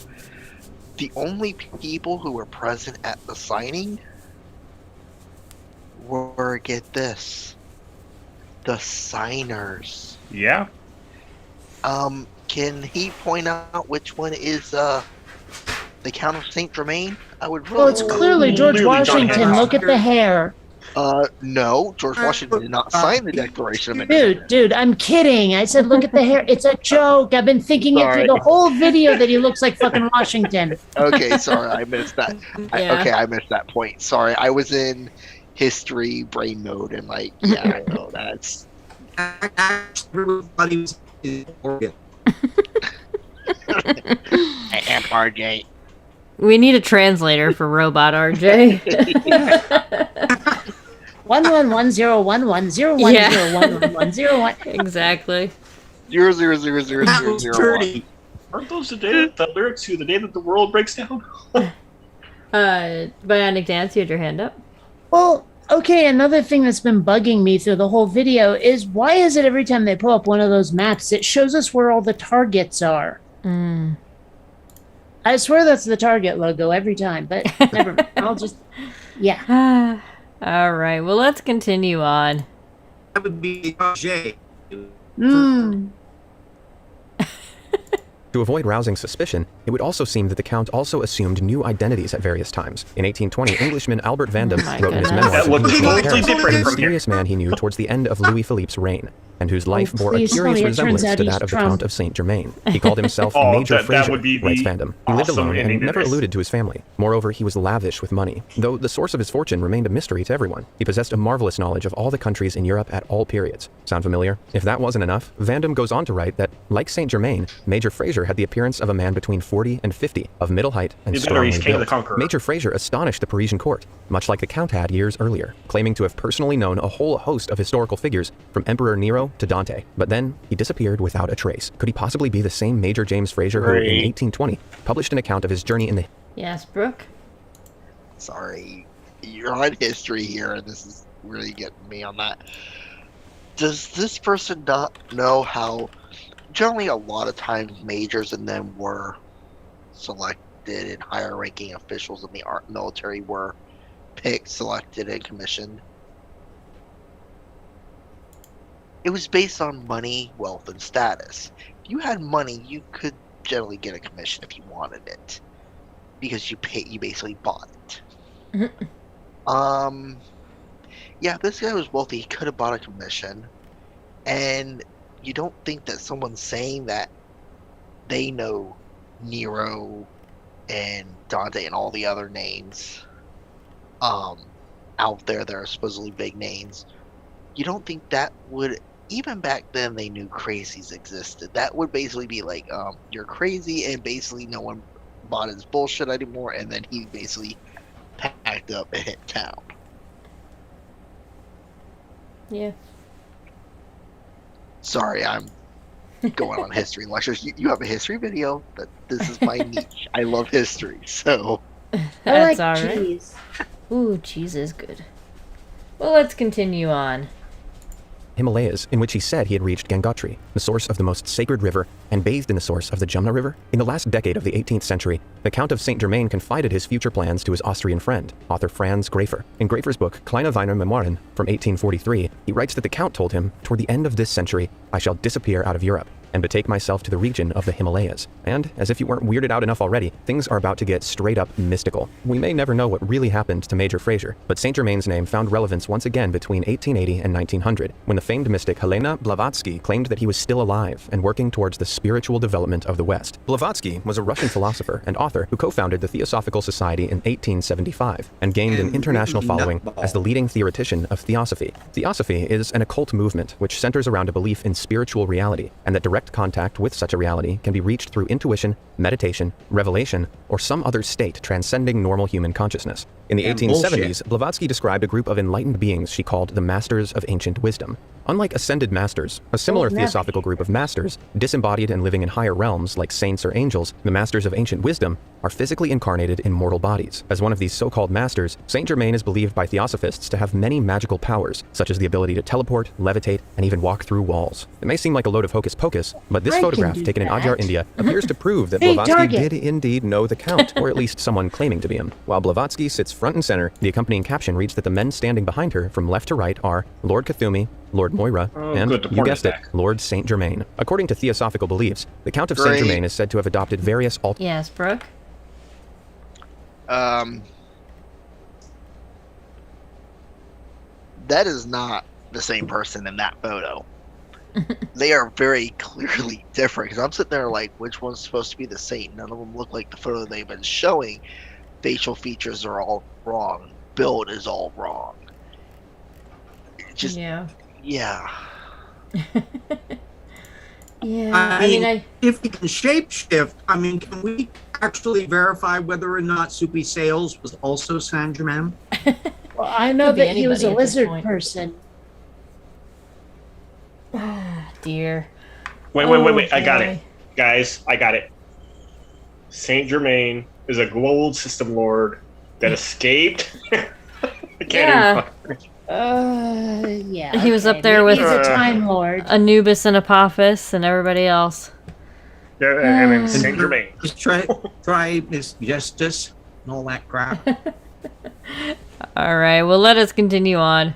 the only people who were present at the signing were, get this, the signers. Yeah. Can he point out which one is the Count of St. Germain? I would really... Well, it's clearly George Washington. Look at the hair. No, George Washington did not sign the Declaration of Independence. Dude, I'm kidding. I said, look at the hair. It's a joke. I've been thinking it Sorry. through the whole video that he looks like fucking Washington. Okay, sorry, I missed that. Yeah. I missed that point. Sorry, I was in history brain mode and I know that's. Everybody was in Oregon. I am RJ. We need a translator for robot RJ. 11101101101101. Exactly. 0000001. Aren't those the lyrics to The Day That the World Breaks Down? Bionic Dance, you had your hand up. Well, okay, another thing that's been bugging me through the whole video is why is it every time they pull up one of those maps, it shows us where all the targets are? I swear that's the Target logo every time, but never mind. I'll just, yeah. All right, well, let's continue on. That would be J. To To avoid rousing suspicion, it would also seem that the Count also assumed new identities at various times. In 1820, Englishman Albert Vandam wrote in his memoirs That of looked Englishmen in totally Paris different of a from mysterious man he knew towards the end of Louis Philippe's reign, and whose life bore a please tell curious me it turns resemblance out to he's that of the Trump. Count of St. Germain. He called himself Oh, Major that Fraser, would be the writes Vandam. He lived awesome alone ending and to never this. alluded to his family. Moreover, he was lavish with money, though the source of his fortune remained a mystery to everyone. He possessed a marvelous knowledge of all the countries in Europe at all periods. Sound familiar? If that wasn't enough, Vandam goes on to write that, like St. Germain, Major Fraser had the appearance of a man between 40 and 50, of middle height and He's better, he's strongly King of the built. Conqueror. Major Fraser astonished the Parisian court, much like the Count had years earlier, claiming to have personally known a whole host of historical figures, from Emperor Nero to Dante. But then, he disappeared without a trace. Could he possibly be the same Major James Fraser who, in 1820, published an account of his journey in the... Yes, Brooke? Sorry, you're on history here, and this is really getting me on that. Does this person not know how? Generally, a lot of times, majors and them were selected, and higher-ranking officials in the military were picked, selected, and commissioned. It was based on money, wealth, and status. If you had money, you could generally get a commission if you wanted it, because you basically bought it. Yeah, this guy was wealthy. He could have bought a commission, and you don't think that someone's saying that they know Nero and Dante and all the other names out there that are supposedly big names. You don't think that would, even back then they knew crazies existed. That would basically be like, you're crazy, and basically no one bought his bullshit anymore, and then he basically packed up and hit town. Yeah. Sorry, I'm going on history lectures. You have a history video, but this is my niche. I love history, so. That's like alright. cheese. Ooh, cheese is good. Well, let's continue on. Himalayas, in which he said he had reached Gangotri, the source of the most sacred river, and bathed in the source of the Jumna River. In the last decade of the 18th century, the Count of St. Germain confided his future plans to his Austrian friend, author Franz Graefer. In Graefer's book, Kleine Wiener Memoiren, from 1843, he writes that the Count told him, "Toward the end of this century, I shall disappear out of Europe, and betake myself to the region of the Himalayas." And, as if you weren't weirded out enough already, things are about to get straight up mystical. We may never know what really happened to Major Fraser, but St. Germain's name found relevance once again between 1880 and 1900, when the famed mystic Helena Blavatsky claimed that he was still alive and working towards the spiritual development of the West. Blavatsky was a Russian philosopher and author who co-founded the Theosophical Society in 1875 and gained an international following as the leading theoretician of Theosophy. Theosophy is an occult movement which centers around a belief in spiritual reality, and that direct contact with such a reality can be reached through intuition, meditation, revelation, or some other state transcending normal human consciousness. In the 1870s, Blavatsky described a group of enlightened beings she called the Masters of Ancient Wisdom. Unlike ascended masters, a similar theosophical group of masters, disembodied and living in higher realms like saints or angels, the Masters of Ancient Wisdom are physically incarnated in mortal bodies. As one of these so-called masters, St. Germain is believed by theosophists to have many magical powers, such as the ability to teleport, levitate, and even walk through walls. It may seem like a load of hocus pocus, but this photograph taken in Adyar, India, appears to prove that Blavatsky did indeed know the Count, or at least someone claiming to be him. While Blavatsky sits front and center, the accompanying caption reads that the men standing behind her from left to right are Lord Cthulhu, Lord Moira, and, you guessed it, Lord St. Germain. According to theosophical beliefs, the Count of St. Germain is said to have adopted various Yes, Brooke? That is not the same person in that photo. They are very clearly different, because I'm sitting there like, which one's supposed to be the saint? None of them look like the photo they've been showing. Facial features are all wrong. Build is all wrong. Just, yeah. Yeah, I mean, if we can shapeshift, I mean, can we actually verify whether or not Soupy Sales was also Saint Germain? Well, I know that he was a lizard person. Dear. Wait. I got it. Guys, I got it. Saint Germain is a gold system lord that escaped. I can't even Yeah. He was up there with he's a Time Lord, Anubis and Apophis and everybody else. Yeah, and then Saint Germain. Just try Miss Justice and all that crap. All right, well, let us continue on.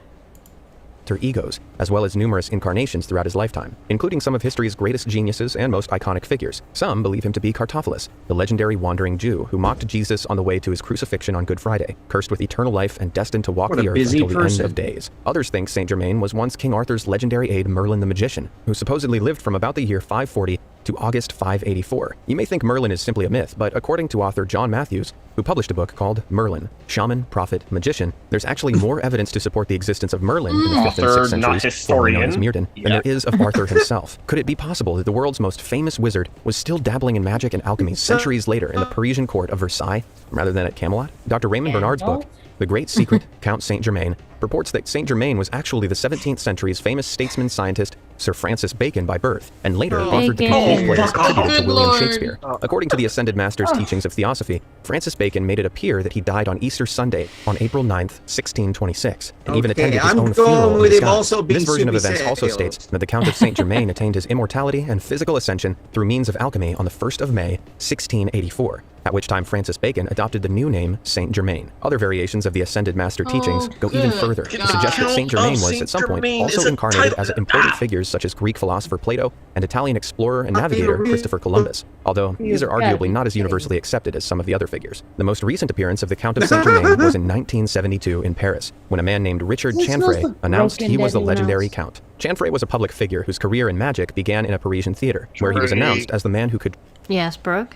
alter egos, as well as numerous incarnations throughout his lifetime, including some of history's greatest geniuses and most iconic figures. Some believe him to be Kartophilus, the legendary wandering Jew who mocked Jesus on the way to his crucifixion on Good Friday, cursed with eternal life and destined to walk What the a earth busy until the end person. of days. Others think St. Germain was once King Arthur's legendary aide Merlin the Magician, who supposedly lived from about the year 540 to August 584. You may think Merlin is simply a myth, but according to author John Matthews, who published a book called Merlin, Shaman, Prophet, Magician, there's actually more evidence to support the existence of Merlin in the 5th and 6th centuries, formerly known as Mirdan, than there is of Arthur himself. Could it be possible that the world's most famous wizard was still dabbling in magic and alchemy centuries later in the Parisian court of Versailles, rather than at Camelot? Dr. Raymond Bernard's book, The Great Secret, Count St Germain, purports that St. Germain was actually the 17th century's famous statesman scientist Sir Francis Bacon by birth, and later authored the complete plays attributed to William Shakespeare. According to the Ascended Master's teachings of theosophy, Francis Bacon made it appear that he died on Easter Sunday on April 9th, 1626, and even attended his own funeral in disguise. This version of events also states that the Count of St Germain attained his immortality and physical ascension through means of alchemy on the 1st of May, 1684, at which time Francis Bacon adopted the new name St. Germain. Other variations of the Ascended Master teachings go even further to suggest that St. Germain was, at some point, also incarnated as important figures such as Greek philosopher Plato and Italian explorer and navigator Christopher Columbus, although these are arguably not as universally accepted as some of the other figures. The most recent appearance of the Count of St. Germain was in 1972 in Paris, when a man named Richard Chanfray announced he was the legendary Count. Chanfray was a public figure whose career in magic began in a Parisian theater, where he was announced as the man who could... Yes, Brooke?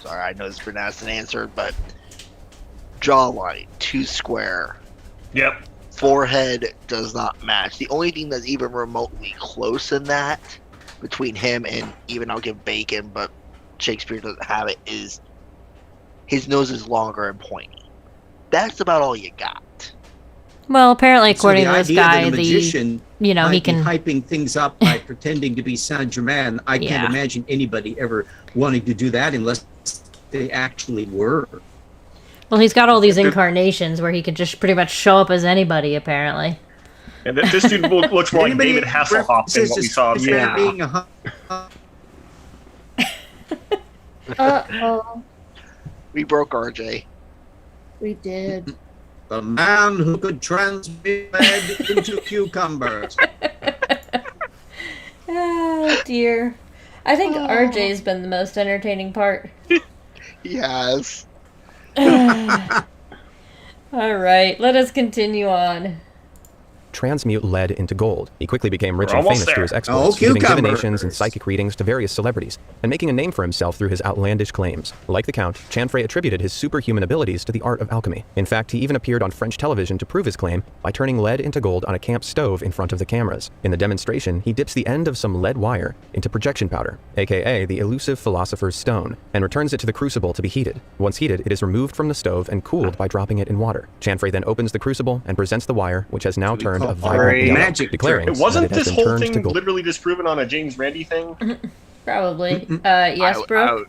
Sorry, I know this has been asked and answered, but jawline, too square. Yep. Forehead does not match. The only thing that's even remotely close in that, between him and even I'll give Bacon, but Shakespeare doesn't have it, is his nose is longer and pointy. That's about all you got. Well, apparently, according so to this idea guy, that a magician he might can be hyping things up by pretending to be Saint Germain. I can't imagine anybody ever wanting to do that unless they actually were. Well, he's got all these incarnations where he could just pretty much show up as anybody, apparently. And this dude looks more like David Hasselhoff than what we saw. Uh-oh. We broke RJ. We did. The man who could transmit lead into cucumbers. Oh, dear. I think RJ's been the most entertaining part. Yes. All right, let us continue on. Transmute lead into gold. He quickly became rich We're and almost famous through there. his exploits, giving cucumbers. divinations and psychic readings to various celebrities, and making a name for himself through his outlandish claims. Like the Count, Chanfray attributed his superhuman abilities to the art of alchemy. In fact, he even appeared on French television to prove his claim by turning lead into gold on a camp stove in front of the cameras. In the demonstration, he dips the end of some lead wire into projection powder, aka the elusive philosopher's stone, and returns it to the crucible to be heated. Once heated, it is removed from the stove and cooled by dropping it in water. Chanfray then opens the crucible and presents the wire, which has now turned a vibrant yellow, declaring Wasn't that it has this been whole turned to thing gold. literally disproven on a James Randi thing? Probably. Yes, bro?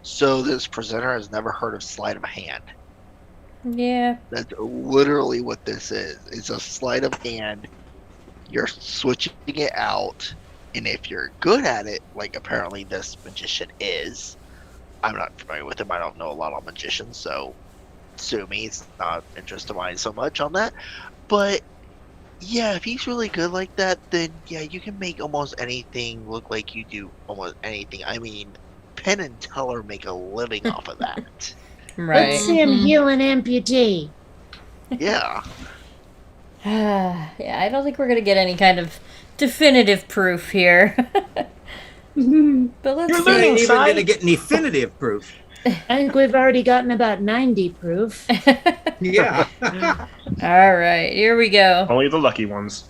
So this presenter has never heard of sleight of hand. Yeah. That's literally what this is. It's a sleight of hand. You're switching it out, and if you're good at it, like apparently this magician is, I'm not familiar with him. I don't know a lot of magicians, so sue me. It's not interest of mine so much on that. But yeah, if he's really good like that, then yeah, you can make almost anything look like you do almost anything. I mean, Penn and Teller make a living off of that. Right. Let's see him heal an amputee. Yeah. Yeah, I don't think we're going to get any kind of definitive proof here. But let's You're see. not even going to get any definitive proof. I think we've already gotten about 90 proof. Yeah. All right, here we go. Only the lucky ones.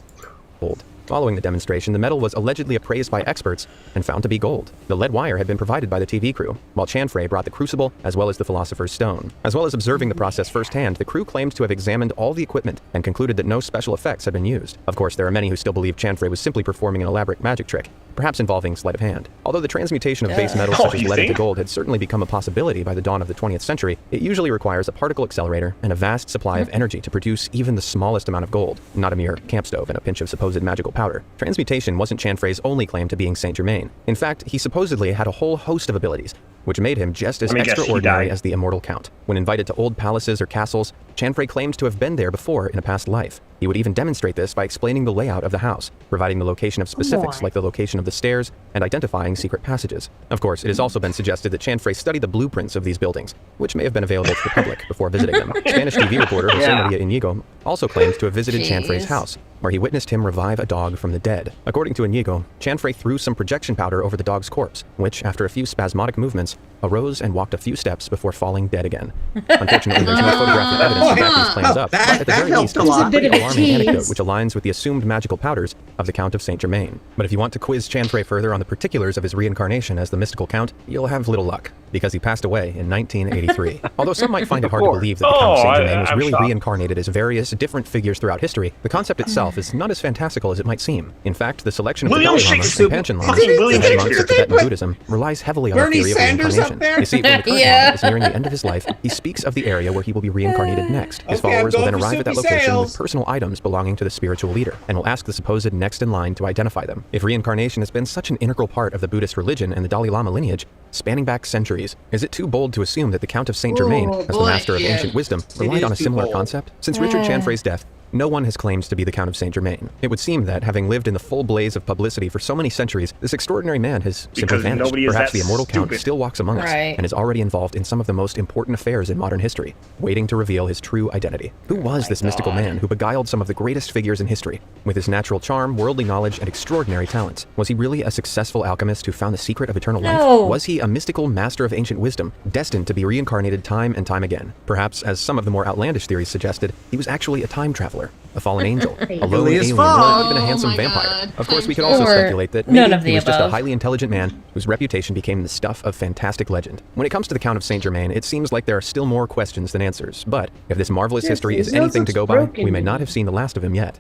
Gold. Following the demonstration, the metal was allegedly appraised by experts and found to be gold. The lead wire had been provided by the TV crew, while Chanfray brought the crucible as well as the philosopher's stone. As well as observing the process firsthand, the crew claimed to have examined all the equipment and concluded that no special effects had been used. Of course, there are many who still believe Chanfray was simply performing an elaborate magic trick, perhaps involving sleight of hand. Although the transmutation of base metals such as lead into gold had certainly become a possibility by the dawn of the 20th century, it usually requires a particle accelerator and a vast supply of energy to produce even the smallest amount of gold, not a mere camp stove and a pinch of supposed magical powder. Transmutation wasn't Chanfray's only claim to being St. Germain. In fact, he supposedly had a whole host of abilities, which made him just as Let me guess, he extraordinary died. as the Immortal Count. When invited to old palaces or castles, Chanfrey claimed to have been there before in a past life. He would even demonstrate this by explaining the layout of the house, providing the location of specifics like the location of the stairs, and identifying secret passages. Of course, it has also been suggested that Chanfrey studied the blueprints of these buildings, which may have been available to the public before visiting them. Spanish TV reporter Jose Maria Inigo also claims to have visited Chanfrey's house, where he witnessed him revive a dog from the dead. According to Inigo, Chanfrey threw some projection powder over the dog's corpse, which, after a few spasmodic movements, arose and walked a few steps before falling dead again. Unfortunately, there's no photographic evidence to back these claims up, but at the very least, it's a pretty alarming anecdote which aligns with the assumed magical powders of the Count of St Germain. But if you want to quiz Chanfrey further on the particulars of his reincarnation as the mystical count, you'll have little luck, because he passed away in 1983. Although some might find it hard to believe that the Count of St Germain was really reincarnated as various different figures throughout history, the concept itself is not as fantastical as it might seem. In fact, the selection of the Dalai Lama and Panchen Lama, the head monks of Tibetan Buddhism, relies heavily on the theory of reincarnation. You see, when the current Lama is nearing the end of his life, he speaks of the area where he will be reincarnated next. His followers will then arrive at that location with personal items belonging to the spiritual leader, and will ask the supposed next in line to identify them. If reincarnation has been such an integral part of the Buddhist religion and the Dalai Lama lineage, spanning back centuries, is it too bold to assume that the Count of St. Germain, as the master of ancient wisdom, relied on a similar concept? Since Richard Chanfrey's death, no one has claimed to be the Count of St. Germain. It would seem that, having lived in the full blaze of publicity for so many centuries, this extraordinary man has simply vanished. Perhaps the Immortal Count still walks among us, and is already involved in some of the most important affairs in modern history, waiting to reveal his true identity. Who was this mystical man who beguiled some of the greatest figures in history? With his natural charm, worldly knowledge, and extraordinary talents, was he really a successful alchemist who found the secret of eternal life? Was he a mystical master of ancient wisdom, destined to be reincarnated time and time again? Perhaps, as some of the more outlandish theories suggested, he was actually a time traveler, a fallen angel, a lone alien, or even a handsome vampire. Of course, we could also speculate that maybe he was just a highly intelligent man whose reputation became the stuff of fantastic legend. When it comes to the Count of St. Germain, it seems like there are still more questions than answers, but if this marvelous history is anything to go by, we may not have seen the last of him yet.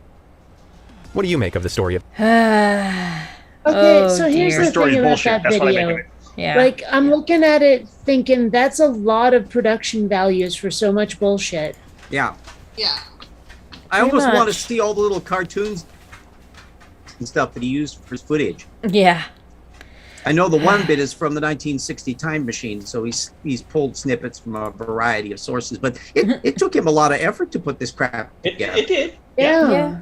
What do you make of the story of... Okay, so here's the thing about that video. Like, I'm looking at it thinking that's a lot of production values for so much bullshit. Yeah. Yeah. I almost want to see all the little cartoons and stuff that he used for his footage. Yeah. I know the one bit is from the 1960 Time Machine, so he's pulled snippets from a variety of sources, but it took him a lot of effort to put this crap together. It did. Yeah.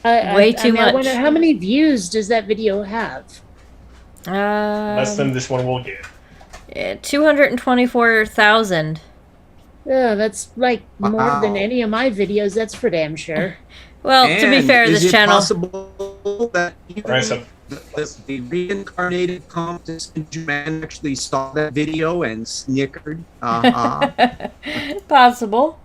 Way too much. I wonder how many views does that video have? Less than this one will get. 224,000. Yeah, that's like more than any of my videos, that's for damn sure. Well, to be fair, this channel... Is it possible that even the reincarnated Count of St. Germain actually saw that video and snickered? Possible.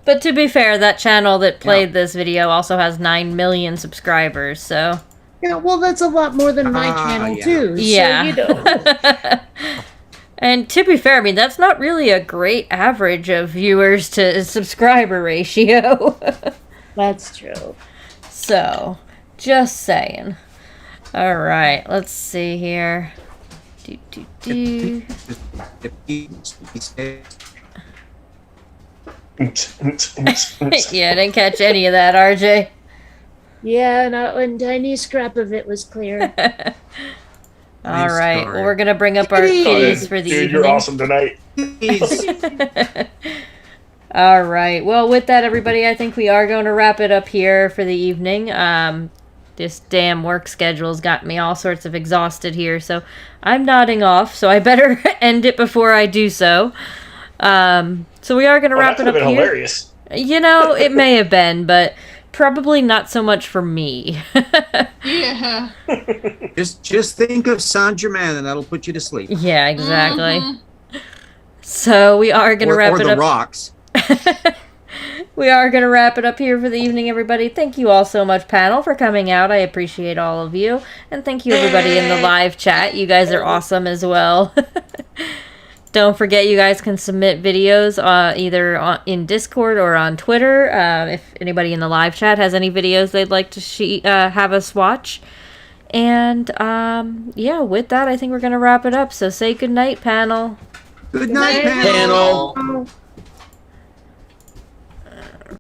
But to be fair, that channel that played this video also has 9 million subscribers, so... Yeah, well, that's a lot more than my channel, too. Yeah. So, you know. And to be fair, I mean, that's not really a great average of viewers to subscriber ratio. That's true. So, just saying. Alright, let's see here. Yeah, I didn't catch any of that, RJ. Yeah, not one tiny scrap of it was clear. Alright, well, we're gonna bring up our kitties for the evening. Dude, you're awesome tonight. Alright, well, with that, everybody, I think we are going to wrap it up here for the evening. This damn work schedule's got me all sorts of exhausted here, so I'm nodding off, so I better end it before I do so. So we are going to wrap it up here. Hilarious. You know, it may have been, but probably not so much for me. Yeah. Just think of Saint Germain and that'll put you to sleep. Yeah, exactly. So we are going to wrap it up. Or the rocks. We are going to wrap it up here for the evening, everybody. Thank you all so much, panel, for coming out. I appreciate all of you. And thank you, everybody, in the live chat. You guys are awesome as well. Don't forget, you guys can submit videos either in Discord or on Twitter. If anybody in the live chat has any videos they'd like to have us watch. And, yeah, with that, I think we're going to wrap it up. So say goodnight, panel. Good night, panel.